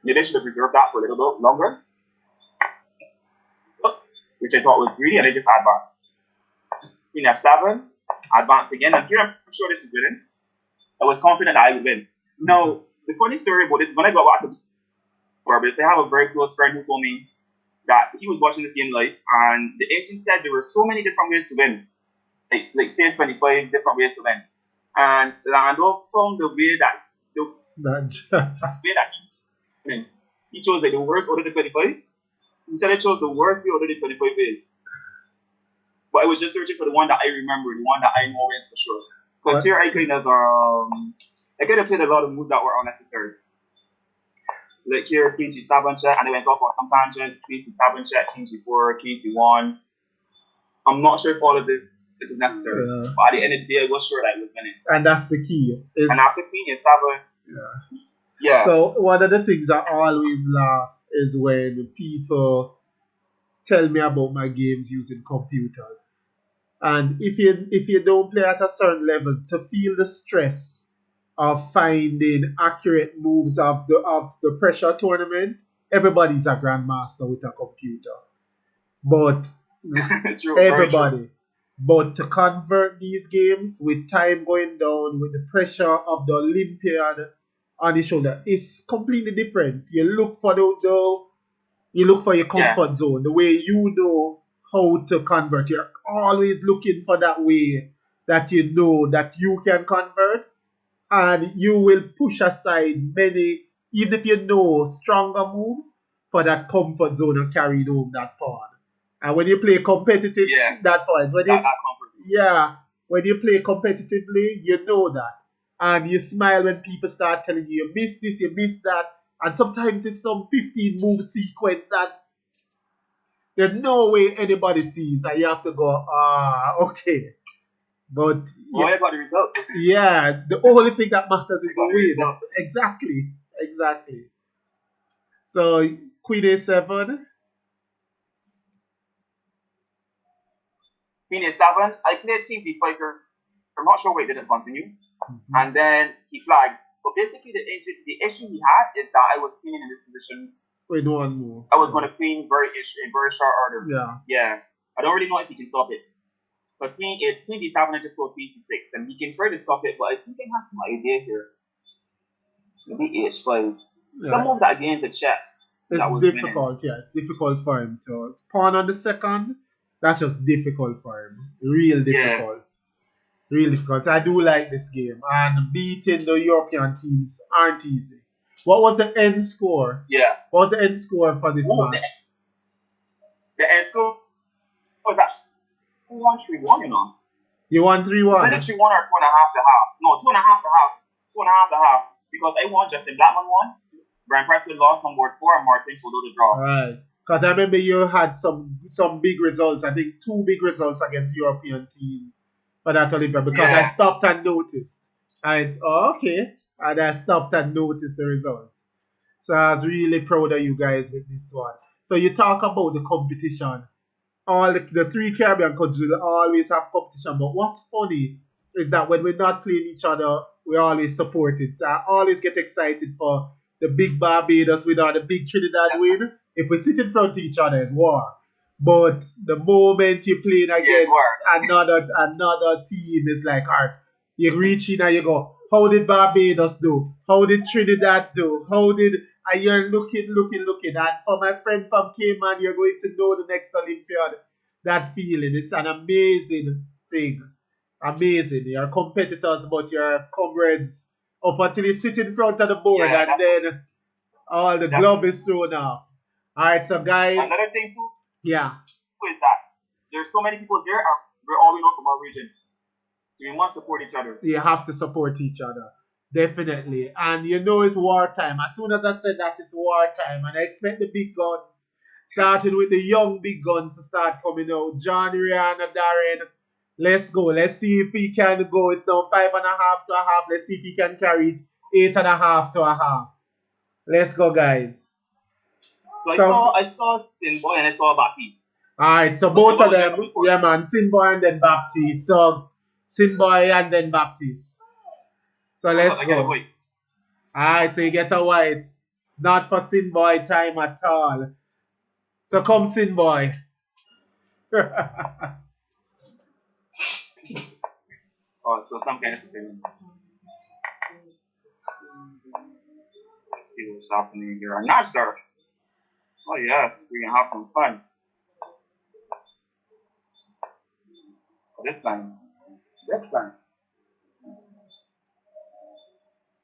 Speaker 2: Maybe I should have reserved that for a little bit longer. Which I thought was greedy, and I just advanced. Queen f7, advance again, and here I'm sure this is winning. I was confident that I would win. Now, the funny story about this is when I got back to Barbados, I have a very close friend who told me that he was watching this game live, and the agent said there were so many different ways to win. Like say 25 different ways to win. And Lando found the way that he chose like the worst out of the 25. He said I chose the worst way out of the 25 ways. But I was just searching for the one that I remember, the one that I know wins for sure. Because here I kind of played a lot of moves that were unnecessary. Like here, Queen G7 check, and I went off on some tangent. Queen C7 check, King G4, King C1. I'm not sure if all of this is necessary. Yeah. But at the end of the day, I was sure that I was winning.
Speaker 1: And that's the key.
Speaker 2: And after Queen E7, yeah.
Speaker 1: So one of the things I always laugh is when people tell me about my games using computers. And if you don't play at a certain level, to feel the stress of finding accurate moves of the pressure tournament, everybody's a grandmaster with a computer. But everybody. But to convert these games with time going down, with the pressure of the Olympiad on the shoulder. It's completely different. You look for the you look for your
Speaker 2: Yeah,
Speaker 1: comfort zone, the way you know how to convert. You're always looking for that way that you know that you can convert, and you will push aside many, even if you know stronger moves, for that comfort zone and carry home that pawn. And when you play competitive,
Speaker 2: yeah,
Speaker 1: that point,
Speaker 2: that comfort zone.
Speaker 1: yeah, when you play competitively, you know that. And you smile when people start telling you, you miss this, you miss that. And sometimes it's some 15 move sequence that there's no way anybody sees. And you have to go, okay. But
Speaker 2: Oh,
Speaker 1: yeah,
Speaker 2: you got the result.
Speaker 1: yeah, the only thing that matters is
Speaker 2: You
Speaker 1: the
Speaker 2: got the
Speaker 1: win.
Speaker 2: result.
Speaker 1: Exactly. Exactly. So Queen A7.
Speaker 2: Queen A7. I played King D5 here. I'm not sure why it didn't continue.
Speaker 1: Mm-hmm.
Speaker 2: And then he flagged. But basically, the issue he had is that I was queening in this position.
Speaker 1: Wait, one more.
Speaker 2: I was going to queen in very short order.
Speaker 1: Yeah.
Speaker 2: Yeah. I don't really know if he can stop it. Because queen D7, I just go queen C6. And he can try to stop it, but I think I had some idea here. Maybe H5. Some
Speaker 1: Yeah.
Speaker 2: move that against a check
Speaker 1: It's
Speaker 2: that was winning.
Speaker 1: difficult, yeah. It's difficult for him to pawn on the second. That's just difficult for him. Real
Speaker 2: Yeah.
Speaker 1: difficult. Real difficult. I do like this game. And beating the European teams aren't easy. What was the end score?
Speaker 2: Yeah.
Speaker 1: What was the end score for this
Speaker 2: Ooh,
Speaker 1: match?
Speaker 2: the end score was actually 1-3-1, you know.
Speaker 1: You won 3
Speaker 2: It's either
Speaker 1: 1.
Speaker 2: 3-1 or 2.5 to half. No, 2.5 to half. 2.5 to half. Because I won Justin Blackman won. Brian Prescott lost on board 4 and Martin Fudo the draw.
Speaker 1: Alright. Because I remember you had some big results. I think 2 big results against European teams for that Olympiad. Because I
Speaker 2: Yeah.
Speaker 1: stopped and noticed. And okay. And I stopped and noticed the results. So I was really proud of you guys with this one. So you talk about the competition. All the three Caribbean countries will always have competition. But what's funny is that when we're not playing each other, we always support it. So I always get excited for the big Barbados win or the big Trinidad win. If we sit in front of each other, it's war. But the moment you're playing
Speaker 2: Yeah, it's
Speaker 1: against
Speaker 2: war.
Speaker 1: another team, it's like, all right, you reach in and you go, how did Barbados do? How did Trinidad do? How did and you're looking. And for my friend from Cayman, you're going to know the next Olympiad. That feeling, it's an amazing thing. Amazing. You're competitors, but you're comrades up until you sit in front of the board
Speaker 2: Yeah,
Speaker 1: and then all the glove
Speaker 2: definitely.
Speaker 1: is thrown off. All right, so guys,
Speaker 2: Another thing too
Speaker 1: yeah,
Speaker 2: is that there's so many people there. We're all we know from our region, so we must support each other.
Speaker 1: you have to support each other. Definitely. And you know it's wartime. As soon as I said that it's wartime, and I expect the big guns, starting with the young big guns to start coming out. John, Rihanna, Darren. Let's go. Let's see if he can go. It's now 5.5 to a half. Let's see if he can carry it 8.5 to a half. Let's go, guys.
Speaker 2: So
Speaker 1: So,
Speaker 2: I saw Sinboy and I saw Baptiste.
Speaker 1: alright, so
Speaker 2: But
Speaker 1: both
Speaker 2: Sinboy
Speaker 1: of
Speaker 2: was there
Speaker 1: them,
Speaker 2: from before.
Speaker 1: yeah man, Sinboy and then Baptiste. So Sinboy and then Baptiste. So
Speaker 2: Oh,
Speaker 1: let's
Speaker 2: I get a
Speaker 1: go.
Speaker 2: white.
Speaker 1: Alright, so you get a white. It's not for Sin Boy time at all. So come Sin Boy.
Speaker 2: Oh, so some kind of system. Let's see what's happening here. A notch surf. Oh yes, we can have some fun. This time. This time.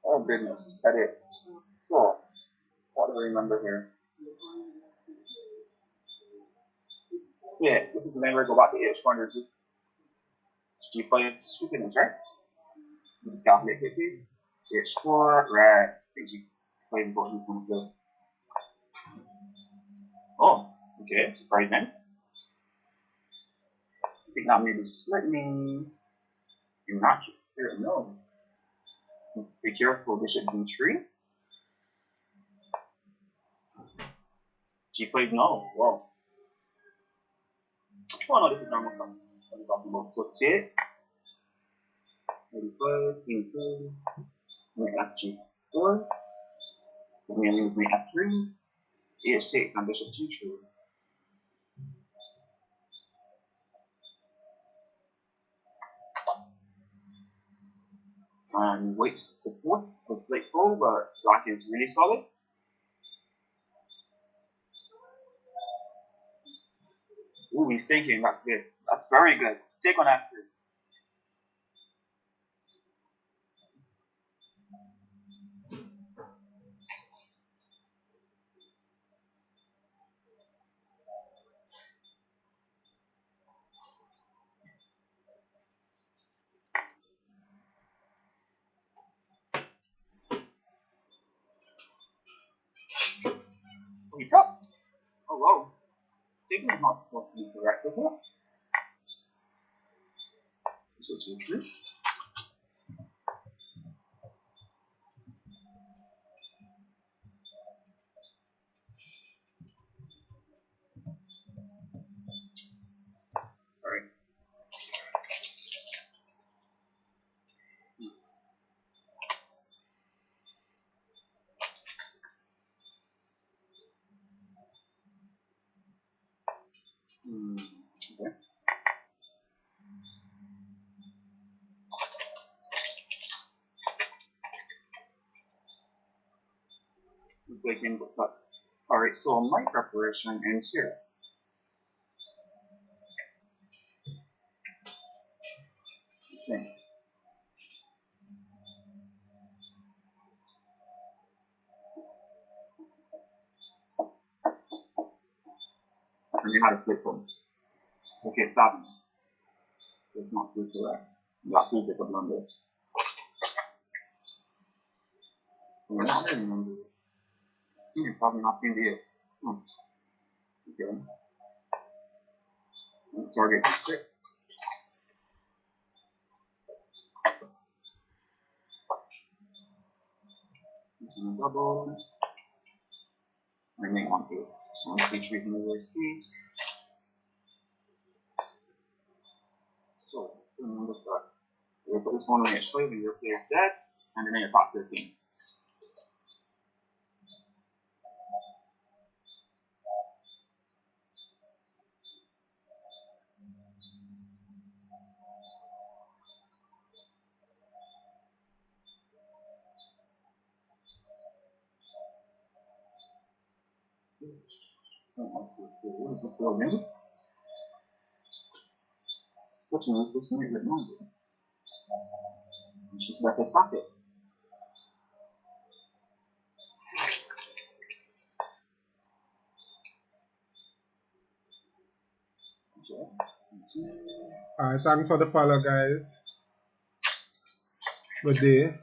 Speaker 2: Oh goodness, that is. So, what do I remember here? Yeah, this is the thing where I go back to H1. There's just G5 stupidness, right? You just calculate quickly. H4, right. I think G5 is what he's going to do. Oh, okay, surprising. I think that maybe slightly inaccurate here. No. Be careful, bishop D3. G5, no. Whoa. Oh no, this is normal stuff. What are you talking about? So take, 85, King2, knight F4, so I'm going to use knight F3, H takes on bishop G3. And white support was slightful, but black is really solid. Ooh, he's thinking. That's good. That's very good. Take on that too. Oh, he's up. Oh, whoa. Taking is not supposed to be correct, is it? Is it true? Alright. Okay. This way came with that. Alright, so my preparation ends here. Okay. And you had a slip phone. Okay, 7. It's not true correct. That feels like a blunder. So now I remember. It's 7 not in the Okay. Target 6. This one double. Remain on 8. So 1 6 in the worst piece. So remember that. We'll put this one on H5 when your player is dead, and then you top 13. So let's see. What is this girl name? Such an insistent number. She's better socket.
Speaker 1: Alright, thanks for the follow, guys. Good day.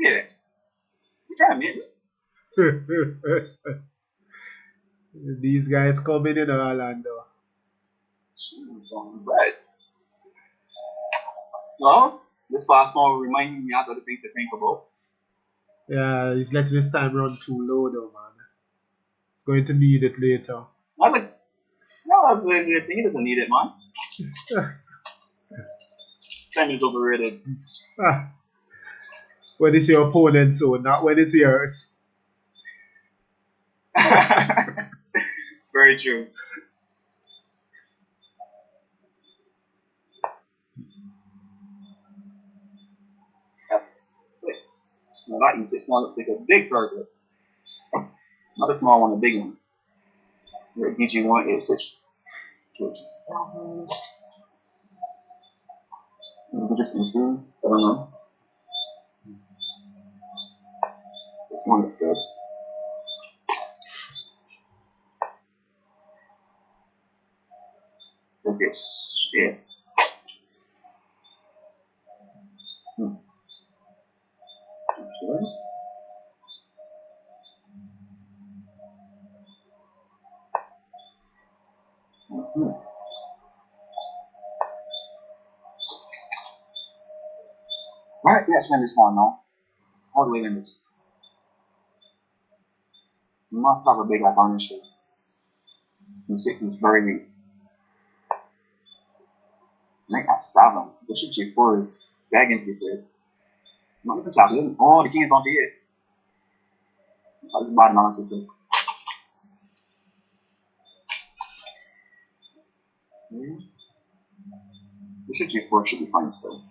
Speaker 2: Yeah. You trying to meet me?
Speaker 1: These guys coming in Orlando.
Speaker 2: Jeez, on bread. Well, this past one reminding me of other things to think about.
Speaker 1: Yeah, he's letting his time run too low though, man. He's going to need it later.
Speaker 2: I was like, no, that's a good thing. He doesn't need it, man. Time is overrated.
Speaker 1: When it's your opponent's zone, not when it's yours.
Speaker 2: Very true. F6. Now that E6 one looks like a big target. Not a small one, a big one. We're at DG1, A6. DG7. Maybe just improve. I don't know. This one looks good. Okay, yeah. Okay. Alright, let's win this one now. How do we win this? We must have a big advantage here. E6 is very weak. Knight F7. Bishop G4 is begging to be played. Not even calculating. Oh, the king is on D8. That is bad analysis. Bishop G4 should be fine still.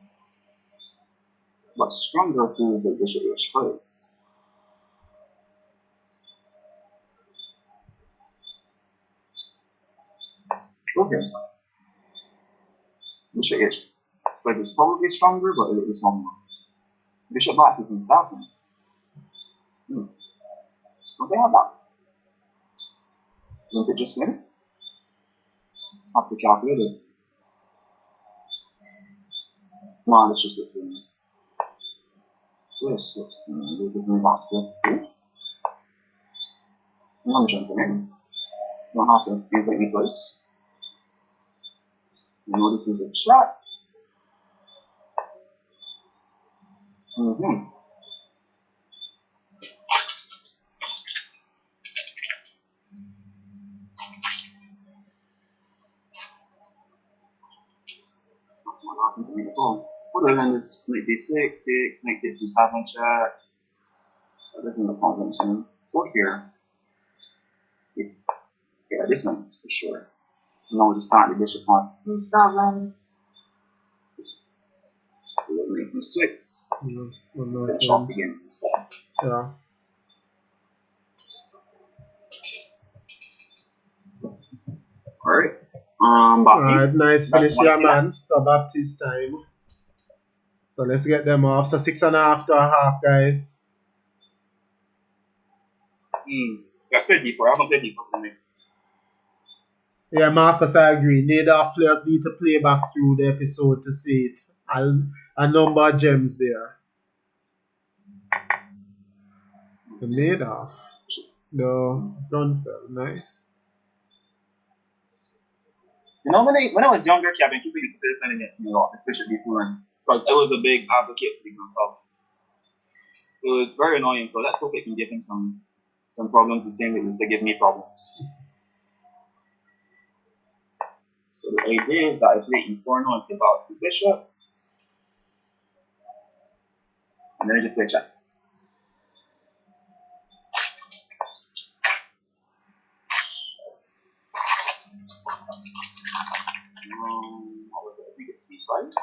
Speaker 2: But stronger feels like Bishop H5. Okay. Bishop H5 is probably stronger, but it is one more. Bishop back to himself. Don't they have that? Isn't it just me? Have to calculate it. No, that's just it. Yes, yes. We'll give me basket. I'm jumping in. Don't have to invite me twice. You know this is a chat. Mm-hmm. It's not my last thing at all. What do I learn? It's knight d6, takes, knight takes d7 check. That isn't the problem. So go here. Yeah, this one's for sure. No, just start the bishop on c7. Knight d6. Finish off the game instead.
Speaker 1: Yeah.
Speaker 2: Alright.
Speaker 1: Alright,
Speaker 2: Baptiste.
Speaker 1: nice
Speaker 2: That's
Speaker 1: finish,
Speaker 2: one
Speaker 1: yeah,
Speaker 2: to see
Speaker 1: man.
Speaker 2: next.
Speaker 1: So Baptiste time. So let's get them off. So 6.5 to a half, guys.
Speaker 2: That's played before. I haven't played before for me.
Speaker 1: Yeah, Marcus, I agree. Native players need to play back through the episode to see it. A number of gems there. The Native. The Brunfell, nice.
Speaker 2: You know, when I was younger, I've been keeping Pitterson against me a lot, especially before, because I was a big advocate for the Brunfell. It was very annoying, so let's hope it can give him some problems the same way it used to give me problems. So the idea is that I play e4 now and take out the bishop, and then I just play chess. What was it? I think it's d5.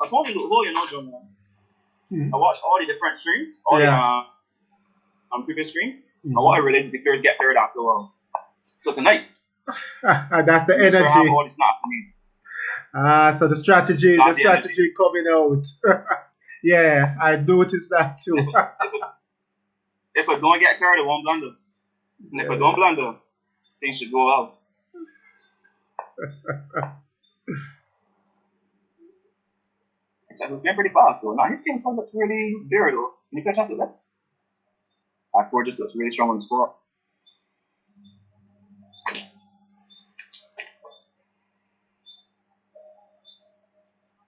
Speaker 2: I told you before, you know, John. I watched all the different streams, all the previous streams, and what I realized is the players get tired after a while. So tonight,
Speaker 1: that's the energy.
Speaker 2: Sure have all the snaps in me.
Speaker 1: So the strategy coming out. Yeah, I noticed that too.
Speaker 2: If I don't get tired, I won't blunder. And if I don't blunder, things should go well. It was going pretty fast though. Now his game song looks really bare though. Can you catch us with this? Back4 just looks really strong on the spot.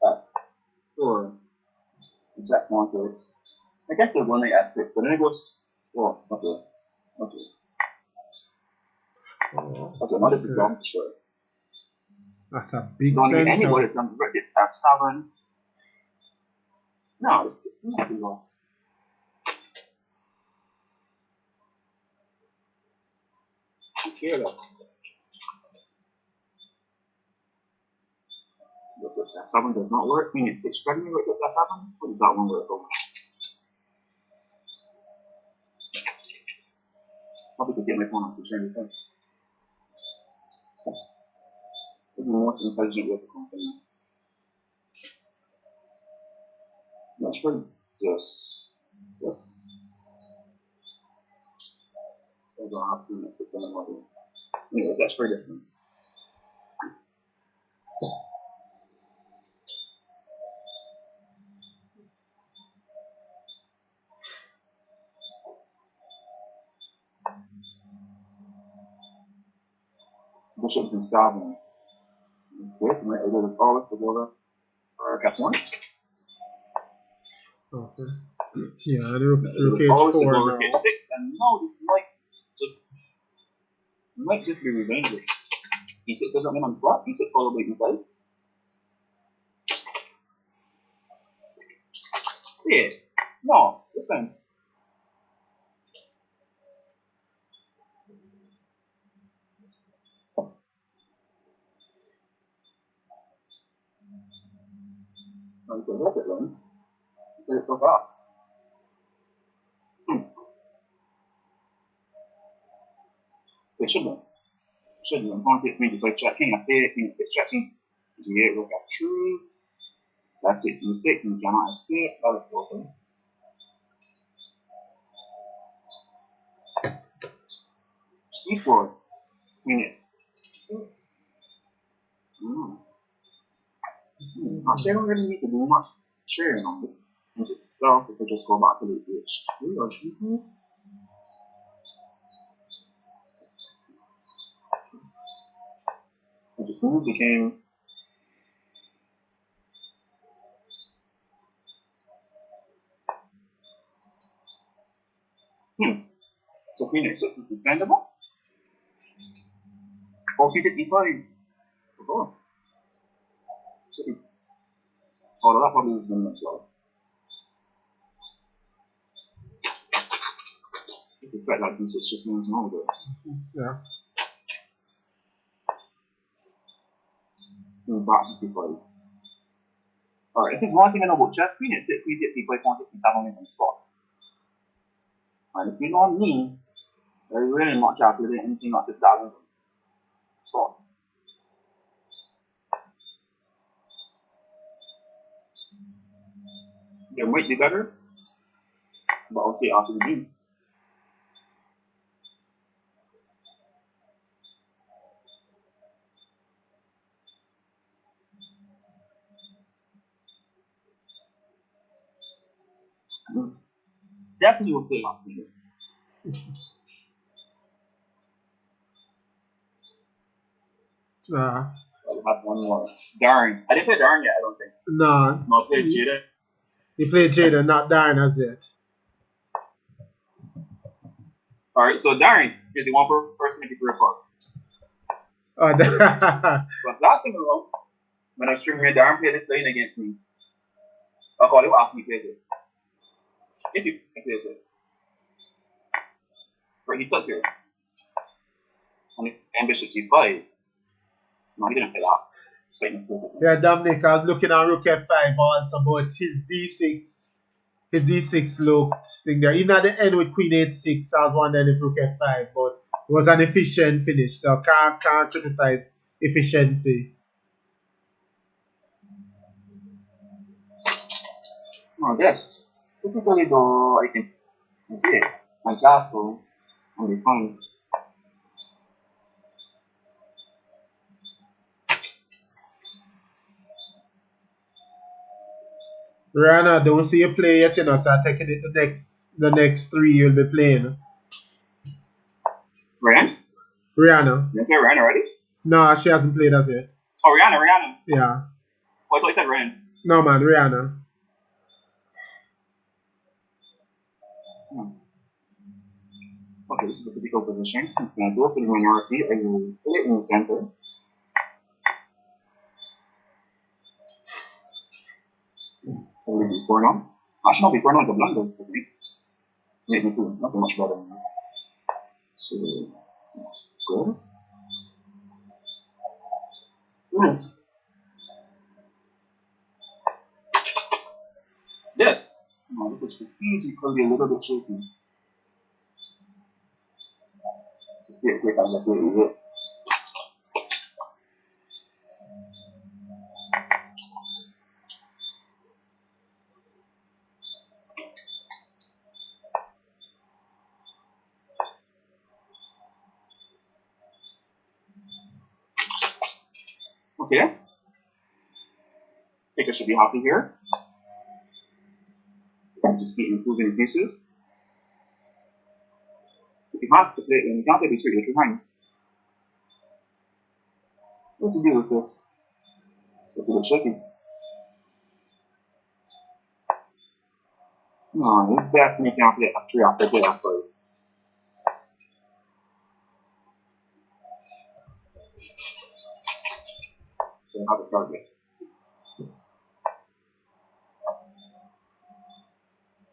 Speaker 2: Back4. It's that context. I guess they're one like f6, but then it goes. Oh, okay. Okay, now this is lost for sure.
Speaker 1: That's a big
Speaker 2: Don't
Speaker 1: center.
Speaker 2: need anybody to tell me it's f7. No, this must be lost. Who cares? This f7 does not work. I mean, it's 6 struggling with this f7. What does that one work over? Probably because my opponent's to turn it. This is the most intelligent way to continue. Let's try this. I don't have 2 minutes, 6 in the morning. Anyways, let's try this one. Bishop d7. This might either this all this together or f1.
Speaker 1: Okay. Yeah,
Speaker 2: It
Speaker 1: rook
Speaker 2: was always to
Speaker 1: h4
Speaker 2: go rook
Speaker 1: now.
Speaker 2: h6, and no, this might just be revenge. E6 doesn't win on the spot. E6 followed by e5. Yeah. No, this wins. No, it's a little bit wins. Did it so fast. They should win. Should win. Pawn takes means to play check king, f8, king f6 check king. G8, rook f3. F6 e6, and you cannot escape. That is open. C4. Queen s6. Actually, I don't really need to do much sharing on this move itself. If I just go back to the h3 or c4. I just move the king. So queen h6 is defendable. Oh, king takes e5. Oh, shit. Oh, that probably was winning as well. I suspect that d6 just means no, but
Speaker 1: Yeah.
Speaker 2: back to c5. Alright, if it's one thing I know about chess, queen h6, queen takes e5, pawn takes e7 wins on the spot. And if you know me, I really not calculate anything else if that wins on the spot. They might be better, but I'll see after the game. Definitely will say after the game. I'll have one more. Darn. I didn't play Darn yet, I don't think.
Speaker 1: No.
Speaker 2: No, I played Jada.
Speaker 1: You played Jada, not Darn as yet.
Speaker 2: Alright, so Darn is the one person I prefer for. Because last time around, when I was streaming, Darn played this lane against me. I'll call it after he plays it. If he plays it. But he took it. And bishop g5. No, he didn't play that. Straight mistake.
Speaker 1: Yeah, Dominic, I was looking at rook f5 also, but his d6 looked thing there. Even at the end with queen h6, I was wondering if rook f5, but it was an efficient finish, so can't criticize efficiency.
Speaker 2: No, yes. Typically, though, I can see it. My castle will be fine.
Speaker 1: Rihanna, don't see you play yet, so I'm taking it the next three you'll be playing.
Speaker 2: Rihanna?
Speaker 1: Rihanna.
Speaker 2: You play Rihanna already?
Speaker 1: No, she hasn't played as yet.
Speaker 2: Oh, Rihanna.
Speaker 1: Yeah.
Speaker 2: Oh, I thought you said Rihanna.
Speaker 1: No, man, Rihanna.
Speaker 2: Okay, this is a typical position. It's going to go for the minority. I will put it in the center. Probably before now. Actually, no, before now is a blunder, I think. Maybe too. Not so much better than this. So, that's good. Yes. No, this is strategically a little bit shaky. Just get quick as I play it. Okay. Taker should be happy here. Just keep improving pieces. If he has to play, when he can't play between your two hands, what's the deal with this? So it's a bit shaky. No, you definitely can't play F3 after play F5. So you have a target.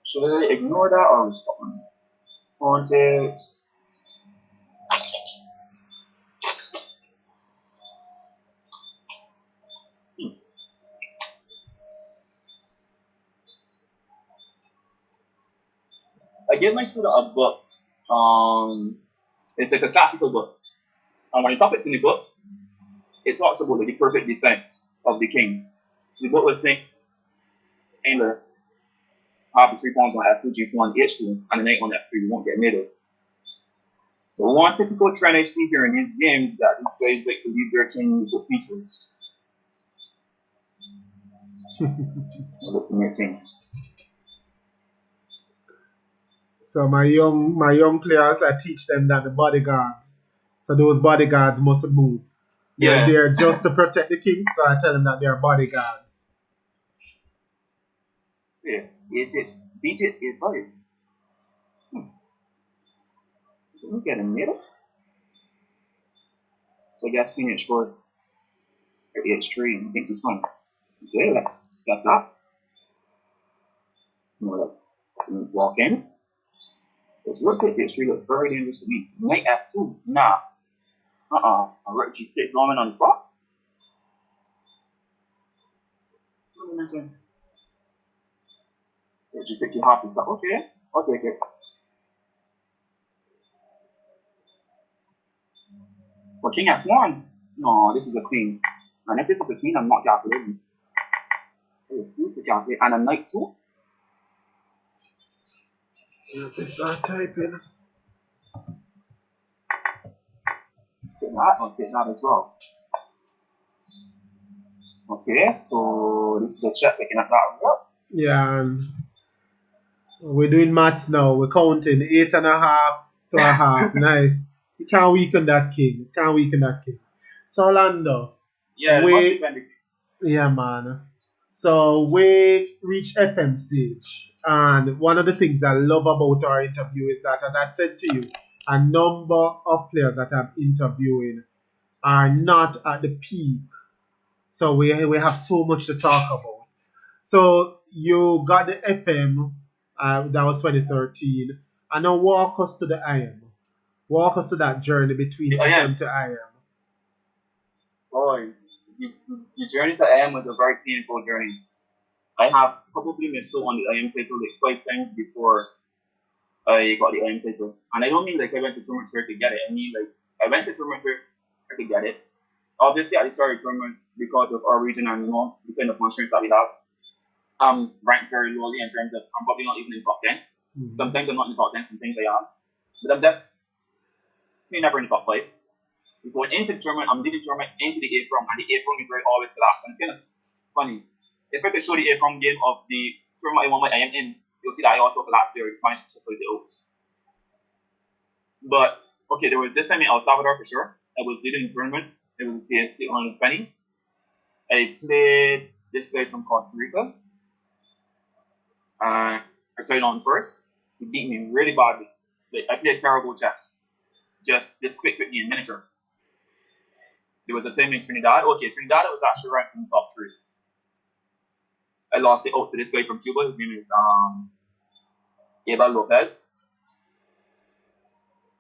Speaker 2: Should I ignore that or respond? Politics. I gave my student a book. It's like a classical book. And when the topics in the book, it talks about like, the perfect defense of the king. So the book was saying, Angler, have the 3 pawns on F2, G2 on H2, and the knight on F3, you won't get middle. The one typical trend I see here in these games is that these guys like to leave their king with pieces. They like to make kings.
Speaker 1: So my young players, I teach them that the bodyguards, so those bodyguards must move. They're
Speaker 2: Yeah,
Speaker 1: there just to protect the king, so I tell them that they're bodyguards.
Speaker 2: yeah. It is BTS A5. So we get a middle. So I guess Queen H4 or H3 and thinks it's fine. Okay, that's that. You know, like, so walk in. This rook takes H3 looks very dangerous to me. Knight F2, nah. A rook G6 going on the spot. What am I saying? Rook G6, you have to stop. Okay, I'll take it. But King F1, no, this is a queen. And if this is a queen, I'm not calculating. I refuse to calculate. And a knight too?
Speaker 1: Let me start typing.
Speaker 2: Take that, I'll take that as well. Okay, so this is a check picking up that rook.
Speaker 1: Yeah, and we're doing maths now. We're counting 8.5 to a half. Nice. You can't weaken that king. You can't weaken that king. So Orlando,
Speaker 2: Yeah, it must
Speaker 1: we
Speaker 2: depend.
Speaker 1: yeah man. So we reach FM stage, and one of the things I love about our interview is that, as I said to you, a number of players that I'm interviewing are not at the peak. So we have so much to talk about. So you got the FM, that was 2013, and now walk us to the IM. Walk us to that journey between
Speaker 2: Oh, yeah.
Speaker 1: FM to IM.
Speaker 2: Boy, your journey to AM was a very painful journey. I have probably missed out on the IM title like 5 times before I got the IM title. And I don't mean like I went to tournaments where I could get it. I mean like I went to tournaments where I could get it. Obviously, at the start of the tournament, because of our region and the kind of constraints that we have, I'm ranked very lowly in terms of I'm probably not even in the top 10.
Speaker 1: Mhm.
Speaker 2: Sometimes I'm not in the top 10, sometimes I am. But I'm definitely never in the top 5. Going into the tournament, I'm leading the tournament into the A from, and the A from is where it always collapses. And it's kind of funny. If I could show the A from game of the tournament I am in, you'll see that I also collapsed there. It's managed to play it out. But okay, there was this time in El Salvador for sure. I was leading the tournament. It was a CSC on 20. I played this guy from Costa Rica. I tried on first. He beat me really badly. Like, I played terrible chess. Just quick game, miniature. There was a time in Trinidad. Okay, Trinidad was actually ranked in the top 3. I lost it out to this guy from Cuba. His name is Eva Lopez.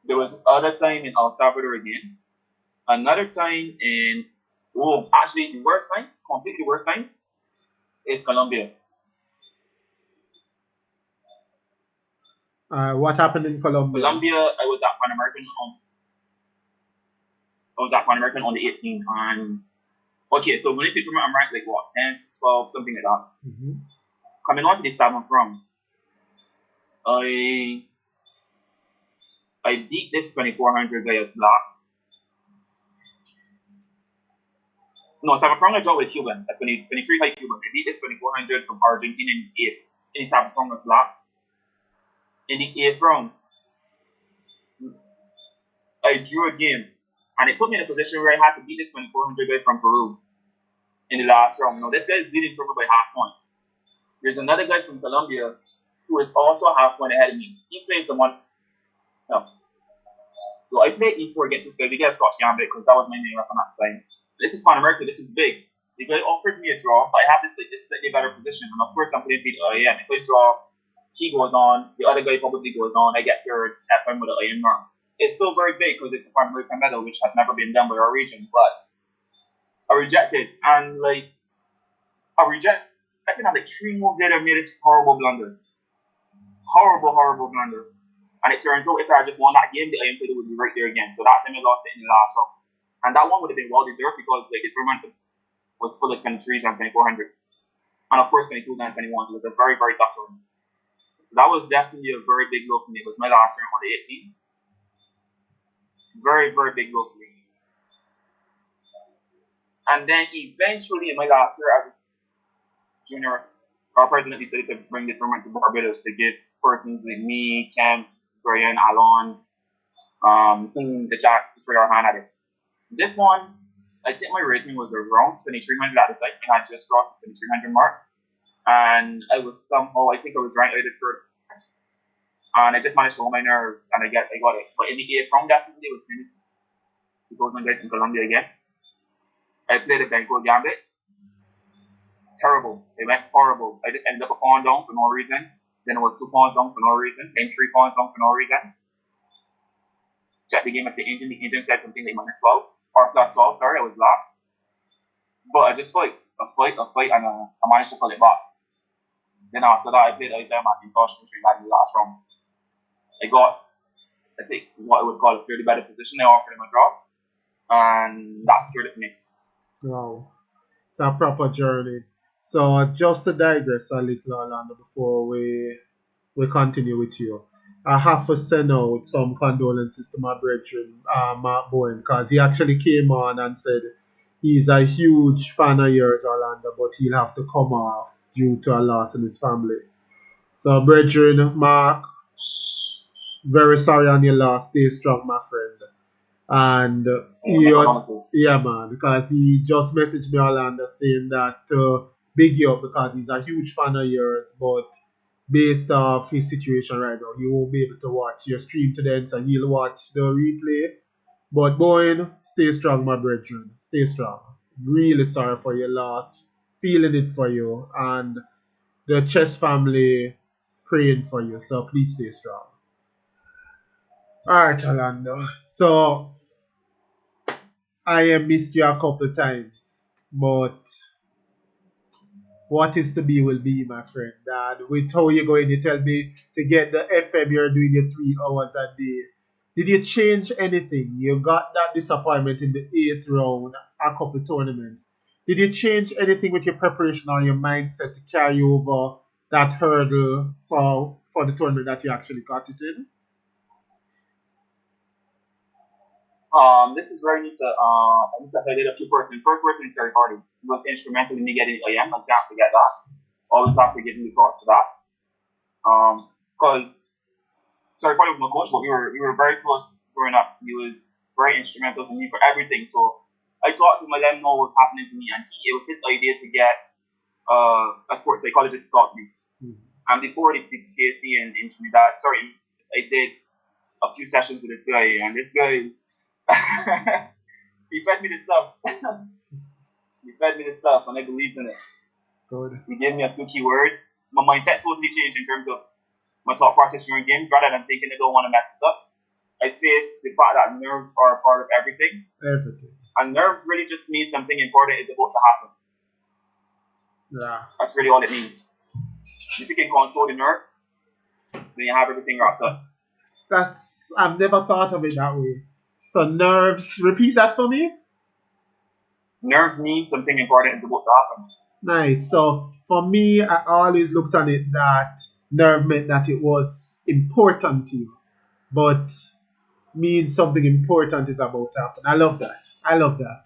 Speaker 2: There was this other time in El Salvador again. Another time in actually the worst time, completely worst time, is Colombia.
Speaker 1: What happened in Colombia?
Speaker 2: Colombia, I was at Pan American on the 18th, and okay, so when I take tournament, I'm ranked like what 10, 12, something like that.
Speaker 1: Mhm.
Speaker 2: Coming on to the 7th round, I I beat this 2400 guy as black. No, 7th round I draw with Cuban. That's 23 high Cuban. I beat this 2400 from Argentina in the 8th. In the 7th round was black. In the 8th round, I drew a game, and it put me in a position where I had to beat this 2400 guy from Peru in the last round. Now, this guy is leading tournament by half point. There's another guy from Colombia who is also half point ahead of me. He's playing someone else. So I play E4 against this guy. We get a Scotch Gambit because that was my main weapon at the time. This is Pan America. This is big. The guy offers me a draw, but I have this slightly better position. And of course, I'm playing Peter IM. If I draw, he goes on. The other guy probably goes on. I get third FM with an IM norm. It's still very big because it's a Pan American medal, which has never been done by our region. But I rejected. And like, I rejected. I think I'm like 3 moves later, made this horrible blunder. Horrible, horrible blunder. And it turns out if I had just won that game, the IM title would be right there again. So that time I lost it in the last round. And that one would have been well deserved because like its tournament was full of 23s and 2400s. And of course 22s and 21s. It was a very, very tough tournament. So that was definitely a very big blow for me. It was my last round on the 18. Very, very big blow for me. And then eventually in my last year as a junior, our president decided to bring the tournament to Barbados to give persons like me, Ken, Brian, Alon, King, the Jacks to try our hand at it. This one, I think my rating was around 2300 at the time, and I just crossed the 2300 mark. And I was somehow, I think I was ranked out of third. And I just managed to hold my nerves, and I got it. But in the eighth round, definitely it was finished. Because I'm in Colombia again. I played a Benko Gambit. Terrible. It went horrible. I just ended up a pawn down for no reason. Then it was 2 pawns down for no reason. Then 3 pawns down for no reason. Checked the game at the engine. The engine said something like -12 or +12. Sorry, I was locked. But I just fight, and I managed to pull it back. Then after that, I played Isaiah McIntosh in the last round. I got, I think, what I would call a fairly better position. I offered him a draw, and that secured it for me.
Speaker 1: Wow. It's a proper journey. So just to digress a little, Orlando, before we continue with you, I have to send out some condolences to my brethren, Mark Bowen, because he actually came on and said he's a huge fan of yours, Orlando, but he'll have to come off due to a loss in his family. So, brethren, Mark, very sorry on your loss. Stay strong, my friend. And he was, yeah, man, because he just messaged me, Orlando, saying that big you up because he's a huge fan of yours, but based off his situation right now, he won't be able to watch your stream today, so he'll watch the replay. But Bowen, stay strong, my brethren. Stay strong. Really sorry for your loss. Feeling it for you. And the chess family praying for you. So please stay strong. Alright, Orlando. So I have missed you a couple times. But what is to be will be, my friend. And with how you're going, you tell me to get the FM, you're doing your 3 hours a day. Did you change anything? You got that disappointment in the eighth round, a couple tournaments. Did you change anything with your preparation or your mindset to carry over that hurdle for the tournament that you actually got it in?
Speaker 2: This is where I need to highlight a few persons. First person is Terry Hardy. He was instrumental in me getting IM. I can't forget that. Always have to give him the props for that. Because Terry Hardy was my coach, but we were very close growing up. He was very instrumental for me for everything. So I talked to him, I let him know what was happening to me, and it was his idea to get a sports psychologist to talk to me. And before the CAC in Trinidad, I did a few sessions with this guy, and this guy he fed me the stuff. He fed me the stuff, and I believed in it.
Speaker 1: Good.
Speaker 2: He gave me a few keywords. My mindset totally changed in terms of my thought process during games. Rather than thinking I don't want to mess this up, I face the fact that nerves are a part of everything.
Speaker 1: Everything.
Speaker 2: And nerves really just means something important is about to happen.
Speaker 1: Yeah.
Speaker 2: That's really all it means. If you can control the nerves, then you have everything wrapped up.
Speaker 1: I've never thought of it that way. So nerves, repeat that for me.
Speaker 2: Nerves mean something important is about to happen.
Speaker 1: Nice. So for me, I always looked at it that nerve meant that it was important to you, but means something important is about to happen. I love that. I love that.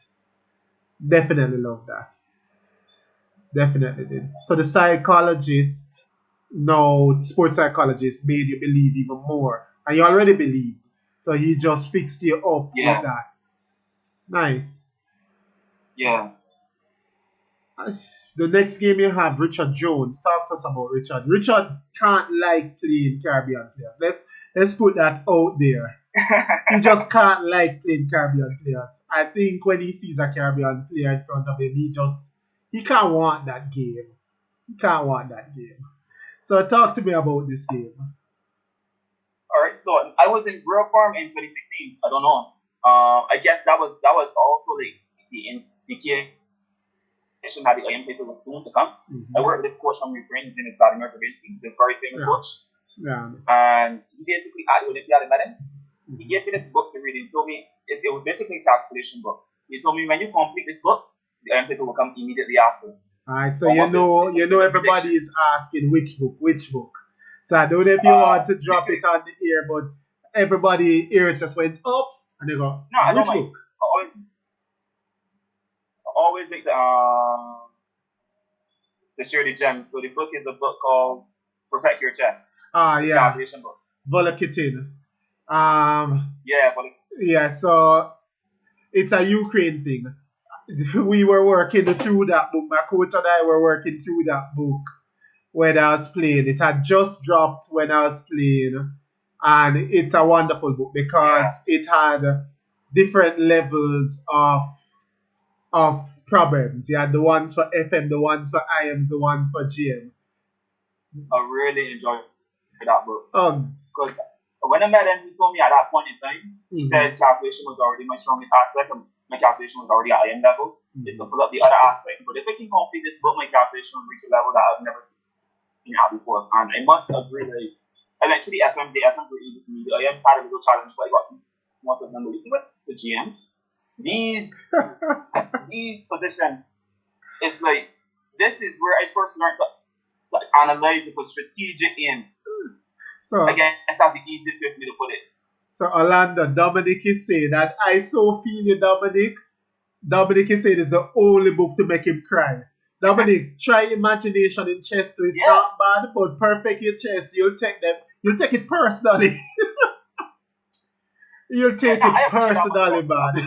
Speaker 1: Definitely love that. Definitely did. So the psychologist, no sports psychologist, made you believe even more, and you already believed. So he just fixed you up
Speaker 2: Yeah.
Speaker 1: with that. Nice.
Speaker 2: Yeah.
Speaker 1: Uh, The next game you have Richard Jones. Talk to us about Richard. Richard can't like playing Caribbean players. Let's put that out there. He just can't like playing Caribbean players. I think when he sees a Caribbean player in front of him, he can't want that game. He can't want that game. So talk to me about this game.
Speaker 2: All right, so I was in real farm in 2016. I don't know. I guess that was also like the indication that the IM title was soon to come. I
Speaker 1: Mhm.
Speaker 2: worked with this coach from Ukraine. His name is Vladimir Kravinsky. He's a very famous
Speaker 1: Yeah,
Speaker 2: coach,
Speaker 1: yeah.
Speaker 2: and he basically at the Olympiad met him. He
Speaker 1: Mhm.
Speaker 2: gave me this book to read. He told me it was basically a calculation book. He told me when you complete this book, the IM title will come immediately after.
Speaker 1: All right, so
Speaker 2: Almost it's
Speaker 1: you
Speaker 2: a
Speaker 1: know
Speaker 2: big
Speaker 1: everybody
Speaker 2: prediction.
Speaker 1: is asking which book. So I don't know if you
Speaker 2: Uh,
Speaker 1: want to drop it on the air, but everybody ears just went up and they go,
Speaker 2: no, I don't
Speaker 1: which
Speaker 2: mind.
Speaker 1: book?
Speaker 2: I always like to share the gems. So the book is a book called Perfect Your Chess.
Speaker 1: Ah,
Speaker 2: It's a
Speaker 1: yeah,
Speaker 2: calculation book.
Speaker 1: Volakitin. Um,
Speaker 2: Yeah, but
Speaker 1: yeah, so it's a Ukraine thing. We were working through that book. My coach and I were working through that book when I was playing. It had just dropped when I was playing, and it's a wonderful book because
Speaker 2: yeah,
Speaker 1: it had different levels of problems. You had the ones for FM, the ones for IM, the one for GM.
Speaker 2: I really enjoyed that book
Speaker 1: Um,
Speaker 2: because when I met him, he told me at that point in time, he
Speaker 1: mhm,
Speaker 2: said calculation was already my strongest aspect. And my calculation was already at IM level. It's to
Speaker 1: mhm.
Speaker 2: pull up the other aspects. But if I can complete this book, my calculation will reach a level that I've never seen at before. And I must agree, like, eventually the FMs were easy for me. The IMs had a little challenge, but I got to most of them. But you see what the GM, these positions, it's like this is where I first learned to analyze it for strategic aim. I
Speaker 1: so,
Speaker 2: guess that's the easiest way for me to put it.
Speaker 1: so Orlando, Dominic is saying that I so feel you, Dominic. Dominic is saying it's the only book to make him cry. Dominic, try imagination in chess too. It's
Speaker 2: Yeah,
Speaker 1: not bad, but perfect your chess. You'll take it personally. You'll
Speaker 2: yeah,
Speaker 1: take
Speaker 2: nah,
Speaker 1: it
Speaker 2: I appreciate that,
Speaker 1: personally,
Speaker 2: that
Speaker 1: man.
Speaker 2: book.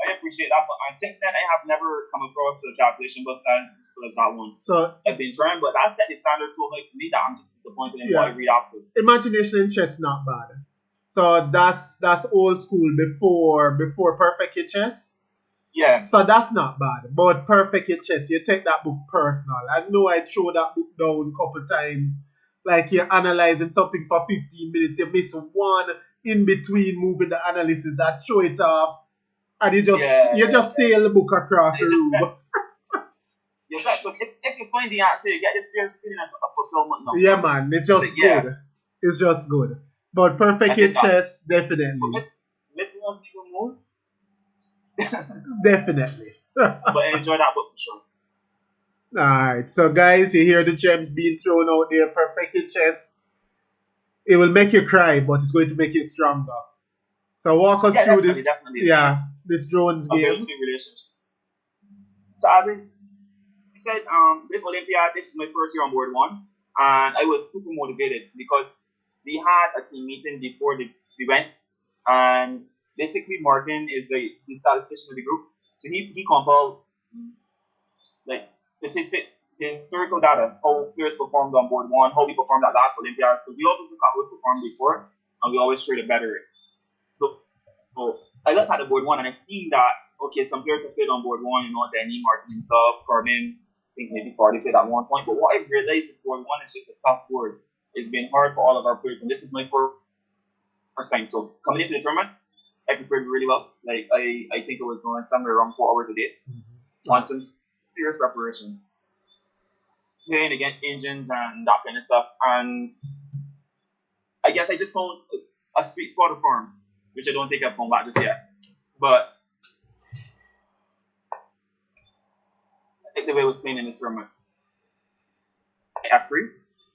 Speaker 2: I appreciate that book, and since then I have never come across a calculation book as useful as that one.
Speaker 1: So
Speaker 2: I've been trying, but that set the standard so high for me that I'm just disappointed in what I
Speaker 1: yeah,
Speaker 2: read after.
Speaker 1: imagination in chess not bad. So that's old school before perfect your chess.
Speaker 2: Yeah,
Speaker 1: So that's not bad. But perfect your chess, you take that book personal. I know I throw that book down a couple times. Like you're analyzing something for 15 minutes, you miss one in between moving the analysis that throw it off, and
Speaker 2: yeah,
Speaker 1: you just sail the book across
Speaker 2: and
Speaker 1: the
Speaker 2: it just
Speaker 1: room.
Speaker 2: vex. Yeah, vex because if you find the answer, you get this feeling of fulfillment now.
Speaker 1: Yeah, man, it's
Speaker 2: It's like
Speaker 1: just
Speaker 2: yeah,
Speaker 1: good. It's just good. But
Speaker 2: I
Speaker 1: perfect
Speaker 2: did
Speaker 1: your
Speaker 2: that.
Speaker 1: chess,
Speaker 2: But
Speaker 1: definitely.
Speaker 2: Miss wants even more.
Speaker 1: Definitely.
Speaker 2: But I enjoy that book for sure.
Speaker 1: Alright, so guys, you hear the gems being thrown out there. Perfect your chess. It will make you cry, but it's going to make you stronger. So walk us
Speaker 2: Yeah,
Speaker 1: through
Speaker 2: definitely,
Speaker 1: this,
Speaker 2: definitely. It's been
Speaker 1: yeah, this drones
Speaker 2: a very
Speaker 1: game.
Speaker 2: sweet relationship. So as I said, this Olympiad, this is my first year on board one, and I was super motivated because we had a team meeting before we went, and basically Martin is the statistician of the group, so he compiled like statistics, historical data, how players performed on board one, how we performed at last Olympiads. So we always look at how we performed before, and we always try to better it. So I looked at the board one and I see that okay, some players have played on board one, Danny Martin himself, Corbin, I think maybe Cardi played at one point. But what I realized is board one is just a tough board. It's been hard for all of our players, and this was my first time. So coming into the tournament, I prepared really well. Like I think it was going somewhere around 4 hours a day on some serious preparation, playing against engines and that kind of stuff. And I guess I just found a sweet spot of form, which I don't think I've found back just yet. But I think the way I was playing in this tournament, F3,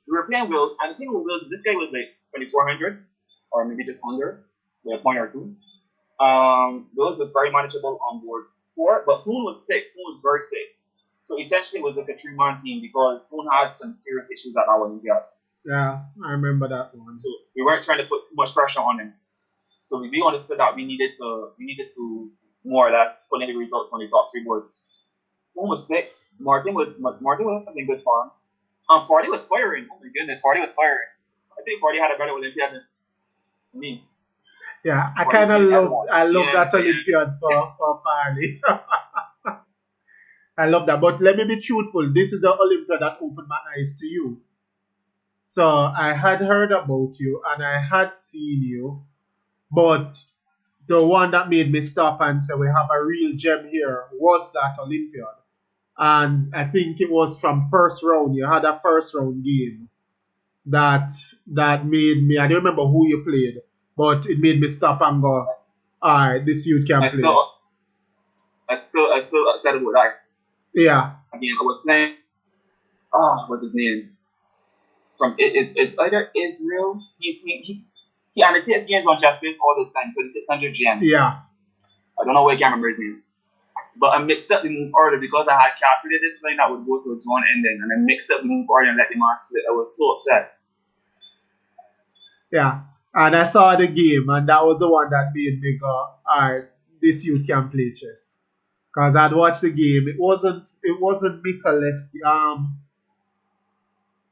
Speaker 2: we were playing Wills, and the thing with Wills is this guy was like 2400 or maybe just under, with a point or two. Wills was very manageable on board four, but Poon was sick. Poon was very sick. So essentially, it was like a three-man team because Poon had some serious issues at our Olympiad.
Speaker 1: Yeah, I remember that one.
Speaker 2: So we weren't trying to put too much pressure on him. So we understood that we needed to more or less put in the results on the top three boards. One was sick. Martin was in good form. Forty was firing. Oh my goodness, Forty was firing. I think Forty had a better Olympiad than me.
Speaker 1: Yeah, I
Speaker 2: Forty was
Speaker 1: kind of
Speaker 2: beating
Speaker 1: love
Speaker 2: everyone.
Speaker 1: I love
Speaker 2: GMs,
Speaker 1: that Olympiad
Speaker 2: GMs.
Speaker 1: for Farley. I love that. But let me be truthful. This is the Olympiad that opened my eyes to you. So I had heard about you and I had seen you, but the one that made me stop and say we have a real gem here was that Olympiad. And I think it was from first round. You had a first round game that made me. I don't remember who you played, but it made me stop and go. All right, this youth
Speaker 2: I
Speaker 1: can play.
Speaker 2: still, I still said about that.
Speaker 1: Yeah,
Speaker 2: Again, I was playing. What's his name? From it's either Israel. He annotates games on chess base all the time. 2600 GM.
Speaker 1: yeah,
Speaker 2: I don't know why I can't remember his name. But I mixed up the move order because I had calculated this line that would go to a zone ending, and I mixed up the move order and let the man split. I was so upset.
Speaker 1: yeah. And I saw the game, and that was the one that made me go, all right, this youth can play chess. Cause I'd watched the game. It wasn't Michalewski.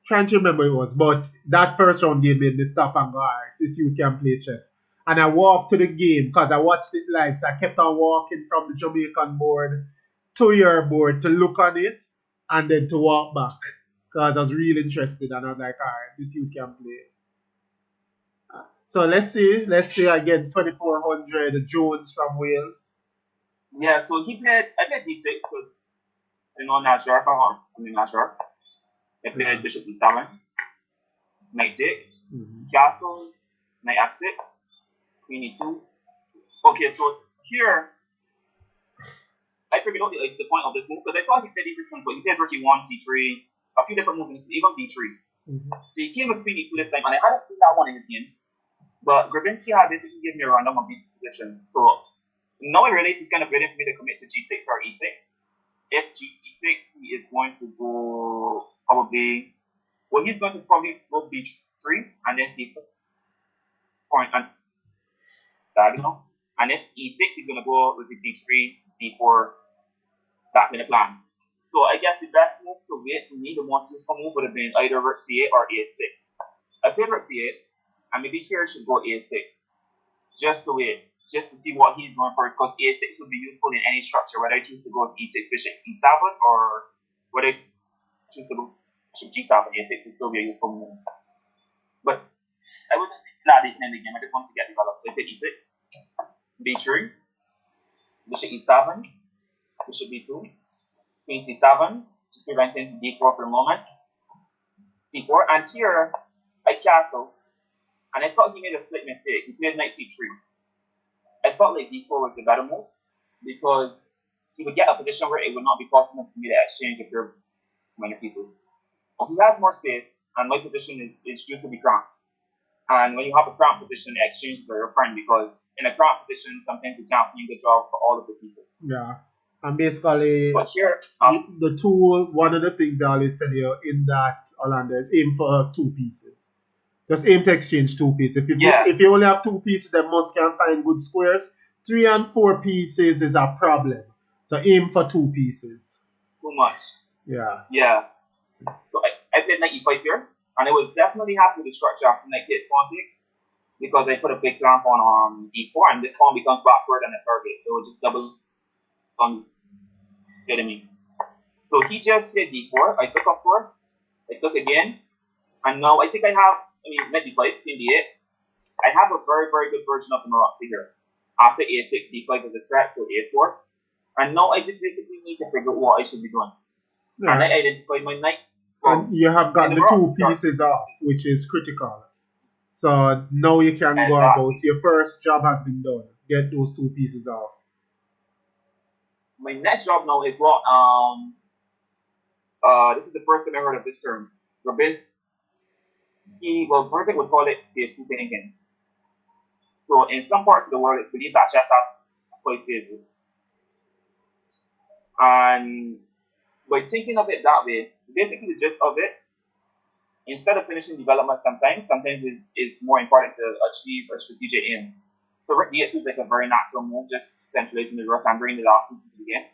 Speaker 1: Trying to remember it was, but that first round game made me stop and go, all right, this youth can play chess. And I walked to the game because I watched it live. So I kept on walking from the Jamaican board to your board to look on it and then to walk back because I was really interested. And I was like, all right, this youth can play. So let's see against 2400 Jones from Wales.
Speaker 2: Yeah, so I played D6 because Nasraf, Nasraf. I played
Speaker 1: Yeah.
Speaker 2: Bishop D7, Knight 6,
Speaker 1: Mhm.
Speaker 2: Castles, Knight F6, Queen E2. Okay, so here I figured out the point of this move because I saw he played these systems, but he plays Rook E1, C3, a few different moves, and even D3.
Speaker 1: Mhm.
Speaker 2: So he came with Queen E2 this time, and I hadn't seen that one in his games. But Grabinski had basically given me a rundown of these positions. So now I realize he's kind of waiting for me to commit to G6 or E6. If G6, he is going to go probably, well, he's going to probably go B3 and then C4 and diagonal. And if E6, he's going to go with the C3, D4, that kind of plan. So I guess the best move to wait for me, the most useful move would have been either Rook C8 or A6. I played Rook C8, and maybe here should go A6, just to wait, just to see what he's going first, because A6 would be useful in any structure, whether I choose to go with E6 Bishop E7 or whether I choose to go Bishop G7, A6 would still be a useful move. But I wasn't thinking that deep in the game, I just wanted to get developed. So I played E6, B3, Bishop E7, Bishop B2, Queen C7, just preventing D4 for a moment, D4, and here I castle, and I thought he made a slick mistake. He played Knight C3. I felt like D4 was the better move because he would get a position where it would not be possible for me to exchange a pair of minor pieces. But he has more space, and my position is due to be cramped. And when you have a cramped position, exchanges are your friend because in a cramped position, sometimes you can't find the draws for all of the pieces.
Speaker 1: Yeah. And basically,
Speaker 2: But here,
Speaker 1: one of the things they always tell you in that Orlando is aim for two pieces. Just aim to exchange two pieces.
Speaker 2: yeah,
Speaker 1: If you only have two pieces, then most can find good squares. Three and four pieces is a problem. So aim for two pieces.
Speaker 2: too much.
Speaker 1: Yeah.
Speaker 2: Yeah. So I played knight e5 here, and I was definitely happy with the structure after knight takes pawn takes because I put a big clamp on d4, and this pawn becomes backward on the target, so it just double on the enemy. So he just played d4. I took, of course. I took again, and now I think knight d5, queen d8. I have a very, very good version of the Maroxy here. After a6, d5 is a threat, so a4. And now I just basically need to figure out what I should be doing. And I
Speaker 1: Yeah.
Speaker 2: identified my knight.
Speaker 1: And
Speaker 2: Well,
Speaker 1: you have
Speaker 2: in
Speaker 1: gotten
Speaker 2: the
Speaker 1: the two
Speaker 2: Maroxy chart,
Speaker 1: pieces off, which is critical. So now you can go about
Speaker 2: exactly.
Speaker 1: your first job has been done. Get those two pieces off.
Speaker 2: My next job now is what this is the first time I heard of this term. Robinski, well, Burdick would call it phase-two thinking. So in some parts of the world, it's believed that chess has five phases. And by thinking of it that way, basically the gist of it, instead of finishing development sometimes is more important to achieve a strategic aim. So rook d8 feels like a very natural move, just centralizing the rook and bringing the last piece into the game.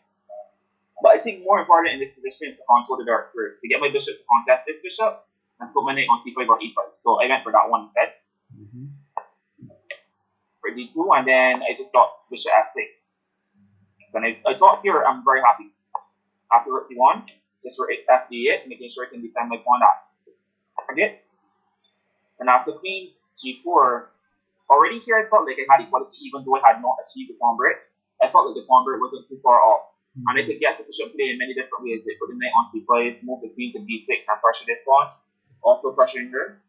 Speaker 2: But I think more important in this position is to control the dark squares, to get my bishop to contest this bishop, and to put my knight on c5 or e5. So I went for that one instead, for d2, and then I just got bishop f6. And I thought here I'm very happy. After rook c1, just rook f d8, making sure I can defend my pawn that target. And after queen g4, already here I felt like I had equality even though I had not achieved the pawn break. I felt like the pawn break wasn't too far off. And I could guess the bishop play in many different ways. They put the knight on c5, move the queen to b6 and pressure this pawn, also pressuring her.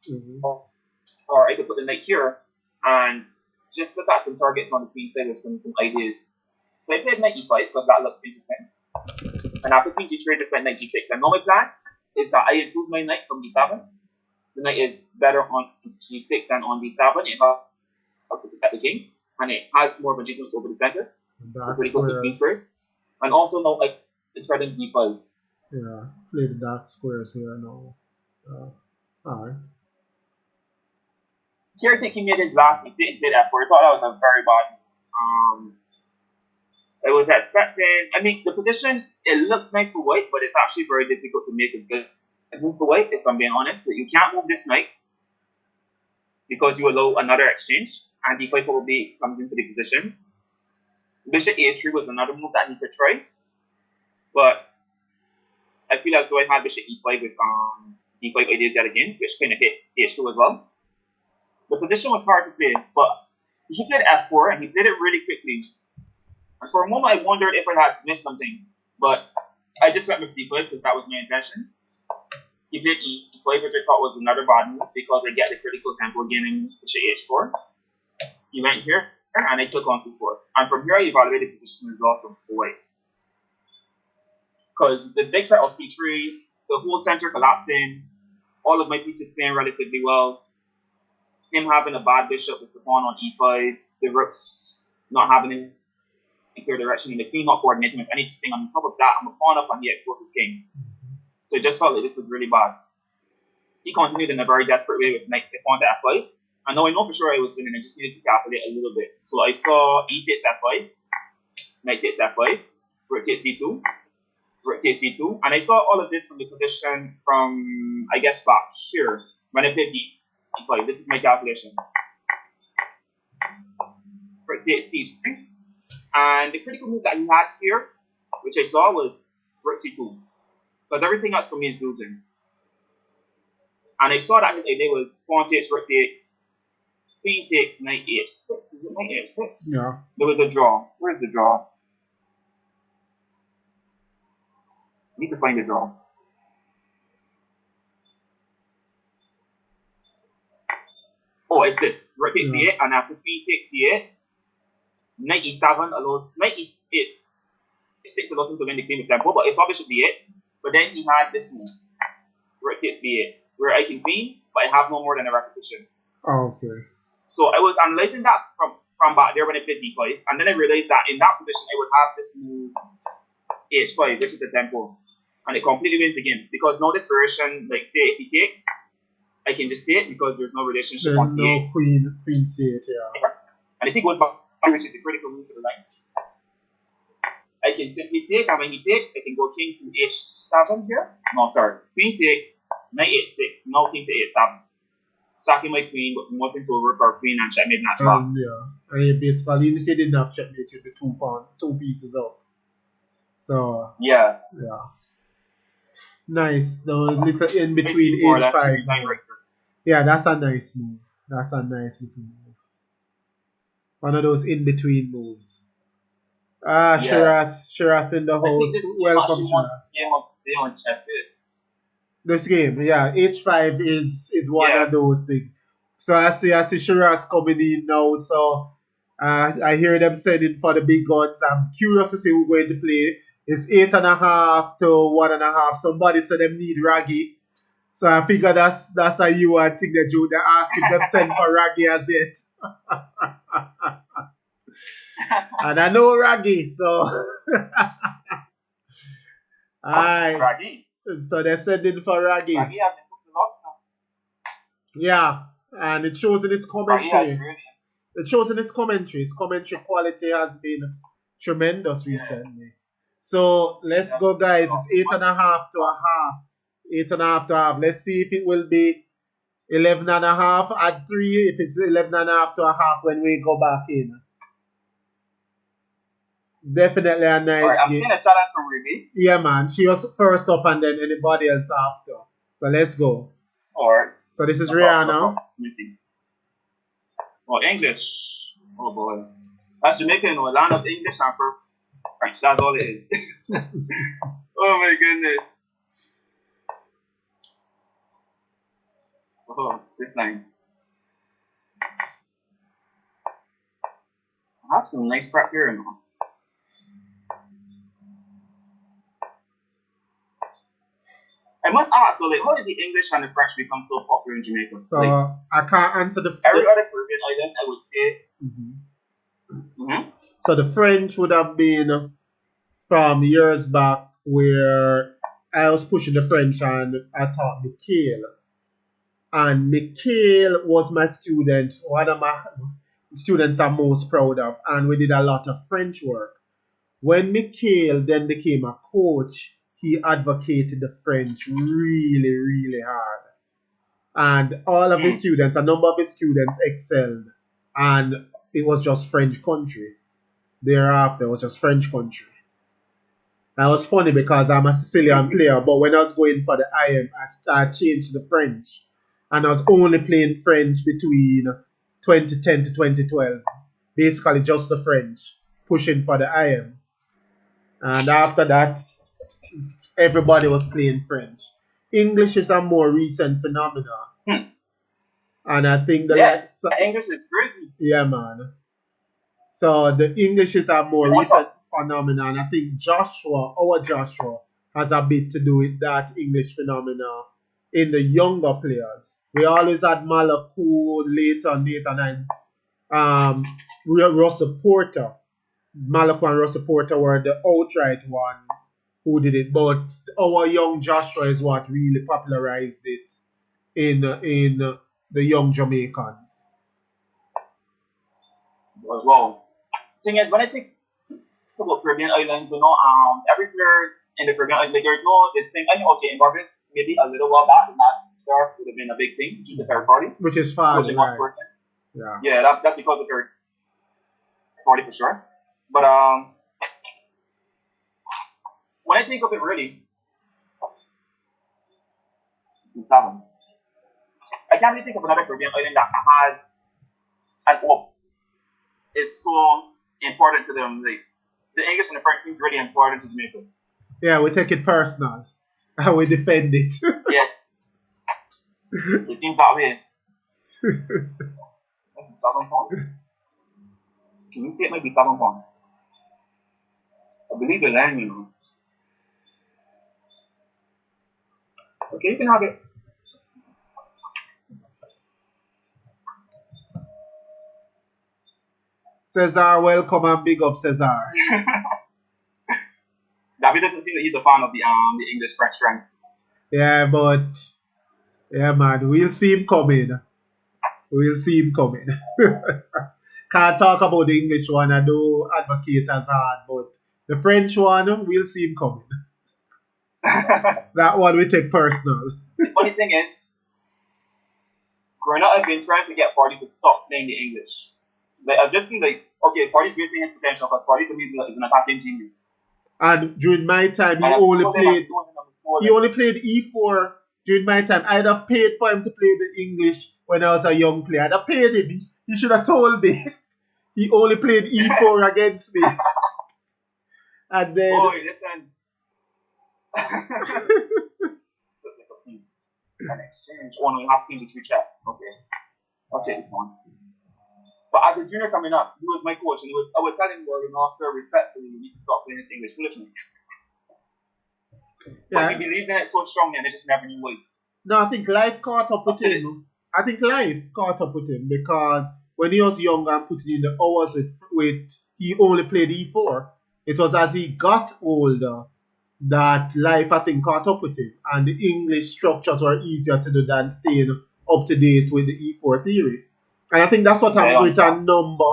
Speaker 2: Or I could put the knight here and just look at some targets on the queen side with some ideas. So I played knight e5 because that looked interesting. And after queen g3, I just went knight g6. And now my plan is that I improve my knight from d7. The knight is better on g6 than on d7. It helps to protect the king, and it has more of a influence over the center. Pretty close 16 squares. And also now like it's threatening d5.
Speaker 1: Yeah, play the dark squares here now. Alright.
Speaker 2: Here I think he made his last mistake and played f4. I thought that was a very bad move. I was expecting, I mean, the position, it looks nice for white, but it's actually very difficult to make a good move for white, if I'm being honest. You can't move this knight because you allow another exchange, and d5 probably comes into the position. Bishop a3 was another move that he could try, but I feel as though I had bishop e5 with d5 ideas yet again, which kind of hit h2 as well. The position was hard to play, but he played f4 and he played it really quickly. And for a moment, I wondered if I had missed something, but I just went with d5 because that was my intention. He played e5, which I thought was another bad move because I get the critical tempo again in bishop h4. He went here, and I took on c4. And from here, I evaluated the position as well from white. Because the big threat of c3, the whole center collapsing, all of my pieces playing relatively well, him having a bad bishop with the pawn on e5, the rooks not having any clear direction, and the queen not coordinating with anything. On top of that, I'm a pawn up on the explosive king. So it just felt like this was really bad. He continued in a very desperate way with knight pawn to f5. And now I know for sure I was winning, I just needed to calculate a little bit. So I saw e takes f5, knight takes f5, rook takes d2, rook takes d2. And I saw all of this from the position from, I guess, back here when I played d5. This is my calculation. Rook takes c3. And the critical move that he had here, which I saw, was rook c2. Because everything else for me is losing. And I saw that his idea was pawn takes, rook takes, queen takes, knight h6. Is it knight h6?
Speaker 1: Yeah.
Speaker 2: There was a draw. Where's the draw? I need to find the draw. Oh, it's this. Rook takes c8, and after queen takes c8, knight e7 allows, knight e6 allows him to win the queen with tempo, but it's all bishop d8. But then he had this move, rook takes b8, where I can queen, but I have no more than a repetition.
Speaker 1: Oh, okay.
Speaker 2: So I was analyzing that from back there when I played d5, and then I realized that in that position I would have this move h5, which is a tempo, and it completely wins the game because now this version, like say if he takes, I can just take because there's no relationship on c8.
Speaker 1: There's no queen c8, yeah.
Speaker 2: And if he goes back, which is a critical move for the line, I can simply take, and when he takes, I can go king to h7 here. No, sorry, queen takes, knight h6, now king to h7. Sacking my queen, but promoting to a rook or queen and checkmate that back.
Speaker 1: Yeah, and basically, if he didn't have checkmate, you'd be two pieces up. So
Speaker 2: yeah.
Speaker 1: Nice. The little in between h5.
Speaker 2: Right,
Speaker 1: yeah, that's a nice move. That's a nice little move. One of those in between moves. Shiraz in the house. Welcome, Shiraz.
Speaker 2: Game on chess is.
Speaker 1: This game, yeah, h5 is one of those things. So I see Shiraz coming in now. So I hear them sending for the big guns. I'm curious to see who's going to play. It's 8.5 to 1.5. Somebody said them need Raggy. So I figure that's a you thing that they're asking them send for Raggy as it. And I know Raggy, so alright.
Speaker 2: Raggy.
Speaker 1: So they're sending for Raggy.
Speaker 2: Raggy has been booked a lot now.
Speaker 1: Yeah, and it shows in his commentary. It shows in his commentary. His commentary quality has been tremendous recently. So let's
Speaker 2: Yeah.
Speaker 1: go, guys. It's
Speaker 2: So,
Speaker 1: eight
Speaker 2: what?
Speaker 1: and a half to a half. 8.5 to a half. Let's see if it will be 11.5 at 3. If it's 11.5 to a half when we go back in. It's definitely a
Speaker 2: All right,
Speaker 1: nice
Speaker 2: I'm seeing
Speaker 1: game.
Speaker 2: a challenge from Ruby.
Speaker 1: Yeah, man. She was first up and then anybody else after. So let's go.
Speaker 2: All right,
Speaker 1: So this is
Speaker 2: no problem, no
Speaker 1: Rihanna.
Speaker 2: problem. Let me see. Oh, English. Oh boy, that's Jamaican. No, land of English and French. That's all it is. Oh my goodness. Oh, this line. I have some nice prep here, you know. I must ask, so like, how did the English and the French become so popular in Jamaica?
Speaker 1: So
Speaker 2: Like
Speaker 1: I can't answer
Speaker 2: every other Caribbean island, I would say.
Speaker 1: Mhm.
Speaker 2: Mm-hmm.
Speaker 1: So the French would have been from years back where I was pushing the French and I taught Mikhail. And Mikhail was my student, one of my students I'm most proud of. And we did a lot of French work. When Mikhail then became a coach, he advocated the French really, really hard. And all of his
Speaker 2: Mm.
Speaker 1: students, a number of his students excelled. And it was just French country. Thereafter, it was just French country. That was funny because I'm a Sicilian player, but when I was going for the IM, I changed to the French. And I was only playing French between 2010 to 2012. Basically, just the French, pushing for the IM. And after that, everybody was playing French. English is a more recent phenomenon.
Speaker 2: Hmm.
Speaker 1: And I think the
Speaker 2: Yeah,
Speaker 1: likes,
Speaker 2: English is crazy.
Speaker 1: yeah, man. So the English is a more
Speaker 2: You want
Speaker 1: recent
Speaker 2: to?
Speaker 1: phenomenon. I think Joshua, our Joshua, has a bit to do with that English phenomenon in the younger players. We always had Malaku, Leighton and um, Russell Porter. Malaku and Russell Porter were the outright ones who did it, but our young Joshua is what really popularized it in the young Jamaicans.
Speaker 2: As well. Thing is, when I think about Caribbean islands, every player in the Caribbean island, like, there's no this thing. I think okay, in Barbados, maybe a little while back, the national star would have been a big thing due to third party,
Speaker 1: Which is
Speaker 2: which
Speaker 1: fine,
Speaker 2: it must
Speaker 1: right?
Speaker 2: for sense.
Speaker 1: Yeah.
Speaker 2: Yeah, that's because of third party for sure. But when I think of it really, in seven, I can't really think of another Caribbean island that has an op is so important to them. Like the English and the French seems really important to Jamaica.
Speaker 1: Yeah, we take it personal and we defend it.
Speaker 2: Yes, it seems that way. Maybe 7 pounds? Can you take maybe 7 pounds? I believe the land, you know. Okay, you can have it.
Speaker 1: Cesar, welcome and big up Cesar.
Speaker 2: David doesn't seem that he's a fan of the English French trend.
Speaker 1: Yeah, but yeah, man, we'll see him coming. We'll see him coming. Can't talk about the English one. I do advocate as hard, but the French one, we'll see him coming.
Speaker 2: The
Speaker 1: That one we take personal.
Speaker 2: funny thing is, growing up, I've been trying to get Party to stop playing the English. Like I've just been like, okay, Party's wasting his potential because Party to me is an attacking genius.
Speaker 1: And during my time,
Speaker 2: And I've told him, I've told him, I've told
Speaker 1: he
Speaker 2: him.
Speaker 1: only played E4 during my time. I'd have paid for him to play the English when I was a young player. I'd have paid him. He should have told me. He only played E4 against me. And then
Speaker 2: Boy, listen. So it's like a piece. An exchange. Oh no, you have to chat. Okay. I'll take this one. But as a junior coming up, he was my coach, and I was telling him, well, sir, respectfully, you need to stop playing this English foolishness. But he
Speaker 1: yeah.
Speaker 2: believed in it so strongly, and they just never knew why.
Speaker 1: No, I think life caught up with
Speaker 2: Up to this.
Speaker 1: him. I think life caught up with him because when he was younger and putting in the hours with he only played E4. It was as he got older that life I think caught up with him and the English structures were easier to do than staying up to date with the E4 theory. And I think that's what
Speaker 2: Yeah, I
Speaker 1: happens with a
Speaker 2: understand.
Speaker 1: number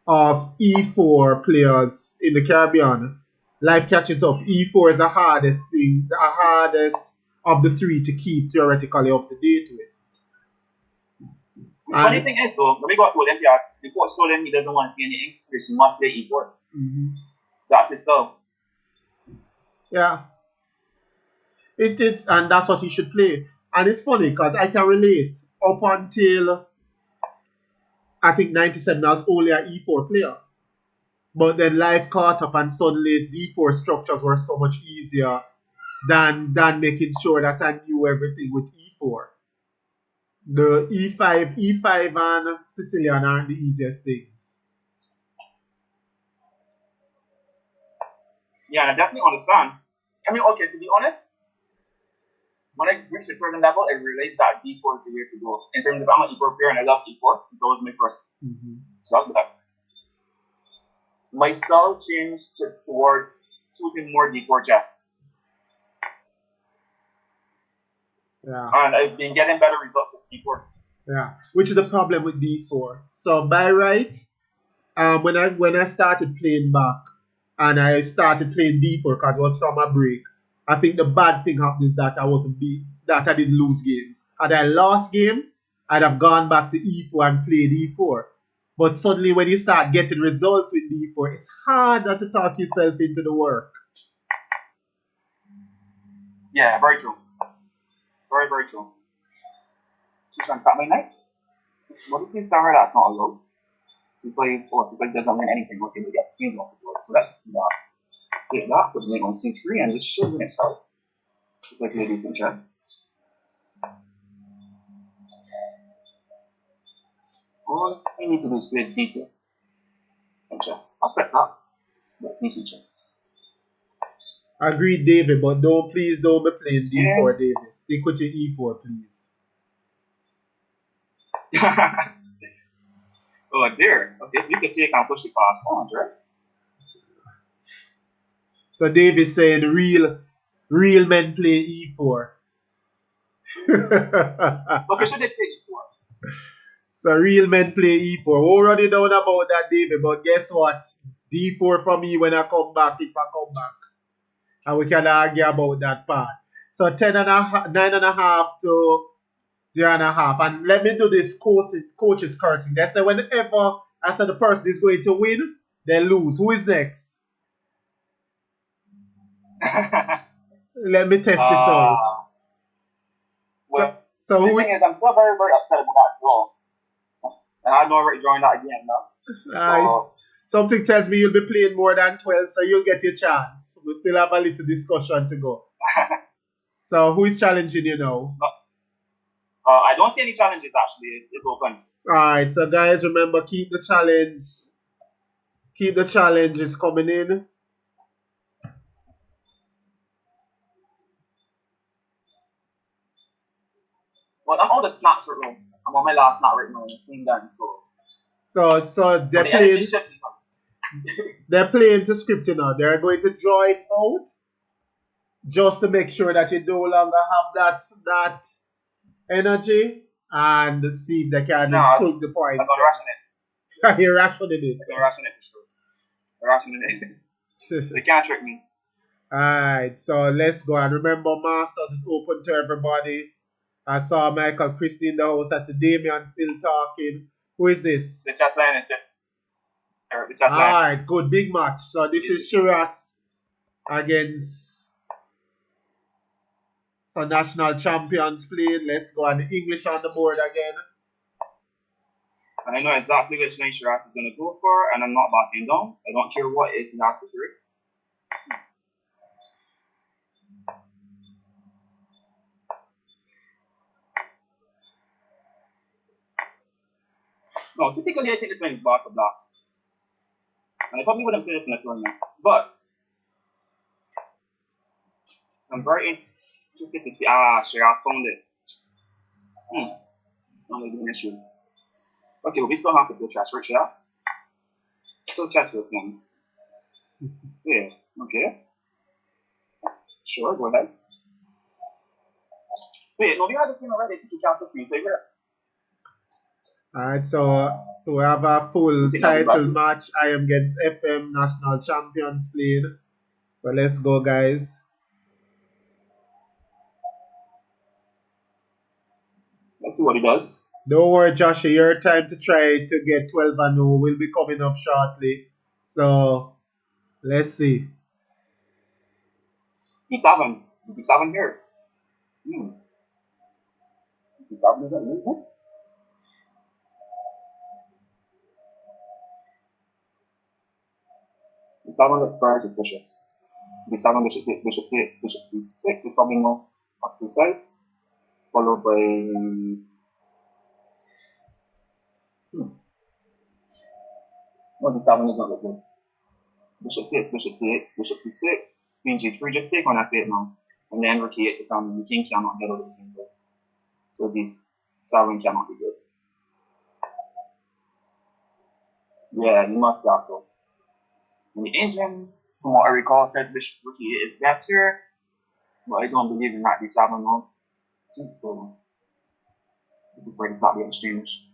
Speaker 1: of E4 players in the Caribbean. Life catches up. E4 is the hardest thing, the hardest of the three to keep theoretically up to date with.
Speaker 2: The funny
Speaker 1: And
Speaker 2: thing is, though, when we got to Olympiad, the coach told him he doesn't want to see any English. He must play E4.
Speaker 1: mhm,
Speaker 2: That's his style.
Speaker 1: yeah, it is, and that's what he should play. And it's funny because I can relate. Up until I think 97, I was only an E4 player. But then life caught up, and suddenly D4 structures were so much easier than making sure that I knew everything with E4. The E5 and Sicilian aren't the easiest things.
Speaker 2: Yeah, and I definitely understand. I mean, okay, to be honest, when I reached a certain level, I realized that D4 is the way to go. In terms of I'm an E4 player and I love E4, it's always my first
Speaker 1: Mhm.
Speaker 2: stop. But my style changed toward suiting more D4 chess.
Speaker 1: Yeah,
Speaker 2: And I've been getting better results with D4.
Speaker 1: yeah. Which is the problem with D4. So by right, when I started playing back and I started playing D4 because it was from a break, I think the bad thing happened is that I didn't lose games. Had I lost games, I'd have gone back to E4 and played E4. But suddenly when you start getting results with D4, it's harder to talk yourself into the work.
Speaker 2: Yeah, very true. Very, very true. She's trying to tap my knight. So, what if we start her? That's not allowed. C5 doesn't win anything. Okay, we get skills off the board. So let's do that. Take that, put the knight on C3, and just should win itself. Like a decent chess. All we need to do is play decent chess. I'll expect that. Decent chess.
Speaker 1: Agreed, David, but please don't be playing
Speaker 2: Yeah.
Speaker 1: D4, David. Stick with your E4, please.
Speaker 2: Oh dear. Okay, so you can take and push the pass pawns, right?
Speaker 1: So David's saying real men play E4.
Speaker 2: Okay, should they take E4?
Speaker 1: So real men play E4. We'll run it down about that, David. But guess what? D4 for me when I come back, if I come back. And we can argue about that part. So 9.5 to 0.5. And let me do this coach's cursing. They say whenever I say the person is going to win, they lose. Who is next? Let me test this out. So,
Speaker 2: Well,
Speaker 1: so
Speaker 2: the
Speaker 1: who?
Speaker 2: thing is, I'm still very, very upset about that draw. And I know already drawing that again now. So,
Speaker 1: Something tells me you'll be playing more than 12, so you'll get your chance. We still have a little discussion to go. So who is challenging you now?
Speaker 2: I don't see any challenges actually. It's open.
Speaker 1: Alright, so guys, remember, keep the challenge. Keep the challenges coming in.
Speaker 2: Well, I'm on the snaps right now. I'm on my last snap right now. I'm seeing that.
Speaker 1: So
Speaker 2: But the energy shift.
Speaker 1: they're playing to script, you know. They're going to draw it out just to make sure that you no longer have that energy and see if they can improve the points.
Speaker 2: I'm gonna ration it.
Speaker 1: You're rationing it.
Speaker 2: I'm gonna ration it for sure. I'm rationing it. They can't trick me.
Speaker 1: Alright, so let's go. And remember, Masters is open to everybody. I saw Michael Christie in the house. I see Damien still talking. Who is this?
Speaker 2: The chess line is it. The chess line.
Speaker 1: Alright, good. Big match. So this is Shiraz against some national champions playing. Let's go. And the English on the board again.
Speaker 2: And I know exactly which line Shiraz is going to go for, and I'm not backing down. I don't care what is he has to do. No, typically I take this line's back to black. And I probably wouldn't play this in a tournament. But I'm very interested to see. Shiraz found it. Not really an issue. Okay, but we still have to play chess, right, Shiraz? Still chess with one. Yeah, okay. Sure, go ahead. Wait, no, we had this game already. I think you cancel free, so here.
Speaker 1: Alright, so we have a full title match. I am against FM national champions playing. So let's go, guys.
Speaker 2: Let's see what he does.
Speaker 1: Don't worry, Joshua. Your time to try to get 12 and 0 will be coming up shortly. So let's see.
Speaker 2: D7. D7 here. Hmm. D7 is that losing? D7 gets very suspicious. D7 bishop takes, bishop c6 is probably more as precise. Followed by no, D7 is not that good. Bishop takes, bishop c6, queen g3, just take on that bit now. And then rook e8 to come, the king cannot get over the center. So this 7 cannot be good. Yeah, you must got so. And the engine, from what I recall, says bishop rook e8 is best here. But I don't believe in that d7 now. So I prefer to stop the exchange.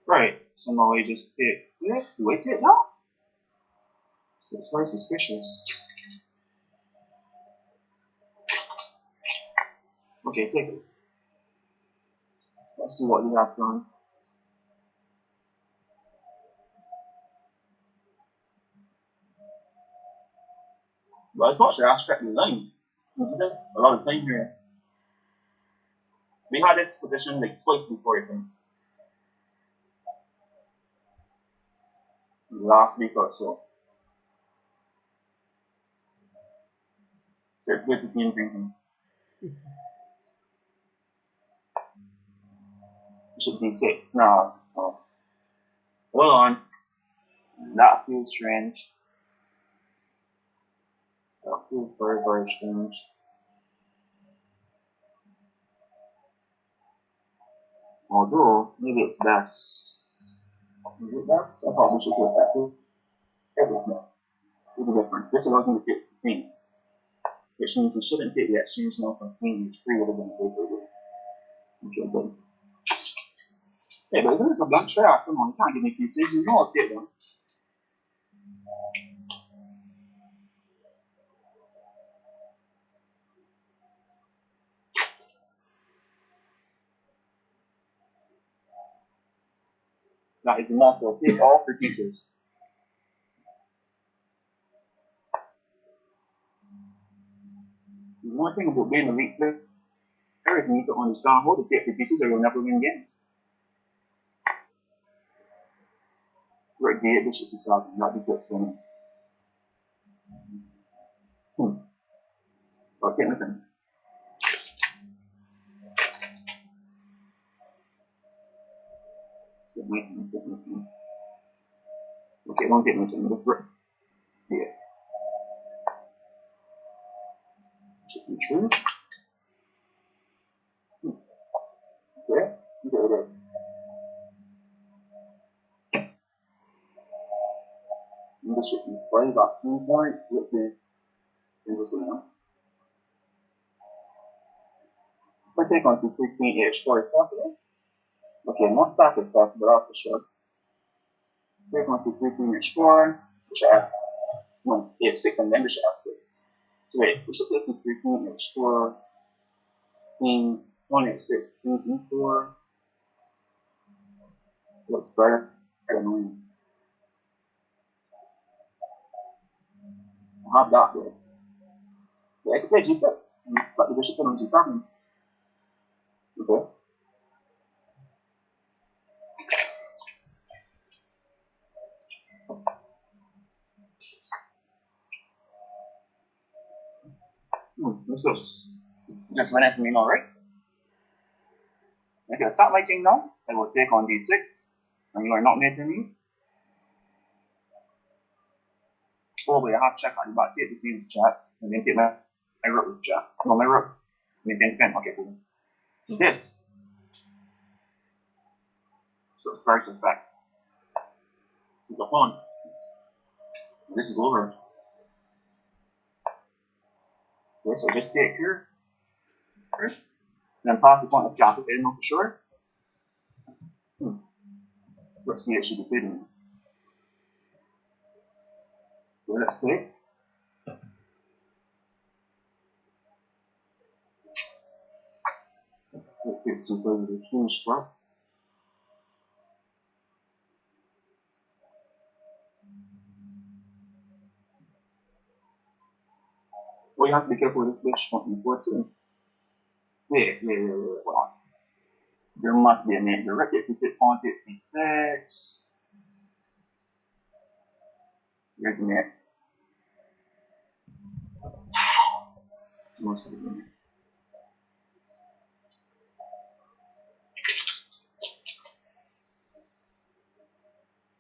Speaker 2: Right, so now I just take this. Do I take that? So it's very suspicious. Okay, take it. Let's see what he has done. But I thought I struck the line. Which is a lot of time here. We had this position like twice before, I think. Last week or so. So it's good to see him thinking. Bishop d6. No. Oh. Hold on. That feels strange. That feels very, very strange. Although, maybe it's best. Is it best? I thought we should do a second. It was not. There's a difference. This allows me to take the queen. Which means he shouldn't take the exchange now because queen h3 would have been a good idea. Okay, good. Hey, but isn't this a blunt trash? Come on, you can't give me pieces. You know I'll take them. That is not. I'll take all 3 pieces. One thing about being a elite player is you need to understand how to take 3 pieces or you'll never win games. Right there, bishop c7, not this let's win. I'll take my time. Take my time. Okay, don't take my time. Go for it. Yeah. Should be true. Okay. Is it okay? Bishop e5 at some point. Let's do interesting now. If I take on c3, queen h4 is possible. Okay, no stack is possible, that's for sure. Take on c3, queen h4, bishop f1, h6, and then bishop f6. So wait, bishop c3, queen h4, queen 1 h6, queen e4. What's better? I don't know. I'll have that there. Yeah, I could play g6 and just put the bishop in on g7. Okay. This is just went into me now, right? If you attack my king now, I will take on d6, and you are not near to me. Oh, but I have check on the back, take the queen with jack, and then take my rook with jack. No, my rook. Maintains pen. Okay, cool. This. So it's very suspect. This is a pawn. This is over. Okay, so just take here. Then pass the point of capital, I don't know for sure. Let's see, it should be fitting. So let's play. Let's take some flavors of huge drop. Well, you have to be careful with this bitch from before too. Wait. Hold on. There must be a name. The rect 66, pawn 66. Here's the name. Must be the name.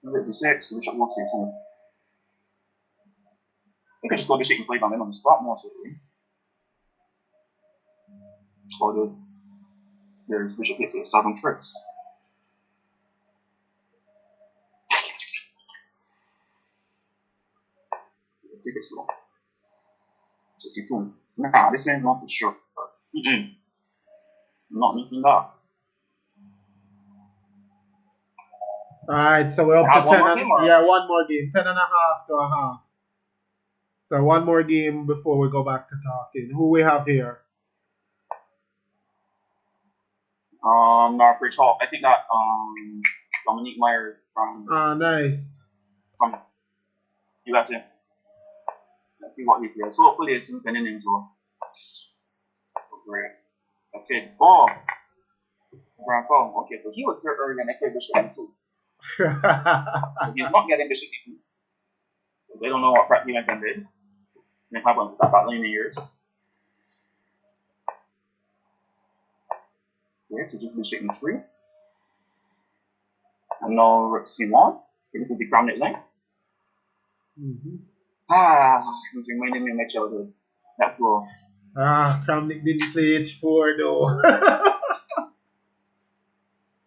Speaker 2: Rect 66, bishop 1c2. You could just go bishop and play down on the spot more so. Or there's bishop takes 7 tricks. Take it slow. 62. Nah, this man's not for sure. I'm not missing that.
Speaker 1: Alright, so we're up to 10 one more game. 10 and a half to a half. So one more game before we go back to talking. Who we have here?
Speaker 2: Northridge Hall. I think that's Dominique Myers from
Speaker 1: nice.
Speaker 2: From USA. Let's see what he plays. Hopefully it's something in as well. Great. Okay. Oh. Grandpa. Okay, so he was here earlier and I played Bishop E2. So he's not getting Bishop E2. Because I don't know what prep he went and did. And I haven't that battle in the years. Okay, so just Bishop E3. And now Rook C1. So this is the Kramnik line. He's reminding me of my childhood. Let's go.
Speaker 1: Kramnik didn't play H4 though.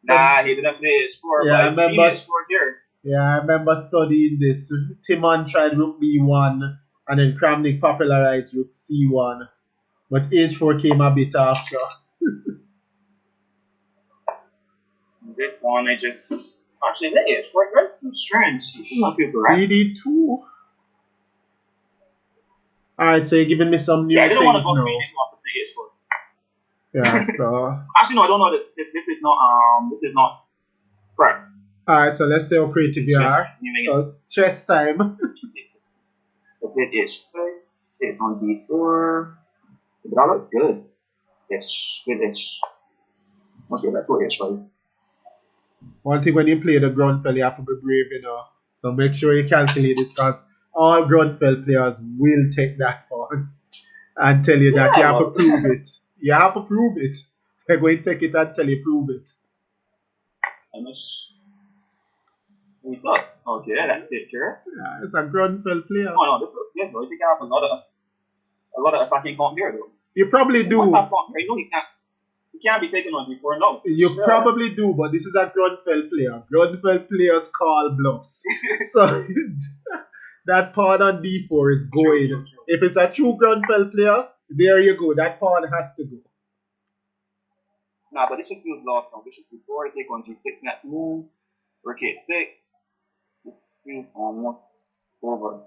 Speaker 2: Nah, he didn't play H4,
Speaker 1: yeah,
Speaker 2: but I've seen H4 here.
Speaker 1: Yeah, I remember studying this. Timon tried Rook B1 and then Kramnik popularized Rook C1. But H4 came a bit after.
Speaker 2: This one, I just... Actually, the H4, that's too strange. This is not feel correct.
Speaker 1: BD2. Alright, so you're giving me some new things now.
Speaker 2: Yeah, I didn't want to go to BD2 after the H4.
Speaker 1: Yeah, so...
Speaker 2: Actually, no, I don't know. This is not correct.
Speaker 1: Alright, so let's see how creative you are. So, chess time.
Speaker 2: A bit H5. It's on D4. That looks good. H. Good H. Okay, let's go H5.
Speaker 1: One thing when you play the Grunfeld, you have to be brave, you know. So make sure you calculate this because all Grunfeld players will take that on and tell you that you have to prove it. You have to prove it. They're going to take it and tell you prove it.
Speaker 2: What's up? Okay, let's take care.
Speaker 1: Yeah, it's a Grunfeld player.
Speaker 2: Oh no, this is good though. I think I have a lot of attacking count here though.
Speaker 1: You probably do.
Speaker 2: What's that count? I know he can't be taken on before no.
Speaker 1: You probably do, but this is a Grunfeld player. Grunfeld players call bluffs. So that pawn on D4 is going. True. If it's a true Grunfeld player, there you go. That pawn has to go.
Speaker 2: Nah, but this just feels lost now. Bishop C4, take on G6 next move. Rook A6. This feels almost over.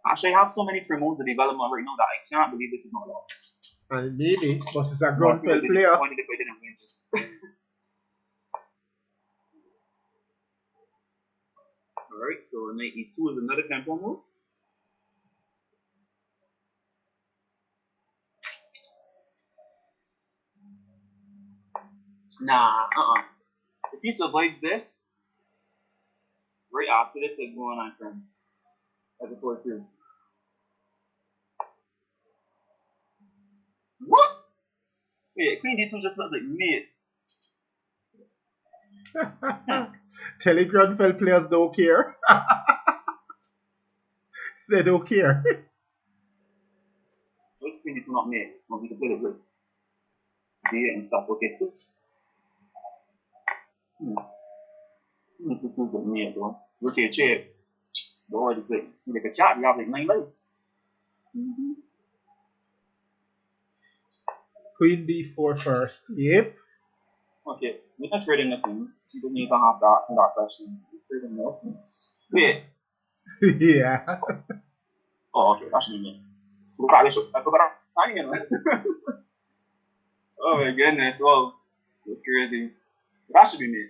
Speaker 2: Actually, I have so many free moves in development right now that I can't believe this is not lost.
Speaker 1: And maybe, but it's a Grunfeld player.
Speaker 2: Alright, so knight E2 is another tempo move. Nah, If he survives this, right after this, they're going on turn. I just went through. What? Wait, Queen D2 just looks like mid.
Speaker 1: Telling Grunfeld players don't care. They don't care.
Speaker 2: What's Queen D2 not mid? No, we can play the good. D8 and stuff. Okay, so. Queen D2 is like mid, though. Rook A chip. The word is like a cat, you have like 9 legs.
Speaker 1: Queen d4 first. Yep.
Speaker 2: Okay, we can trade in the things. You don't even have to ask me that question. You trade in the things. Wait.
Speaker 1: Yeah.
Speaker 2: Oh, okay, that should be me. I forgot that again. Oh my goodness, well, that's crazy. That should be me.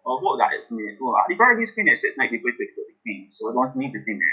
Speaker 2: Oh, what that is me. Well, at the very least, queen h6 might be quick to the king, so I don't need to see me.